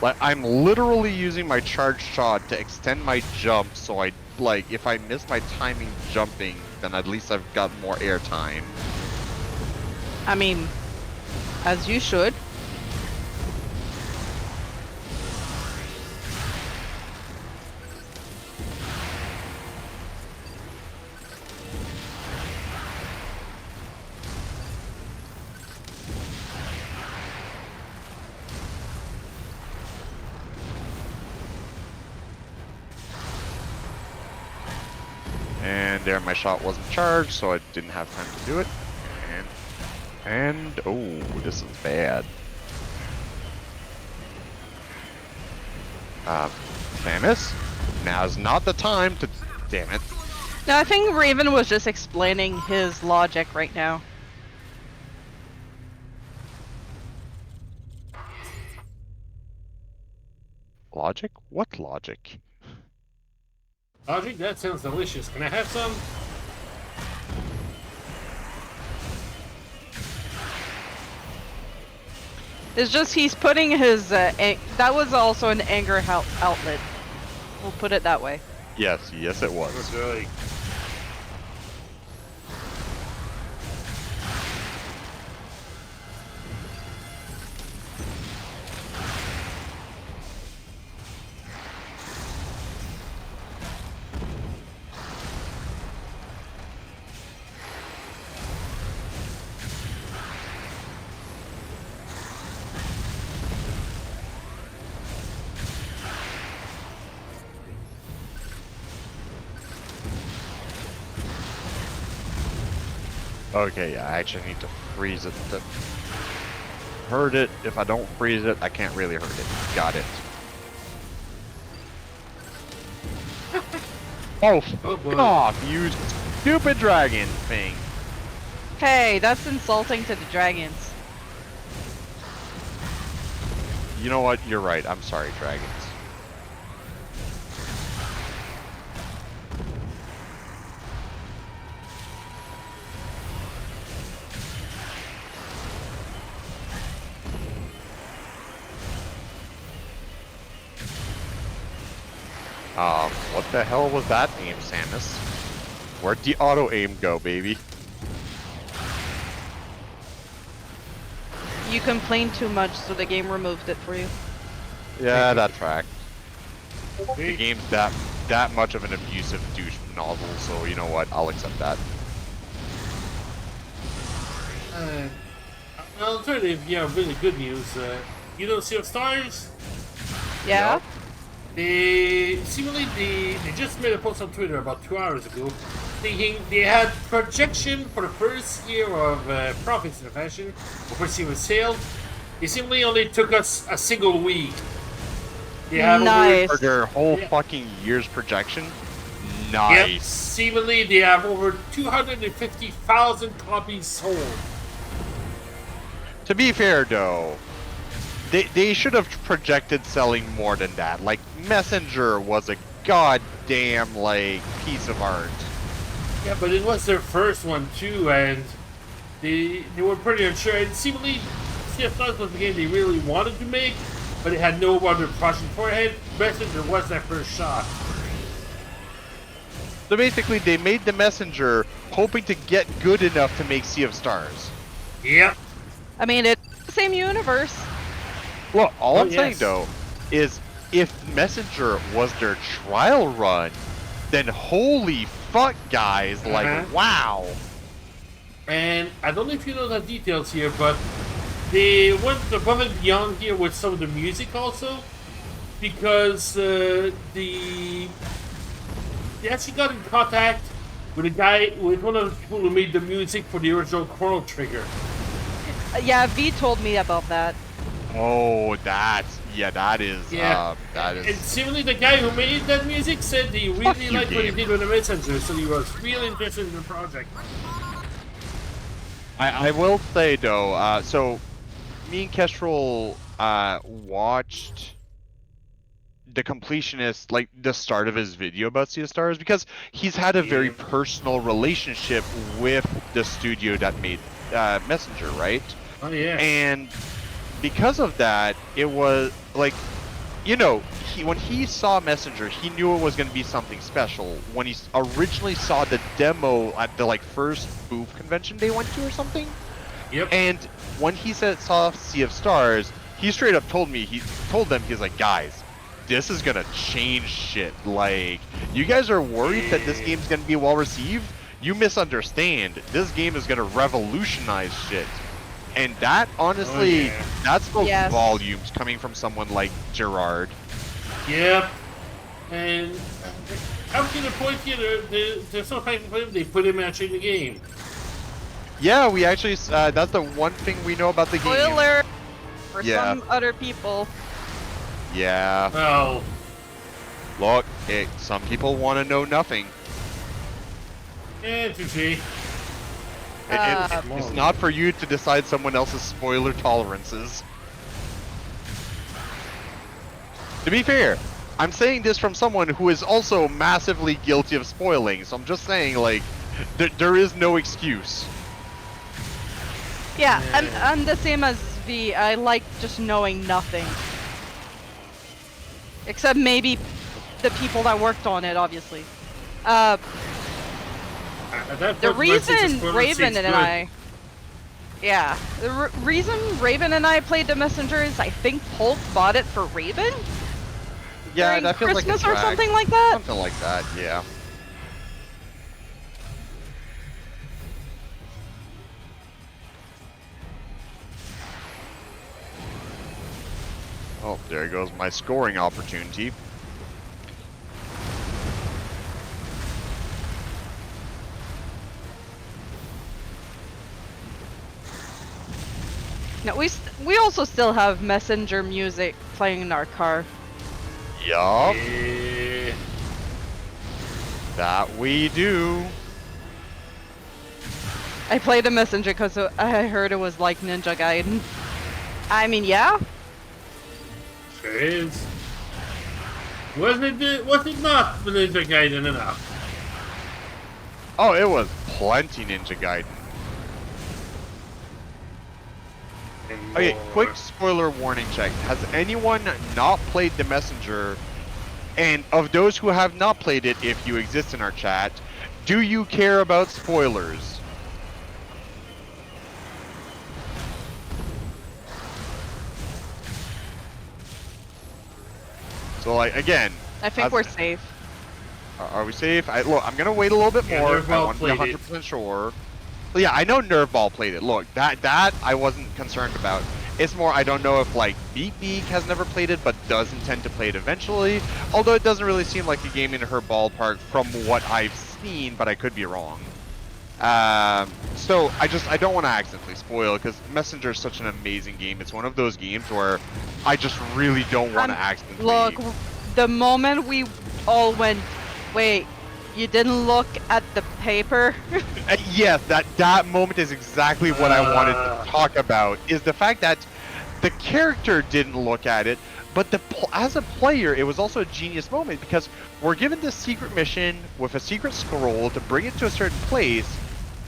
Speaker 6: Like, I'm literally using my charge shot to extend my jump, so I, like, if I miss my timing jumping, then at least I've got more air time.
Speaker 7: I mean, as you should.
Speaker 6: And there, my shot wasn't charged, so I didn't have time to do it. And oh, this is bad. Samus, now's not the time to. Damn it.
Speaker 7: No, I think Raven was just explaining his logic right now.
Speaker 6: Logic? What logic?
Speaker 3: Logic, that sounds delicious. Can I have some?
Speaker 7: It's just he's putting his, that was also an anger outlet. We'll put it that way.
Speaker 6: Yes, yes it was.
Speaker 3: Okay.
Speaker 6: Okay, yeah, I actually need to freeze it to hurt it. If I don't freeze it, I can't really hurt it. Got it. Oh, fuck off, you stupid dragon thing.
Speaker 7: Hey, that's insulting to the dragons.
Speaker 6: You know what? You're right. I'm sorry, dragons. What the hell was that aim, Samus? Where'd the auto aim go, baby?
Speaker 7: You complained too much, so the game removed it for you.
Speaker 6: Yeah, that track. The game's that much of an abusive douche novel, so you know what? I'll accept that.
Speaker 3: Alternative, yeah, really good news. You know Sea of Stars?
Speaker 7: Yeah?
Speaker 6: Yep.
Speaker 3: They just made a post on Twitter about 2 hours ago, thinking they had projection for the first year of profits in the fashion, before seeing sale. It seemingly only took us a single week. They have
Speaker 7: Nice.
Speaker 6: For their whole fucking year's projection? Nice.
Speaker 3: Yep, seemingly they have over 250,000 copies sold.
Speaker 6: To be fair, though, they should have projected selling more than that. Like, Messenger was a goddamn, like, piece of art.
Speaker 3: Yeah, but it was their first one too, and they were pretty unsure. And seemingly, Sea of Stars was the game they really wanted to make, but it had no other project for it. Messenger was their first shot.
Speaker 6: So basically, they made the Messenger hoping to get good enough to make Sea of Stars.
Speaker 3: Yep.
Speaker 7: I mean, it's the same universe.
Speaker 6: Well, all I'm
Speaker 3: yes.
Speaker 6: saying, though, is if Messenger was their trial run, then holy fuck, guys, like, wow.
Speaker 3: And I don't know if you know the details here, but they went above and beyond here with some of the music also. because they actually got in contact with one of the people who made the music for the original Chrono Trigger.
Speaker 7: Yeah, V told me about that.
Speaker 6: Oh, that is. That is.
Speaker 3: And similarly, the guy who made that music said he really
Speaker 6: you,
Speaker 3: liked what he
Speaker 6: game.
Speaker 3: did with the Messenger, so he was really interested in the project.
Speaker 6: I will say though, so me and Kestrel watched the completionist, like the start of his video about Sea of Stars, because he's had a very personal relationship with the studio that made Messenger, right?
Speaker 3: Oh yeah.
Speaker 6: And because of that, it was like, you know, when he saw Messenger, he knew it was going to be something special. When he originally saw the demo at the first booth convention they went to or something.
Speaker 3: Yep.
Speaker 6: And when he saw Sea of Stars, he straight up told them, he's like, guys, this is gonna change shit. Like, you guys are worried that this game's gonna be well received? You misunderstand. This game is gonna revolutionize shit. And that, honestly, that spoke volumes coming from someone like Gerard.
Speaker 3: Yep. And up to the point here, there's no time to play him, they put him actually in the game.
Speaker 6: Yeah, we actually, that's the one thing we know about the game.
Speaker 7: Spoiler for some other people.
Speaker 6: Yeah.
Speaker 3: Oh.
Speaker 6: Look, some people want to know nothing.
Speaker 3: Yeah, touché.
Speaker 6: It's not for you to decide someone else's spoiler tolerances. To be fair, I'm saying this from someone who is also massively guilty of spoiling, so I'm just saying, like, there is no excuse.
Speaker 7: Yeah, I'm the same as V. I like just knowing nothing. Except maybe the people that worked on it, obviously. The reason Raven and I... Yeah, the reason Raven and I played the Messenger is I think Holt bought it for Raven?
Speaker 6: Yeah,
Speaker 7: during
Speaker 6: that feels
Speaker 7: Christmas
Speaker 6: like a
Speaker 7: or something like that?
Speaker 6: Something like that, yeah. Oh, there goes my scoring opportunity.
Speaker 7: No, we also still have Messenger music playing in our car.
Speaker 6: Yup. Yeah. That we do.
Speaker 7: I played the Messenger because I heard it was like Ninja Gaiden. I mean, yeah.
Speaker 3: Sure is. Was it not Ninja Gaiden enough?
Speaker 6: Oh, it was plenty Ninja Gaiden. Okay, quick spoiler warning check. Has anyone not played The Messenger? And of those who have not played it, if you exist in our chat, do you care about spoilers? So, like, again...
Speaker 7: I think we're safe.
Speaker 6: Are we safe? Look, I'm gonna wait a little bit more. I want to be 100% sure. But yeah, I know Nerveball played it. Look, that I wasn't concerned about. It's more, I don't know if, like, Beat Beak has never played it, but does intend to play it eventually. Although it doesn't really seem like a game in her ballpark from what I've seen, but I could be wrong. So, I don't want to accidentally spoil, because Messenger is such an amazing game. It's one of those games where I just really don't want to accidentally...
Speaker 7: Look, the moment we all went, wait, you didn't look at the paper?
Speaker 6: Yes, that moment is exactly what I wanted to talk about, is the fact that the character didn't look at it, but as a player, it was also a genius moment, because we're given this secret mission with a secret scroll to bring it to a certain place,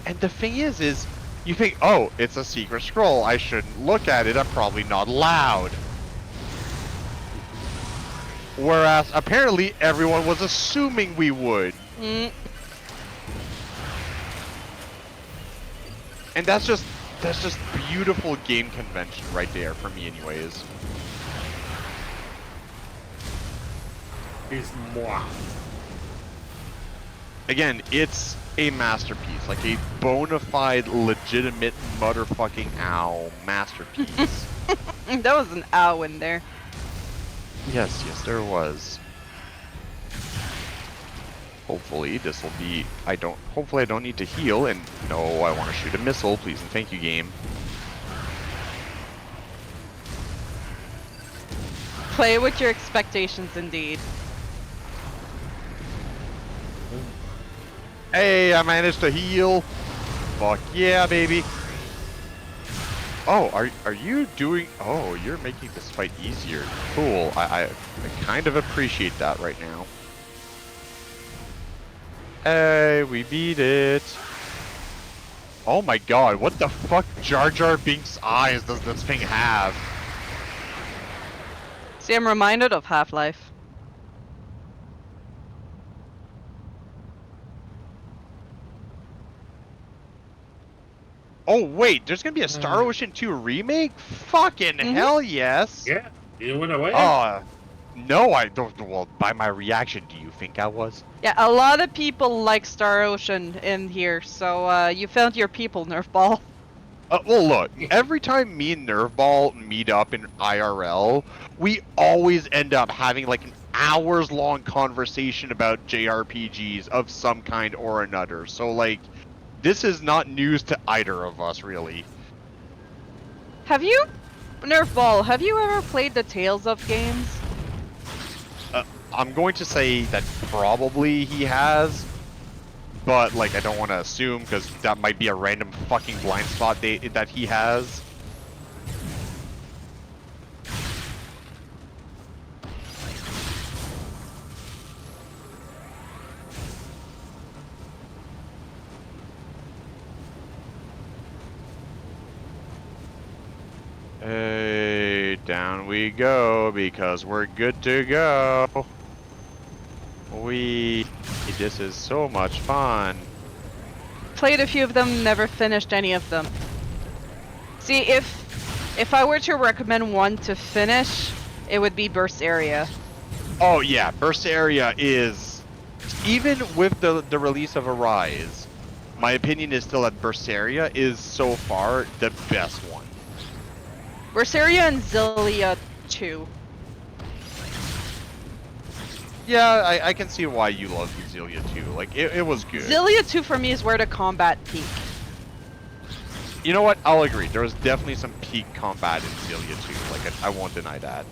Speaker 6: and the thing is you think, oh, it's a secret scroll, I shouldn't look at it, I'm probably not allowed. Whereas, apparently, everyone was assuming we would. And that's just beautiful game convention right there for me, anyways.
Speaker 3: Is moi.
Speaker 6: Again, it's a masterpiece, like a bona fide, legitimate motherfucking ow masterpiece.
Speaker 7: That was an ow in there.
Speaker 6: Yes, yes, there was. Hopefully this will be... Hopefully I don't need to heal, and no, I want to shoot a missile, please and thank you, game.
Speaker 7: Play with your expectations, indeed.
Speaker 6: Hey, I managed to heal. Fuck yeah, baby. Oh, are you doing... Oh, you're making this fight easier. Cool. I kind of appreciate that right now. Hey, we beat it. Oh my god, what the fuck Jar Jar Binks' eyes does this thing have?
Speaker 7: See, I'm reminded of Half-Life.
Speaker 6: Oh wait, there's gonna be a Star Ocean 2 remake? Fucking hell yes!
Speaker 3: Yeah, you went away.
Speaker 6: No, I don't. Well, by my reaction, do you think I was?
Speaker 7: Yeah, a lot of people like Star Ocean in here, so you found your people, Nerfball.
Speaker 6: Well, look, every time me and Nerfball meet up in IRL, we always end up having like an hours-long conversation about JRPGs of some kind or another. So, like, this is not news to either of us, really.
Speaker 7: Have you, Nerfball, have you ever played the Tales of games?
Speaker 6: I'm going to say that probably he has, but like I don't want to assume because that might be a random fucking blind spot that he has. Hey, down we go because we're good to go. This is so much fun.
Speaker 7: Played a few of them, never finished any of them. See, if I were to recommend one to finish, it would be Burst Area.
Speaker 6: Oh yeah, Burst Area is, even with the release of Arise, my opinion is still that Burst Area is so far the best one.
Speaker 7: Burst Area and Zillia 2.
Speaker 6: Yeah, I can see why you love Zillia 2. Like, it was good.
Speaker 7: Zillia 2 for me is where the combat peak.
Speaker 6: You know what? I'll agree. There was definitely some peak combat in Zillia 2. Like, I won't deny that.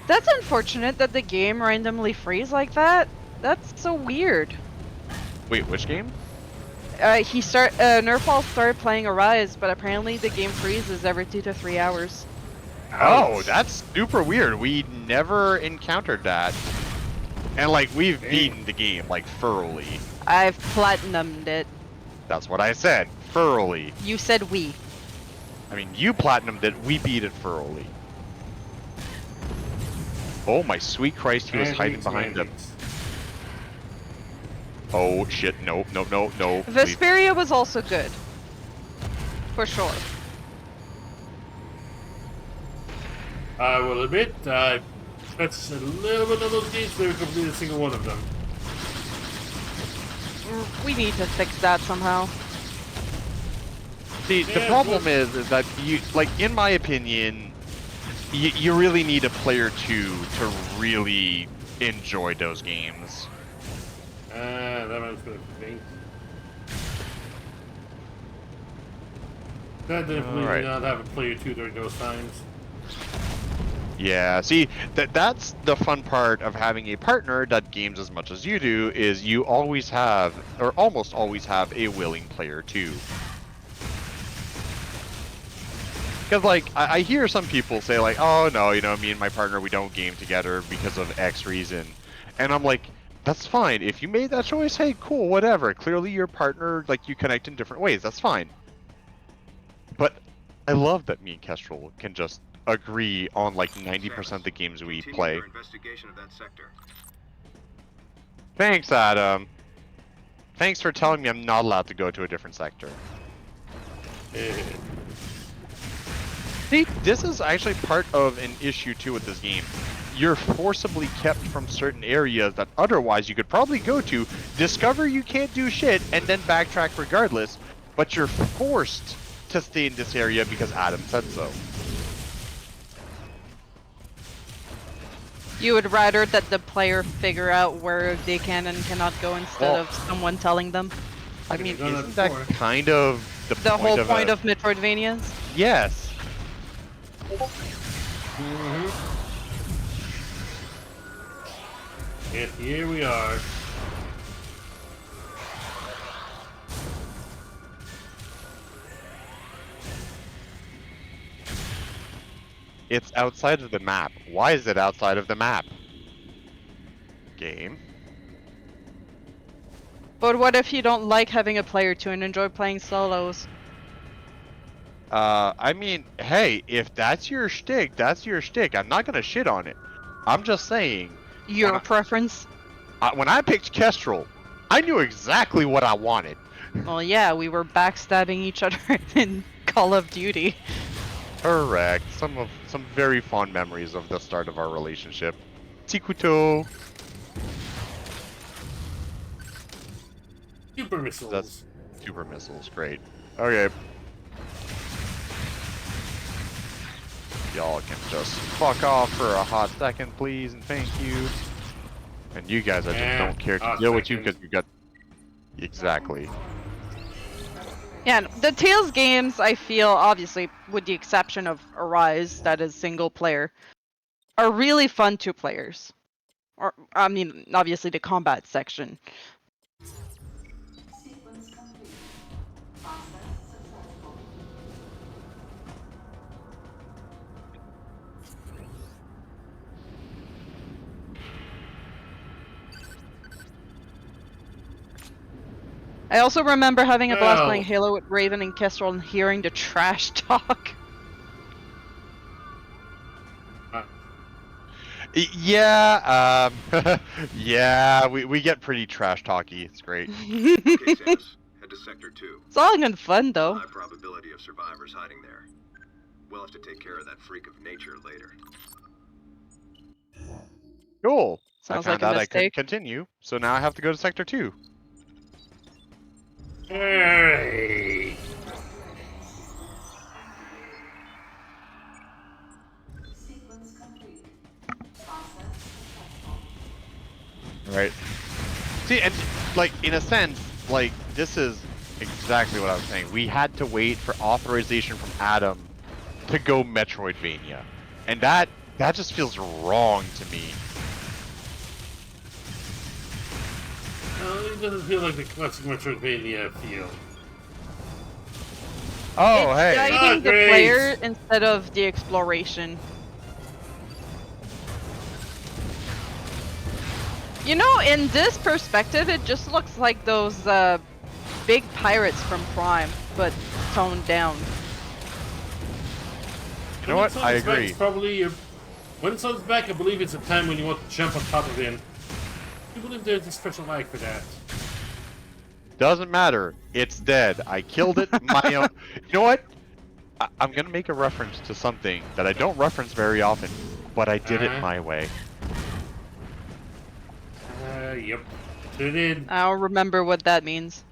Speaker 7: That's unfortunate that the game randomly frees like that. That's so weird.
Speaker 6: Wait, which game?
Speaker 7: Nerfball started playing Arise, but apparently the game freezes every 2 to 3 hours.
Speaker 6: Oh, that's super weird. We never encountered that. And like, we've beaten the game, like, thoroughly.
Speaker 7: I've platinumed it.
Speaker 6: That's what I said. Thoroughly.
Speaker 7: You said we.
Speaker 6: I mean, you platinumed it, we beat it thoroughly. Oh my sweet Christ, he was hiding behind them. Oh shit, no, no, no, no.
Speaker 7: Vesperia was also good. For sure.
Speaker 3: I will admit, that's a little bit of those games, never completed a single one of them.
Speaker 7: We need to fix that somehow.
Speaker 6: See, the problem is that you, like, in my opinion, you really need a player to really enjoy those games.
Speaker 3: That one's gonna faint. That definitely not have a player 2 during those times.
Speaker 6: Yeah, see, that's the fun part of having a partner that games as much as you do, is you always have, or almost always have, a willing player too. Because, like, I hear some people say, like, oh no, you know, me and my partner, we don't game together because of X reason. And I'm like, that's fine. If you made that choice, hey, cool, whatever. Clearly your partner, like, you connect in different ways. That's fine. But I love that me and Kestrel can just agree on like 90% of the games we play. Thanks, Adam. Thanks for telling me I'm not allowed to go to a different sector. See, this is actually part of an issue too with this game. You're forcibly kept from certain areas that otherwise you could probably go to, discover you can't do shit, and then backtrack regardless, but you're forced to stay in this area because Adam said so.
Speaker 7: You would rather that the player figure out where they can and cannot go instead
Speaker 6: Well,
Speaker 7: of someone telling them?
Speaker 6: I mean,
Speaker 3: done that
Speaker 6: isn't that
Speaker 3: before.
Speaker 6: kind of the
Speaker 7: The whole point
Speaker 6: a...
Speaker 7: of Metroidvanias?
Speaker 6: Yes.
Speaker 3: And here we are.
Speaker 6: It's outside of the map. Why is it outside of the map? Game.
Speaker 7: But what if you don't like having a player to and enjoy playing solos?
Speaker 6: I mean, hey, if that's your shtick, that's your shtick. I'm not gonna shit on it. I'm just saying.
Speaker 7: Your preference?
Speaker 6: When I picked Kestrel, I knew exactly what I wanted.
Speaker 7: Well, yeah, we were backstabbing each other in Call of Duty.
Speaker 6: Correct. Some very fond memories of the start of our relationship. Tikuto.
Speaker 3: Super missiles.
Speaker 6: That's super missiles. Great. Okay. Y'all can just fuck off for a hot second, please, and thank you. And you guys, I just don't care to deal with you because you got... Exactly.
Speaker 7: Yeah, the Tales games, I feel, obviously, with the exception of Arise, that is single player, are really fun to players. Or, I mean, obviously the combat section. I also remember having a blast playing Halo with Raven and Kestrel and hearing the trash talk.
Speaker 6: Yeah, yeah, we get pretty trash talky. It's great.
Speaker 12: Okay, Samus, head to Sector 2.
Speaker 7: It's all in fun, though.
Speaker 12: High probability of survivors hiding there. We'll have to take care of that freak of nature later.
Speaker 6: Cool.
Speaker 7: Sounds
Speaker 6: I
Speaker 7: like
Speaker 6: found
Speaker 7: a
Speaker 6: out I couldn't
Speaker 7: mistake.
Speaker 6: continue, so now I have to go to Sector 2.
Speaker 3: Hey.
Speaker 6: Right. See, and like in a sense, like this is exactly what I was saying. We had to wait for authorization from Adam to go Metroidvania, and that just feels wrong to me.
Speaker 3: It doesn't feel like the classic Metroidvania feel.
Speaker 6: Oh,
Speaker 7: It's
Speaker 6: hey.
Speaker 7: guiding the
Speaker 3: great.
Speaker 7: player instead of the exploration. You know, in this perspective, it just looks like those big pirates from Prime, but toned down.
Speaker 6: You know what? I agree.
Speaker 3: It's probably when it's on its back, I believe it's a time when you want to jump on top of him. I believe there's a special lag for that.
Speaker 6: Doesn't matter. It's dead. I killed it my own. You know what? I'm gonna make a reference to something that I don't reference very often, but I did it my way.
Speaker 3: Yep. It did.
Speaker 7: I don't remember what that means.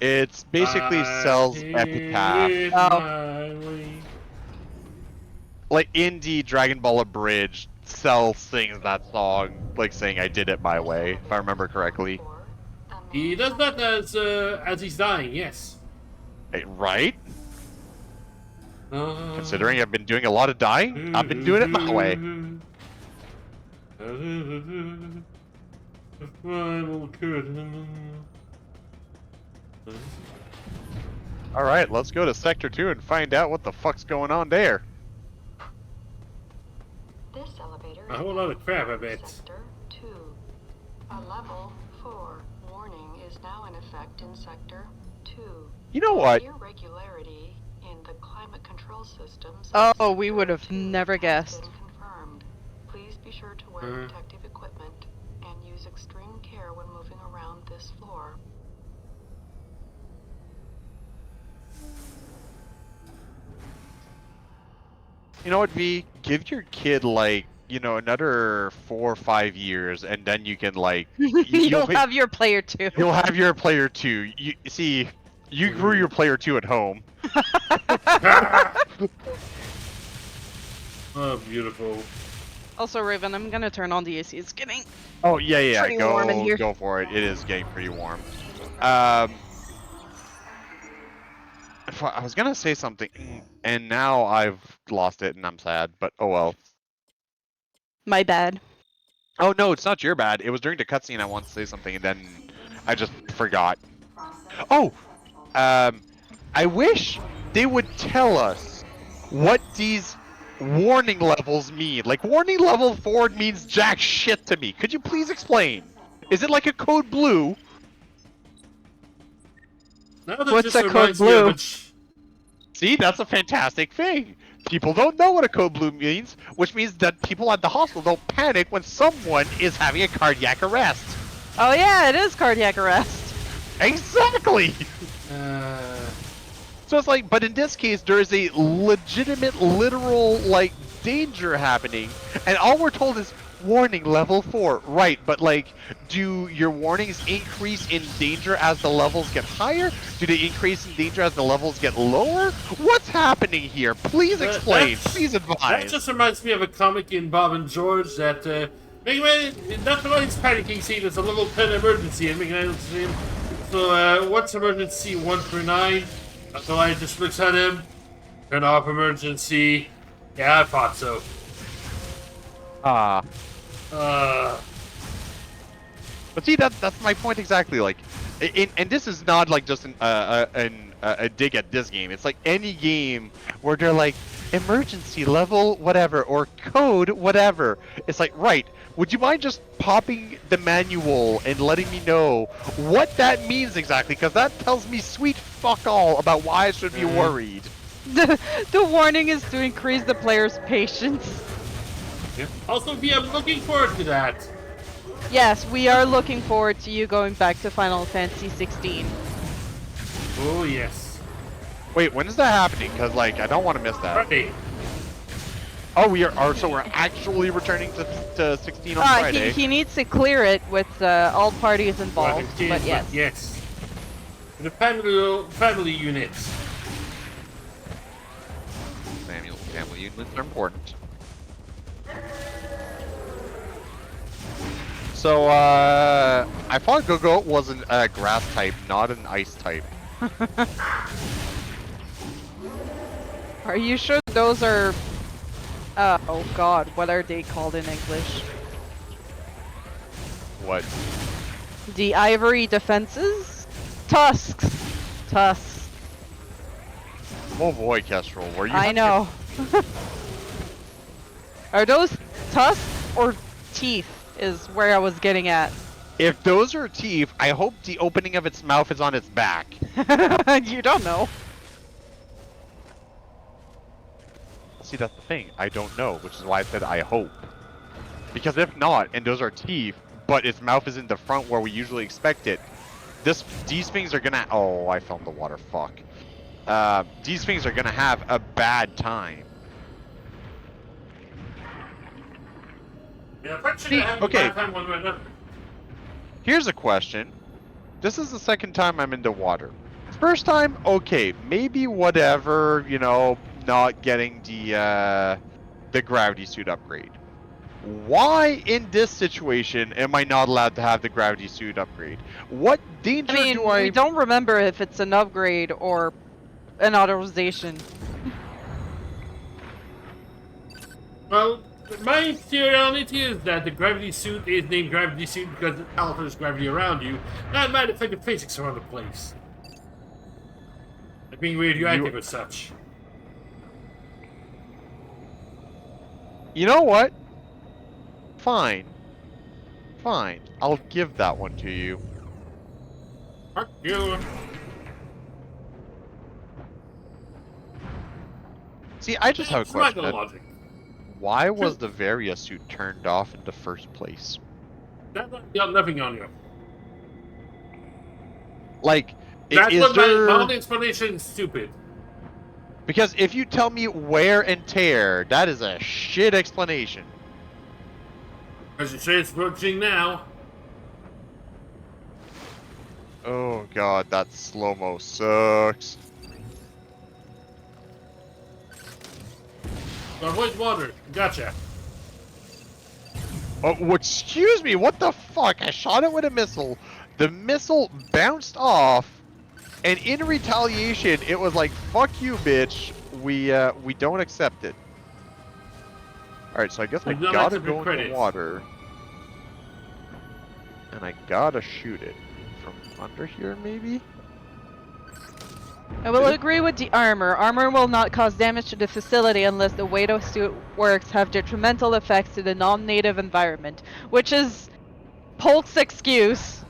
Speaker 6: It's basically Cell's epitaph.
Speaker 7: Oh.
Speaker 6: Like in the Dragon Ball Abridged, Cell sings that song, like saying "I did it my way," if I remember correctly.
Speaker 3: He does that as he's dying. Yes.
Speaker 6: Right? Considering I've been doing a lot of dying, I've been doing it my way. Alright, let's go to Sector 2 and find out what the fuck's going on there.
Speaker 13: This elevator
Speaker 3: A whole lot of crap, I bet.
Speaker 13: Sector 2. A level 4 warning is now in effect in Sector 2.
Speaker 6: You know what?
Speaker 13: Irregularity in the climate control systems.
Speaker 7: Oh, we would have never guessed.
Speaker 13: Confirmed. Please be sure to wear protective equipment and use extreme care when moving around this floor.
Speaker 6: You know what, V? Give your kid, like, you know, another 4 or 5 years, and then you can, like...
Speaker 7: You'll have your player 2.
Speaker 6: You'll have your player 2. You see, you grew your player 2 at home.
Speaker 3: Oh, beautiful.
Speaker 7: Also, Raven, I'm gonna turn on the AC. It's getting
Speaker 6: Oh yeah,
Speaker 7: pretty warm in here.
Speaker 6: go for it. It is getting pretty warm. I was gonna say something, and now I've lost it, and I'm sad. But oh well.
Speaker 7: My bad.
Speaker 6: Oh no, it's not your bad. It was during the cutscene I wanted to say something, and then I just forgot. Oh, I wish they would tell us what these warning levels mean. Like warning level 4 means jack shit to me. Could you please explain? Is it like a code blue?
Speaker 3: Now that
Speaker 7: What's
Speaker 3: just
Speaker 7: a code
Speaker 3: reminds me of
Speaker 7: blue?
Speaker 3: a
Speaker 6: See, that's a fantastic thing. People don't know what a code blue means, which means that people at the hospital don't panic when someone is having a cardiac arrest.
Speaker 7: Oh yeah, it is cardiac arrest.
Speaker 6: Exactly! So it's like, but in this case, there is a legitimate, literal, like, danger happening, and all we're told is, warning, level 4. Right, but like, do your warnings increase in danger as the levels get higher? Do they increase in danger as the levels get lower? What's happening here? Please explain. Please advise.
Speaker 3: That just reminds me of a comic in Bob and George that Mega Man, Dr. Light's panicking scene is a level 10 emergency, and Mega Man looks at him. So, what's emergency 1 through 9? Dr. Light just looks at him. Turn off emergency. Yeah, I thought so.
Speaker 6: But see, that's my point exactly. Like, and this is not like just a dig at this game. It's like any game where they're like emergency level whatever or code whatever. It's like, right, would you mind just popping the manual and letting me know what that means exactly? Because that tells me sweet fuck all about why I should be worried.
Speaker 7: The warning is to increase the player's patience.
Speaker 3: Yeah. Also, we are looking forward to that.
Speaker 7: Yes, we are looking forward to you going back to Final Fantasy 16.
Speaker 3: Oh yes.
Speaker 6: Wait, when is that happening? Because like, I don't want to miss that.
Speaker 3: Friday.
Speaker 6: Oh, so we're actually returning to 16 on Friday.
Speaker 7: He needs to clear it with all parties involved, but yes.
Speaker 3: Yes. The family units.
Speaker 6: Family units are important. So, I thought Go-Go was a grass type, not an ice type.
Speaker 7: Are you sure those are... oh god, what are they called in English?
Speaker 6: What?
Speaker 7: The ivory defenses? Tusks! Tusks.
Speaker 6: Oh boy, Kestrel, were you...
Speaker 7: I know. Are those tusks or teeth is where I was getting at.
Speaker 6: If those are teeth, I hope the opening of its mouth is on its back.
Speaker 7: You don't know.
Speaker 6: See, that's the thing. I don't know, which is why I said I hope. Because if not, and those are teeth, but its mouth is in the front where we usually expect it, these things are gonna... Oh, I fell in the water. Fuck. These things are gonna have a bad time.
Speaker 3: Yeah,
Speaker 6: See, okay. Here's a question. This is the second time I'm in the water. First time, okay, maybe whatever, you know, not getting the gravity suit upgrade. Why in this situation am I not allowed to have the gravity suit upgrade? What danger do I...
Speaker 7: we don't remember if it's an upgrade or an authorization.
Speaker 3: Well, my theory is that the gravity suit is named gravity suit because it alters gravity around you, not might affect the physics around the place. Like being radioactive or such.
Speaker 6: You know what? Fine. Fine. I'll give that one to you.
Speaker 3: Fuck you.
Speaker 6: See, I just have a question.
Speaker 3: Logic.
Speaker 6: Why was the Varia suit turned off in the first place?
Speaker 3: That's got nothing on you.
Speaker 6: Like,
Speaker 3: that's
Speaker 6: is
Speaker 3: what
Speaker 6: there...
Speaker 3: my only explanation is stupid.
Speaker 6: Because if you tell me wear and tear, that is a shit explanation.
Speaker 3: As you say, it's working now.
Speaker 6: Oh god, that slow-mo sucks.
Speaker 3: So avoid water. Gotcha.
Speaker 6: Oh, excuse me, what the fuck? I shot it with a missile. The missile bounced off, and in retaliation, it was like, "Fuck you, bitch. We don't accept it." All right, so I guess I
Speaker 3: We don't
Speaker 6: gotta
Speaker 3: accept your
Speaker 6: go in the
Speaker 3: credits.
Speaker 6: water, and I gotta shoot it from under here, maybe.
Speaker 7: I will agree with the armor. Armor will not cause damage to the facility unless the way the suit works have detrimental effects to the non-native environment, which is Polk's excuse.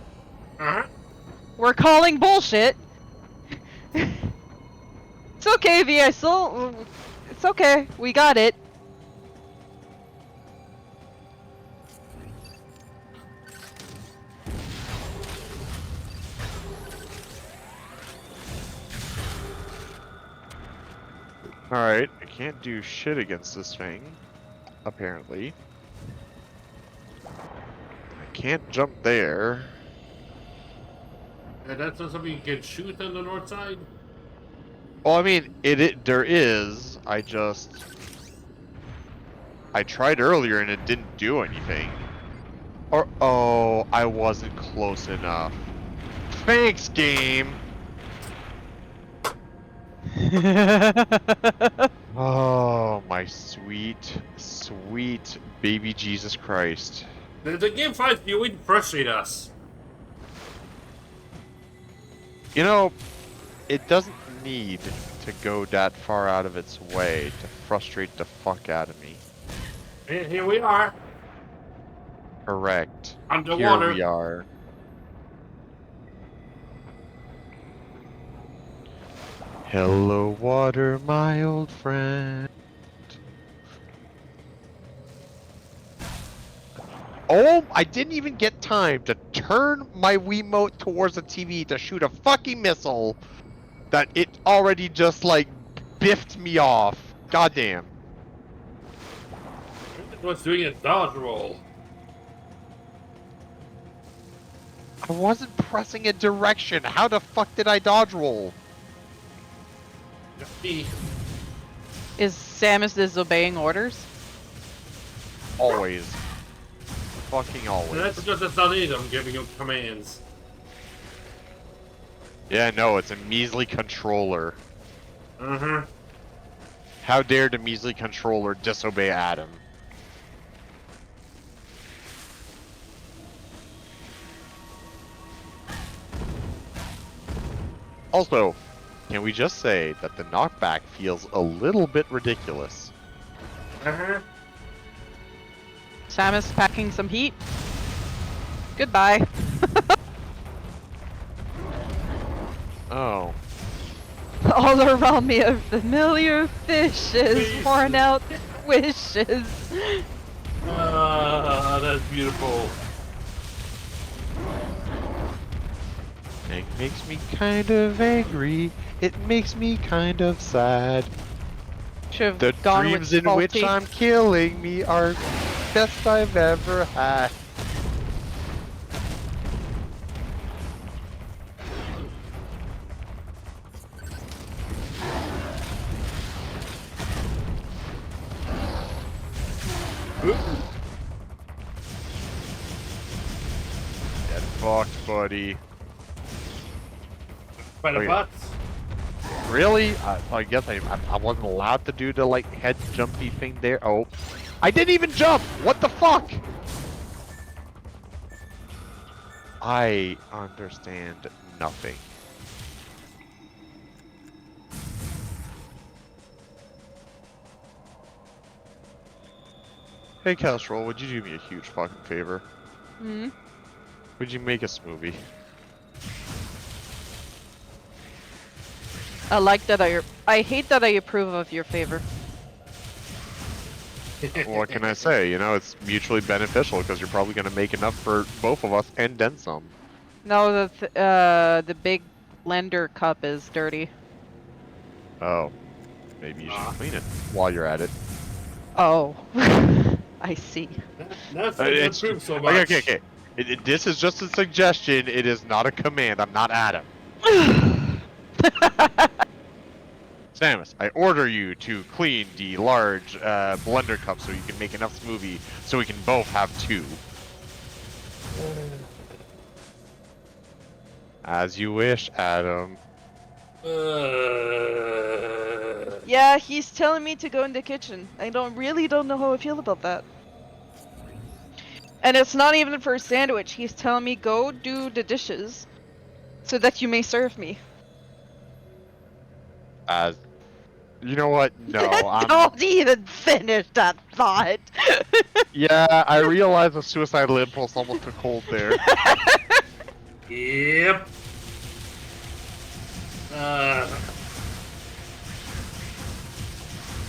Speaker 7: We're calling bullshit. It's okay, V. It's okay. We got it.
Speaker 6: Alright, I can't do shit against this thing, apparently. I can't jump there.
Speaker 3: That's not something you can shoot on the north side?
Speaker 6: Well, I mean, there is. I tried earlier and it didn't do anything. Or, oh, I wasn't close enough. Thanks, game! Oh, my sweet, sweet baby Jesus Christ.
Speaker 3: The game finds you would frustrate us.
Speaker 6: You know, it doesn't need to go that far out of its way to frustrate the fuck out of me.
Speaker 3: And here we are.
Speaker 6: Correct.
Speaker 3: Underwater.
Speaker 6: Here we are. Hello, water, my old friend. Oh, I didn't even get time to turn my Wiimote towards the TV to shoot a fucking missile that it already just, like, biffed me off. Goddamn.
Speaker 3: It was doing a dodge roll.
Speaker 6: I wasn't pressing a direction. How the fuck did I dodge roll?
Speaker 7: Is Samus disobeying orders?
Speaker 6: Always. Fucking always.
Speaker 3: That's because it's not it, I'm giving him commands.
Speaker 6: Yeah, no, it's a measly controller.
Speaker 3: Mm-hmm.
Speaker 6: How dare the measly controller disobey Adam? Also, can we just say that the knockback feels a little bit ridiculous?
Speaker 3: Uh-huh.
Speaker 7: Samus packing some heat. Goodbye.
Speaker 6: Oh.
Speaker 7: All around me are familiar fishes, worn out wishes.
Speaker 3: That's beautiful.
Speaker 6: It makes me kind of angry. It makes me kind of sad.
Speaker 7: Should've
Speaker 6: The
Speaker 7: gone
Speaker 6: dreams
Speaker 7: with
Speaker 6: in which
Speaker 7: faulty.
Speaker 6: I'm killing me are best I've ever had. Get fucked, buddy.
Speaker 3: By the
Speaker 6: Okay.
Speaker 3: butts.
Speaker 6: Really? I guess I wasn't allowed to do the like head jumpy thing there. Oh, I didn't even jump. What the fuck? I understand nothing. Hey, Kestrel, would you do me a huge fucking favor?
Speaker 7: Hmm?
Speaker 6: Would you make a smoothie?
Speaker 7: I like that I hate that I approve of your favor.
Speaker 6: What can I say? You know, it's mutually beneficial because you're probably going to make enough for both of us and then some.
Speaker 7: No, the big blender cup is dirty.
Speaker 6: Oh. Maybe you should clean it while you're at it.
Speaker 7: Oh. I see.
Speaker 3: That's
Speaker 6: It's
Speaker 3: improved so much.
Speaker 6: Okay. This is just a suggestion. It is not a command. I'm not Adam. Samus, I order you to clean the large blender cup so you can make enough smoothie so we can both have 2. As you wish, Adam.
Speaker 7: Yeah, he's telling me to go in the kitchen. I really don't know how I feel about that. And it's not even for a sandwich. He's telling me go do the dishes so that you may serve me.
Speaker 6: As you know what? No, I'm.
Speaker 7: Don't even finish that thought.
Speaker 6: Yeah, I realize a suicidal impulse almost took hold there.
Speaker 3: Yep.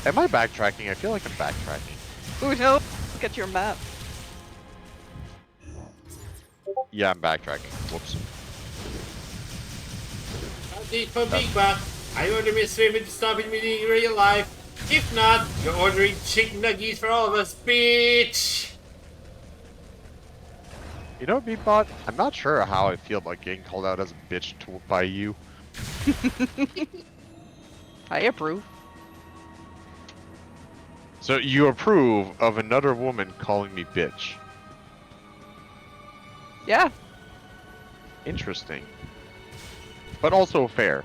Speaker 6: Am I backtracking? I feel like I'm backtracking.
Speaker 7: Who knows? Look at your map.
Speaker 6: Yeah, I'm backtracking. Whoops.
Speaker 3: Update for Big Bot. I order Miss Raven to stop it meeting in real life. If not, you're ordering chicken nuggets for all of us, bitch!
Speaker 6: You know, Beatbot, I'm not sure how I feel about getting called out as a bitch by you.
Speaker 7: I approve.
Speaker 6: So you approve of another woman calling me bitch?
Speaker 7: Yeah.
Speaker 6: Interesting. But also fair.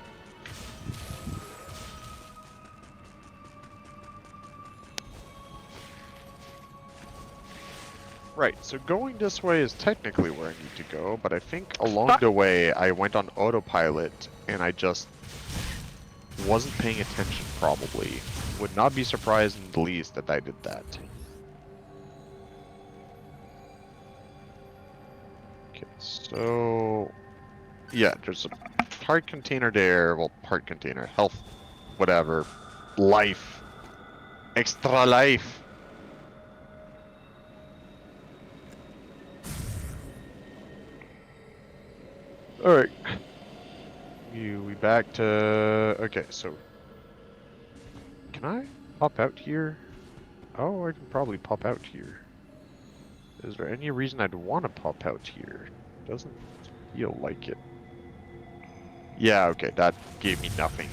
Speaker 6: Right, so going this way is technically where I need to go, but I think along the way I went on autopilot and I just wasn't paying attention probably. Would not be surprised in the least that I did that. Okay, so... yeah, there's a part container there, well, part container, health, whatever, life, extra life. Alright. We back to... okay, so... can I pop out here? Oh, I can probably pop out here. Is there any reason I'd want to pop out here? Doesn't feel like it. Yeah, okay, that gave me nothing.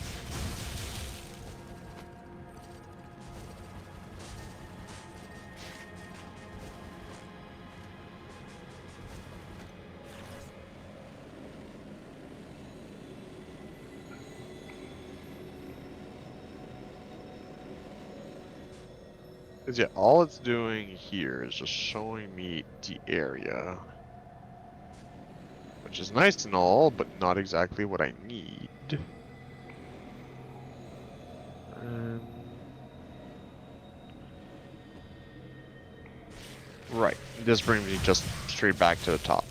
Speaker 6: Yeah, all it's doing here is just showing me the area. Which is nice and all, but not exactly what I need. Right, this brings me just straight back to the top.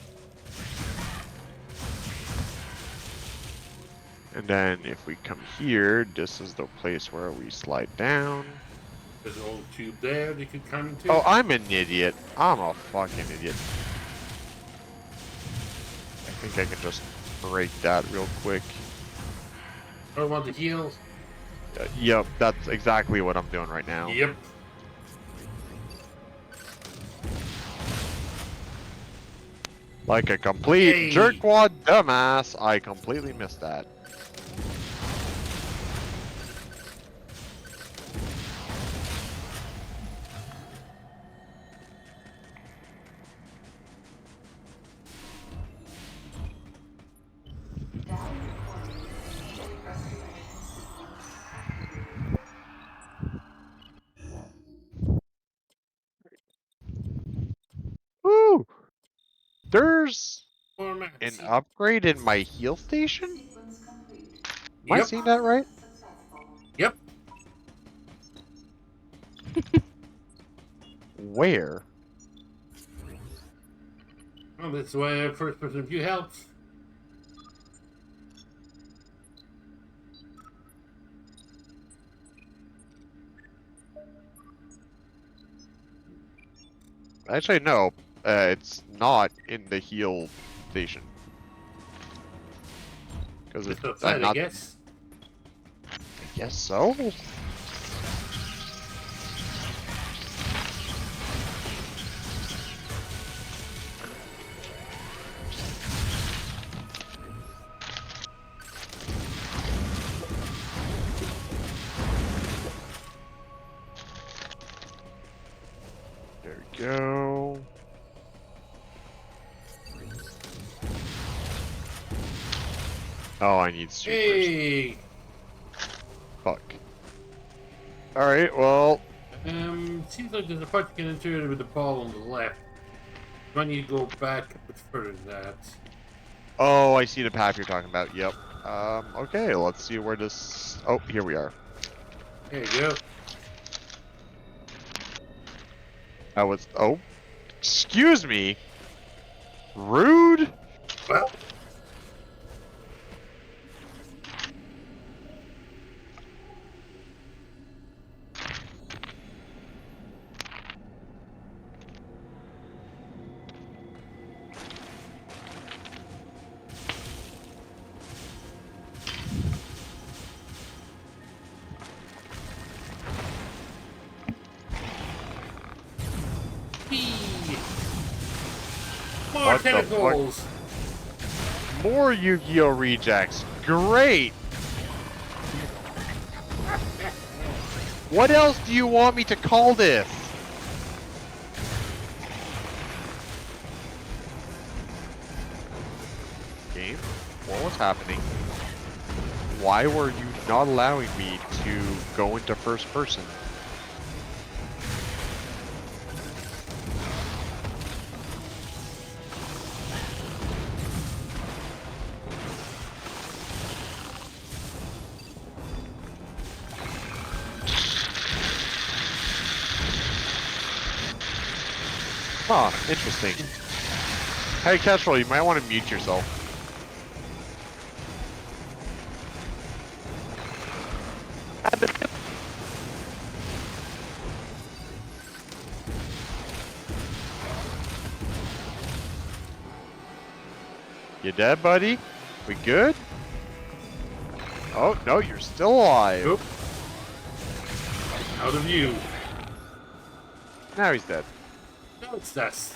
Speaker 6: And then if we come here, this is the place where we slide down.
Speaker 3: There's an old tube there they could come into.
Speaker 6: Oh, I'm an idiot. I'm a fucking idiot. I think I can just break that real quick.
Speaker 3: I want the heals.
Speaker 6: Yep, that's exactly what I'm doing right now.
Speaker 3: Yep.
Speaker 6: Like a complete jerkwad dumbass, I completely missed that. Woo! There's an upgrade in my heal station? Am I seeing that right?
Speaker 3: Yep.
Speaker 6: Where?
Speaker 3: Well, that's why first person view helps.
Speaker 6: Actually, no. It's not in the heal station. Because it's
Speaker 3: outside,
Speaker 6: not.
Speaker 3: I guess.
Speaker 6: I guess so. Oh, I need soup
Speaker 3: Hey!
Speaker 6: first. Fuck. Alright, well...
Speaker 3: Seems like there's a part you can enter with the ball on the left. I need to go back a bit further than that.
Speaker 6: Oh, I see the path you're talking about. Yep. Okay, let's see where this... Oh, here we are.
Speaker 3: There you go.
Speaker 6: I was... Oh. Excuse me? Rude?
Speaker 3: Well... More
Speaker 6: What the
Speaker 3: tentacles!
Speaker 6: fuck? More Yu-Gi-Oh! Rejects. Great! What else do you want me to call this? Game? What was happening? Why were you not allowing me to go into first person? Huh, interesting. Hey, Kestrel, you might want to mute yourself. You dead, buddy? We good? Oh, no, you're still alive.
Speaker 3: Nope. Out of view.
Speaker 6: Now he's dead.
Speaker 3: No, it's dust.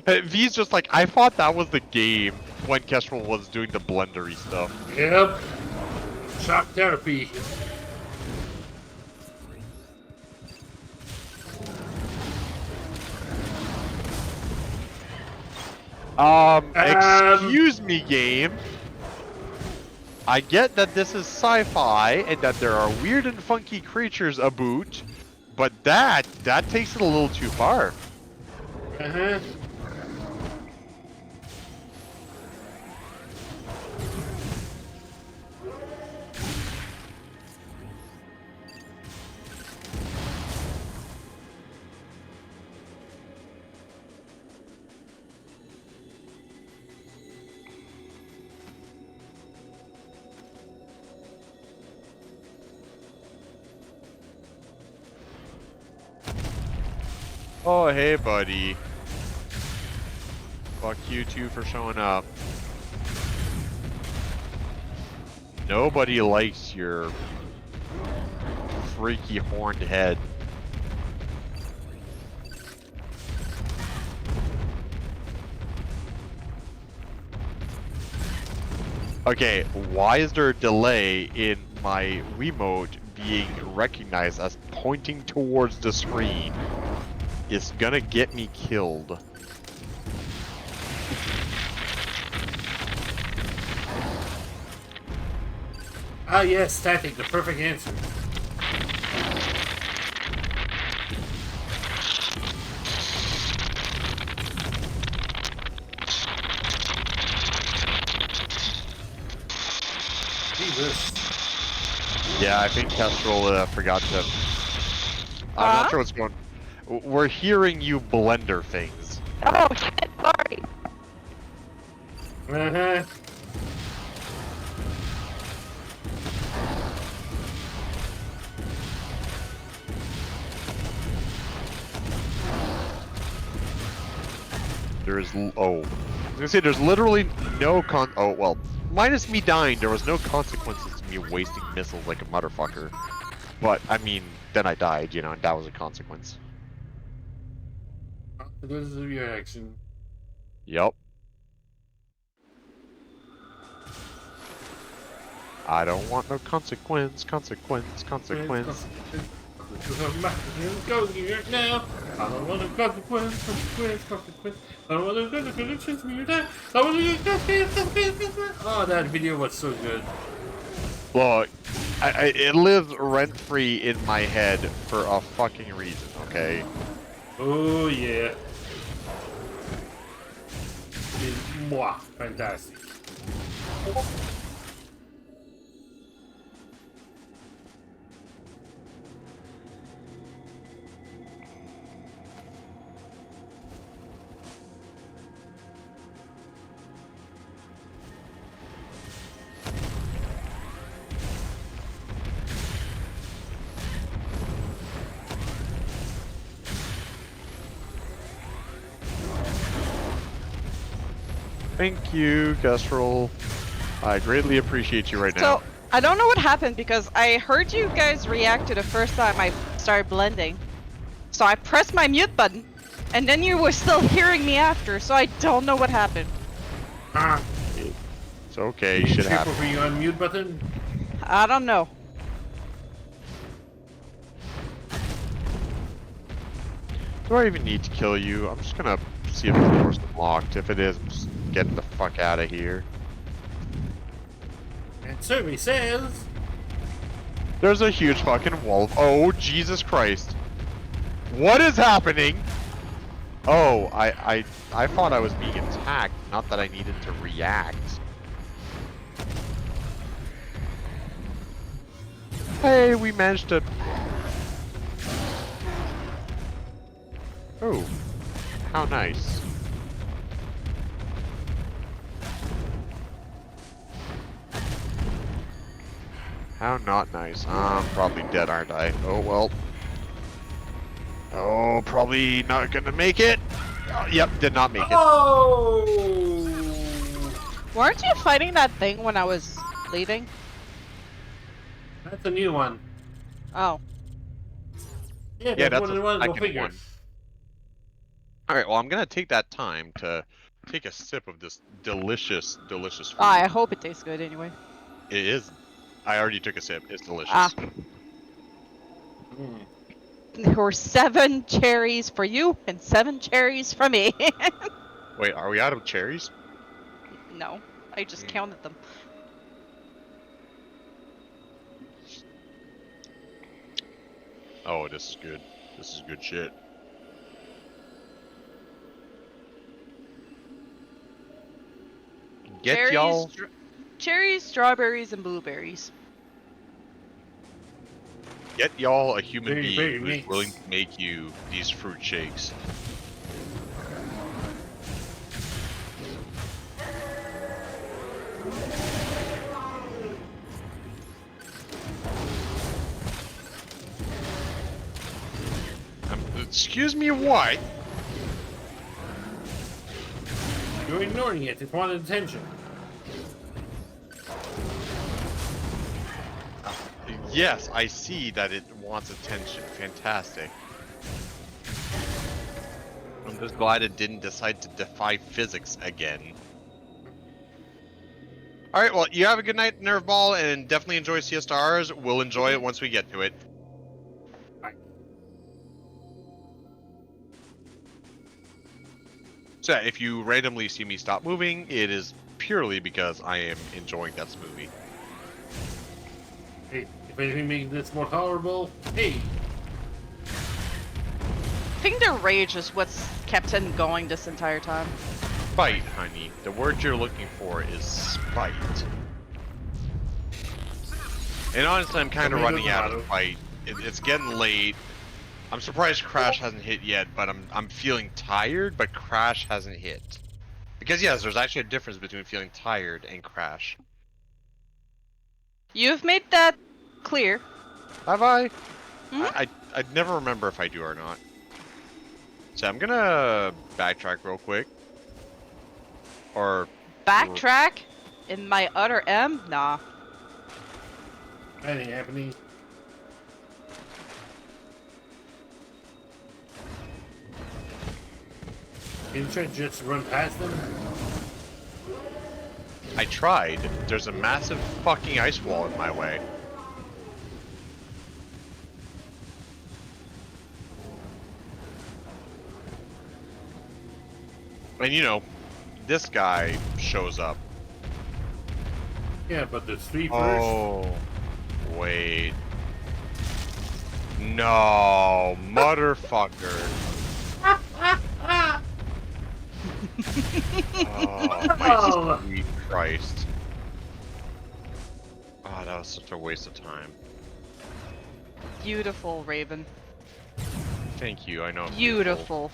Speaker 6: V's just like, I thought that was the game when Kestrel was doing the blendery stuff.
Speaker 3: Yep. Shock therapy.
Speaker 6: Excuse me, game. I get that this is sci-fi and that there are weird and funky creatures about, but that takes it a little too far.
Speaker 3: Uh-huh.
Speaker 6: Oh, hey, buddy. Fuck you two for showing up. Nobody likes your freaky horned head. Okay, why is there a delay in my Wiimote being recognized as pointing towards the screen? It's gonna get me killed.
Speaker 3: Ah yes, static, the perfect answer. Jesus.
Speaker 6: Yeah, I think Kestrel forgot to... I'm not sure what's going... We're hearing you blender things.
Speaker 7: Oh shit, sorry.
Speaker 3: Uh-huh.
Speaker 6: There's... Oh. I was gonna say, there's literally no oh, well, minus me dying, there was no consequences to me wasting missiles like a motherfucker. But, I mean, then I died, you know, and that was a consequence.
Speaker 3: This is a reaction.
Speaker 6: Yep. I don't want no consequence.
Speaker 3: Go here now. I don't want to consequence. I don't want to go to predictions. I want to. Oh, that video was so good.
Speaker 6: Look, it lives rent-free in my head for a fucking reason, okay?
Speaker 3: Oh, yeah. Mwah, fantastic.
Speaker 6: Thank you, Kestrel. I greatly appreciate you right now.
Speaker 7: So, I don't know what happened because I heard you guys react to the first time I started blending. So I pressed my mute button, and then you were still hearing me after, so I don't know what happened.
Speaker 6: It's okay, shit happens.
Speaker 3: For you unmute button?
Speaker 7: I don't know.
Speaker 6: Do I even need to kill you? I'm just gonna see if the door's unlocked. If it is, I'm just getting the fuck out of here.
Speaker 3: And survey says...
Speaker 6: There's a huge fucking wall. Oh, Jesus Christ. What is happening? Oh, I thought I was being attacked, not that I needed to react. Hey, we managed to... Oh, how nice. How not nice. I'm probably dead, aren't I? Oh, well. Oh, probably not gonna make it. Oh, yep, did not make it.
Speaker 3: Oh!
Speaker 7: Weren't you fighting that thing when I was leaving?
Speaker 3: That's a new one.
Speaker 7: Oh.
Speaker 3: Yeah,
Speaker 6: that's
Speaker 3: more than
Speaker 6: a
Speaker 3: one. Go
Speaker 6: second
Speaker 3: figure.
Speaker 6: one. Alright, well, I'm gonna take that time to take a sip of this delicious, delicious food.
Speaker 7: I hope it tastes good anyway.
Speaker 6: It is. I already took a sip. It's delicious.
Speaker 7: Ah. There were 7 cherries for you and 7 cherries for me.
Speaker 6: Wait, are we out of cherries?
Speaker 7: No, I just counted them.
Speaker 6: Oh, this is good. This is good shit. Get y'all.
Speaker 7: Cherries, strawberries, and blueberries.
Speaker 6: Get y'all a human
Speaker 3: Very,
Speaker 6: being
Speaker 3: very
Speaker 6: who's
Speaker 3: nice.
Speaker 6: willing to make you these fruit shakes. Excuse me, what?
Speaker 3: You're ignoring it. It wanted attention.
Speaker 6: Yes, I see that it wants attention. Fantastic. I'm just glad it didn't decide to defy physics again. Alright, well, you have a good night, Nerve Ball, and definitely enjoy CSRs. We'll enjoy it once we get to it.
Speaker 3: Bye.
Speaker 6: So, if you randomly see me stop moving, it is purely because I am enjoying that smoothie.
Speaker 3: Hey, if anything makes this more tolerable, hey.
Speaker 7: I think the rage is what's kept him going this entire time.
Speaker 6: Spite, honey. The word you're looking for is spite. And honestly, I'm kind of running out of spite. It's getting late. I'm surprised Crash hasn't hit yet, but I'm feeling tired, but Crash hasn't hit. Because yes, there's actually a difference between feeling tired and Crash.
Speaker 7: You've made that clear.
Speaker 6: Have I?
Speaker 7: Mhm.
Speaker 6: I'd never remember if I do or not. So I'm gonna backtrack real quick. Or
Speaker 7: Backtrack? In my other M? Nah.
Speaker 3: That ain't happening. Can you just run past them?
Speaker 6: I tried. There's a massive fucking ice wall in my way. And you know, this guy shows up.
Speaker 3: Yeah, but the three first.
Speaker 6: Oh, wait. No, motherfucker. Oh, my sweet Christ. Oh, that was such a waste of time.
Speaker 7: Beautiful, Raven.
Speaker 6: Thank you, I know.
Speaker 7: Beautiful.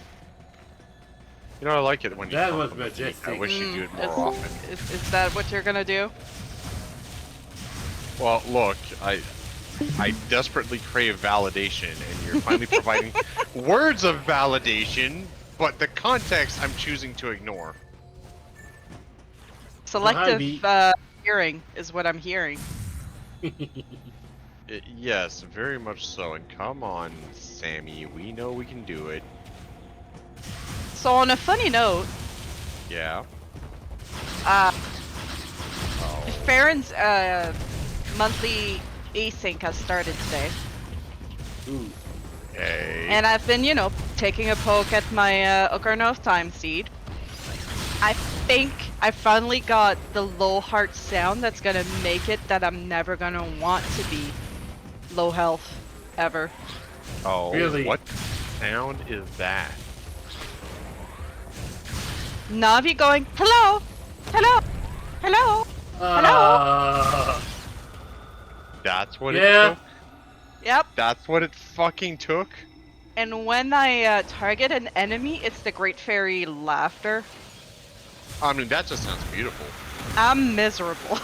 Speaker 6: You know, I like it when you
Speaker 3: That was
Speaker 6: compliment me.
Speaker 3: majestic.
Speaker 6: I wish you do it more often.
Speaker 7: Is that what you're gonna do?
Speaker 6: Well, look, I desperately crave validation, and you're finally providing words of validation, but the context I'm choosing to ignore.
Speaker 7: Selective hearing is what I'm hearing.
Speaker 6: Yes, very much so. And come on, Sammy, we know we can do it.
Speaker 7: So on a funny note,
Speaker 6: Yeah.
Speaker 7: Farron's monthly async has started today.
Speaker 3: Ooh.
Speaker 6: Hey.
Speaker 7: And I've been, you know, taking a poke at my Ocarina of Time seed. I think I finally got the low heart sound that's gonna make it that I'm never gonna want to be low health ever.
Speaker 6: Oh,
Speaker 3: Really?
Speaker 6: What sound is that?
Speaker 7: Navi going, hello, hello, hello, hello.
Speaker 6: That's what it
Speaker 3: Yeah.
Speaker 6: took?
Speaker 7: Yep.
Speaker 6: That's what it fucking took?
Speaker 7: And when I target an enemy, it's the Great Fairy laughter.
Speaker 6: I mean, that just sounds beautiful.
Speaker 7: I'm miserable.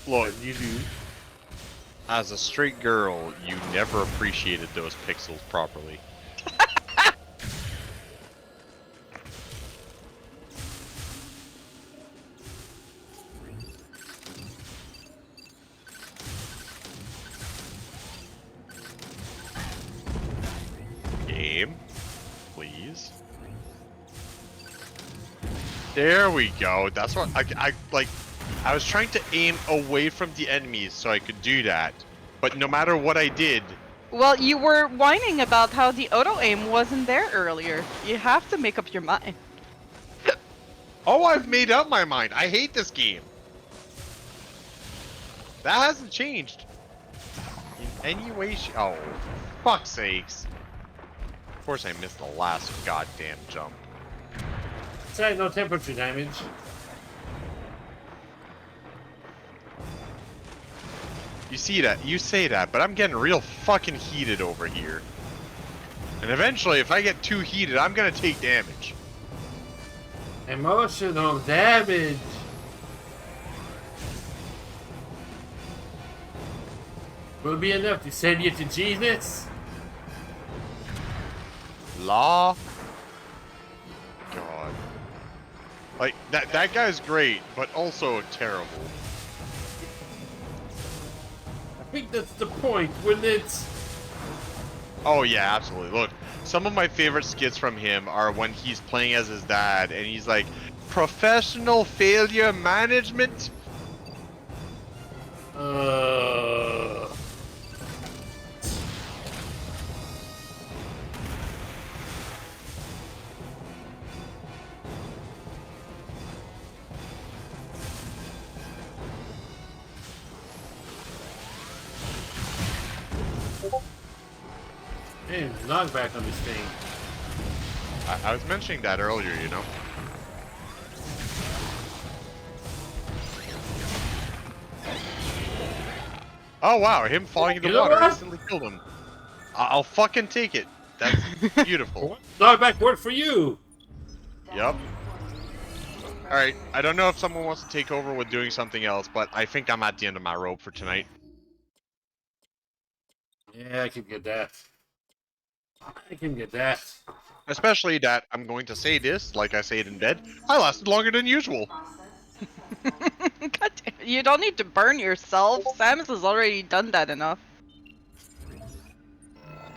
Speaker 6: Look,
Speaker 3: You do.
Speaker 6: as a straight girl, you never appreciated those pixels properly. Game, please. There we go. That's what I like. I was trying to aim away from the enemies so I could do that, but no matter what I did.
Speaker 7: Well, you were whining about how the auto aim wasn't there earlier. You have to make up your mind.
Speaker 6: Oh, I've made up my mind. I hate this game. That hasn't changed. In any way, oh, fuck's sakes. Of course I missed the last goddamn jump.
Speaker 3: Sorry, no temperature damage.
Speaker 6: You see that, you say that, but I'm getting real fucking heated over here. And eventually, if I get too heated, I'm gonna take damage.
Speaker 3: Emotional damage. Will be enough to send you to Jesus.
Speaker 6: Law. God. Like, that guy's great, but also terrible.
Speaker 3: I think that's the point when it's...
Speaker 6: Oh yeah, absolutely. Look, some of my favorite skits from him are when he's playing as his dad, and he's like, professional failure management?
Speaker 3: Hey, knockback on this thing.
Speaker 6: I was mentioning that earlier, you know? Oh wow, him falling in the water instantly killed him. I'll fucking take it. That's beautiful.
Speaker 3: Knockback worked for you!
Speaker 6: Yup. Alright, I don't know if someone wants to take over with doing something else, but I think I'm at the end of my rope for tonight.
Speaker 3: Yeah, I can get that. I can get that.
Speaker 6: Especially that, I'm going to say this, like I say it in bed, I lasted longer than usual.
Speaker 7: God damn, you don't need to burn yourself. Samus has already done that enough.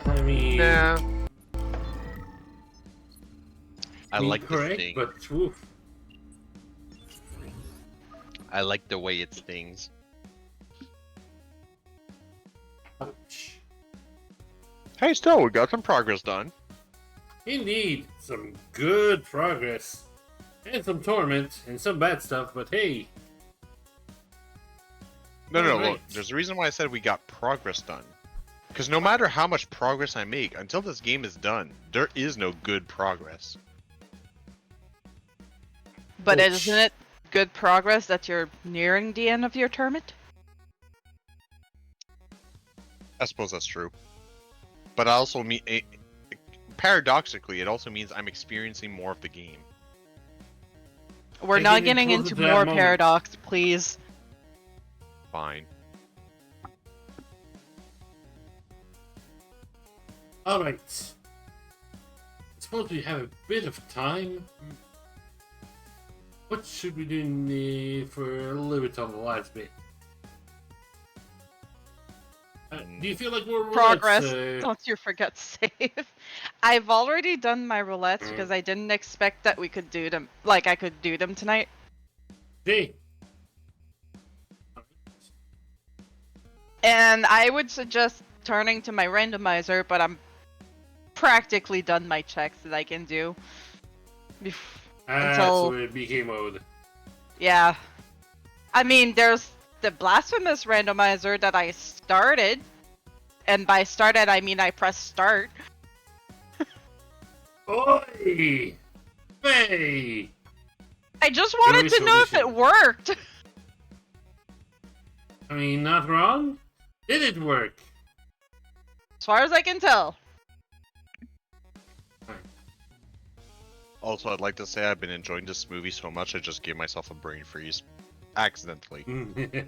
Speaker 3: I mean...
Speaker 6: Nah. I like this
Speaker 3: correct,
Speaker 6: thing.
Speaker 3: but true.
Speaker 6: I like the way it stings.
Speaker 3: Ouch.
Speaker 6: Hey, still, we got some progress done.
Speaker 3: Indeed, some good progress. And some torment, and some bad stuff, but hey.
Speaker 6: No, no,
Speaker 3: Alright.
Speaker 6: look, there's a reason why I said we got progress done. Because no matter how much progress I make, until this game is done, there is no good progress.
Speaker 7: But
Speaker 3: Ouch.
Speaker 7: isn't it good progress that you're nearing the end of your tournament?
Speaker 6: I suppose that's true. But I also mean, paradoxically, it also means I'm experiencing more of the game.
Speaker 7: We're
Speaker 3: Taking
Speaker 7: not
Speaker 3: it
Speaker 7: getting
Speaker 3: closer
Speaker 7: into
Speaker 3: to that
Speaker 7: more
Speaker 3: moment.
Speaker 7: paradox, please.
Speaker 6: Fine.
Speaker 3: Alright. Suppose we have a bit of time. What should we do for a little bit on the last bit? Do you feel like we're
Speaker 7: Progress.
Speaker 3: roulettes,
Speaker 7: Don't you forget save. I've already done my roulettes because I didn't expect that we could do them. Like I could do them tonight.
Speaker 3: Hey.
Speaker 7: And I would suggest turning to my randomizer, but I'm practically done my checks that I can do.
Speaker 3: So it became mode.
Speaker 7: Yeah. I mean, there's the blasphemous randomizer that I started. And by started, I mean I pressed start.
Speaker 3: Oi! Hey!
Speaker 7: I just wanted to know if it worked.
Speaker 3: I mean, not wrong? Did it work?
Speaker 7: As far as I can tell.
Speaker 6: Also, I'd like to say I've been enjoying this movie so much I just gave myself a brain freeze. Accidentally.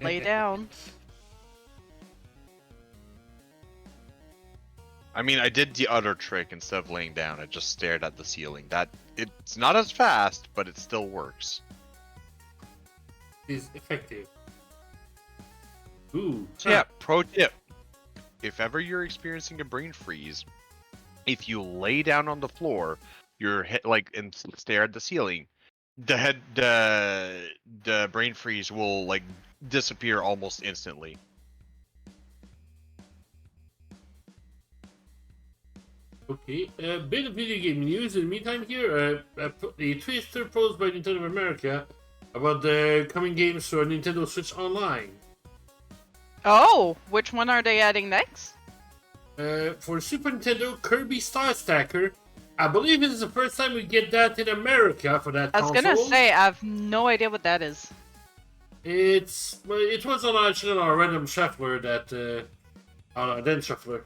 Speaker 7: Lay down.
Speaker 6: I mean, I did the other trick instead of laying down. I just stared at the ceiling. It's not as fast, but it still works.
Speaker 3: Is effective. Ooh.
Speaker 6: So yeah, pro tip. If ever you're experiencing a brain freeze, if you lay down on the floor, your head and stare at the ceiling, the brain freeze will like disappear almost instantly.
Speaker 3: Okay, a bit of video game news. In the meantime here, a Twitter post by Nintendo of America about the coming games for Nintendo Switch Online.
Speaker 7: Oh, which one are they adding next?
Speaker 3: For Super Nintendo, Kirby Star Stacker. I believe this is the first time we get that in America for that
Speaker 7: I was
Speaker 3: console.
Speaker 7: gonna say, I have no idea what that is.
Speaker 3: It was on a random shuffler that, Den Shuffler.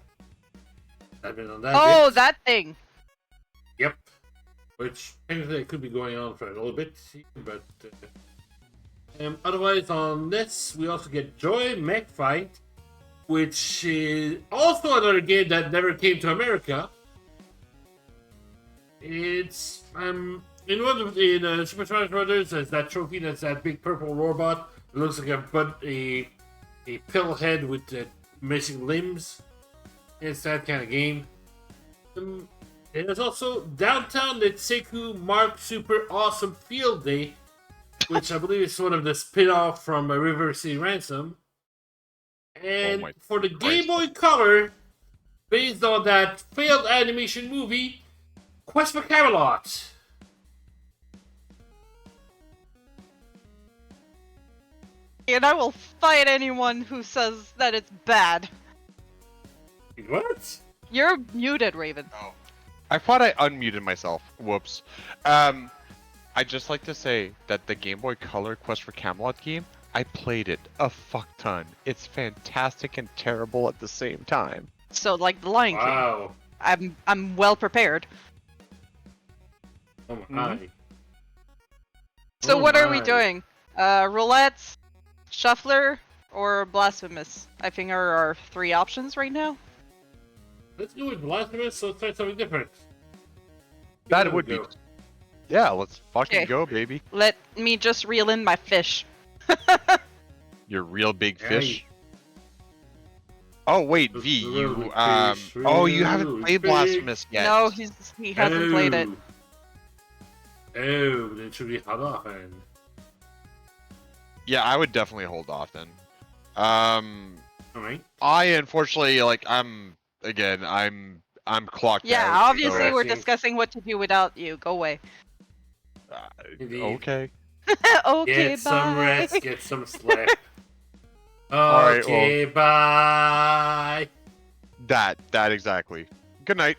Speaker 3: I've been on that.
Speaker 7: Oh,
Speaker 3: bit.
Speaker 7: that thing.
Speaker 3: Yep. Which technically could be going on for a little bit, but otherwise on this we also get Joy Mech Fight, which is also another game that never came to America. It's in Super Smash Brothers. There's that trophy that's that big purple robot. It looks like a pill head with missing limbs. It's that kind of game. And there's also Downtown Letseku Mark Super Awesome Field Day, which I believe is one of the spin-off from River City Ransom. And for the Game Boy Color, based on that failed animation movie, Quest for Camelot.
Speaker 7: And I will fight anyone who says that it's bad.
Speaker 3: What?
Speaker 7: You're muted, Raven.
Speaker 6: Oh. I thought I unmuted myself. Whoops. I'd just like to say that the Game Boy Color Quest for Camelot game, I played it a fuck ton. It's fantastic and terrible at the same time.
Speaker 7: So, like the Lion King.
Speaker 3: Wow.
Speaker 7: I'm well prepared.
Speaker 3: Oh my.
Speaker 7: So
Speaker 3: Oh
Speaker 7: what are we
Speaker 3: my.
Speaker 7: doing? Roulette, Shuffler, or Blasphemous? I think are our three options right now.
Speaker 3: Let's go with Blasphemous, so let's try something different.
Speaker 6: That would be. Yeah, let's fucking
Speaker 7: Okay.
Speaker 6: go, baby.
Speaker 7: Let me just reel in my fish.
Speaker 6: Your real big
Speaker 3: Hey.
Speaker 6: fish. Oh wait, V,
Speaker 3: Real
Speaker 6: you
Speaker 3: big fish,
Speaker 6: oh, you
Speaker 3: real
Speaker 6: haven't played
Speaker 3: big-
Speaker 6: Blasphemous yet.
Speaker 7: No, he hasn't played it.
Speaker 3: Oh, then should we hold off then?
Speaker 6: Yeah, I would definitely hold off then.
Speaker 3: Alright.
Speaker 6: I unfortunately I'm I'm clocked
Speaker 7: Yeah,
Speaker 6: out.
Speaker 7: obviously
Speaker 6: so-
Speaker 7: we're discussing what to do without you. Go away.
Speaker 6: Okay.
Speaker 7: Okay,
Speaker 3: Get some
Speaker 7: bye.
Speaker 3: rest, get some sleep.
Speaker 6: Alright,
Speaker 3: Okay, bye.
Speaker 6: That exactly. Good night.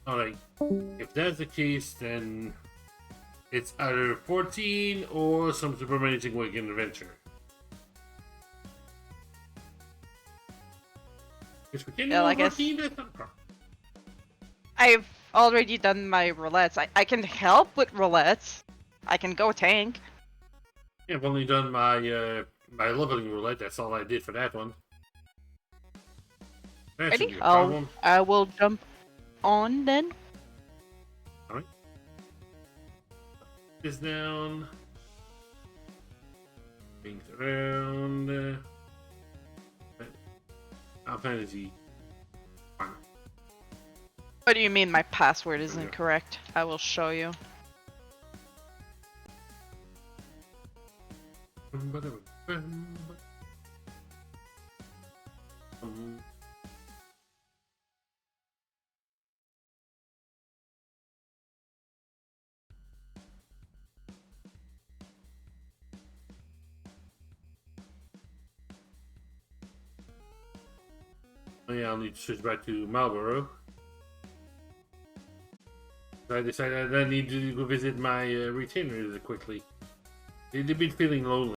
Speaker 3: Alright. If that's the case, then it's either 14 or some super amazing weekend adventure. Which we can do
Speaker 7: Well, I
Speaker 3: on
Speaker 7: guess
Speaker 3: 14, that's not a problem.
Speaker 7: I've already done my roulettes. I can help with roulettes. I can go tank.
Speaker 3: Yeah, I've only done my my leveling roulette. That's all I did for that one. That shouldn't be a problem.
Speaker 7: I will jump on then.
Speaker 3: Alright. This down. Things around. Final Fantasy.
Speaker 7: What do you mean my password is
Speaker 3: There we go.
Speaker 7: incorrect? I will show you.
Speaker 3: Oh yeah, I'll need to switch back to Marlborough. I decided I need to go visit my retainers quickly. They've been feeling lonely.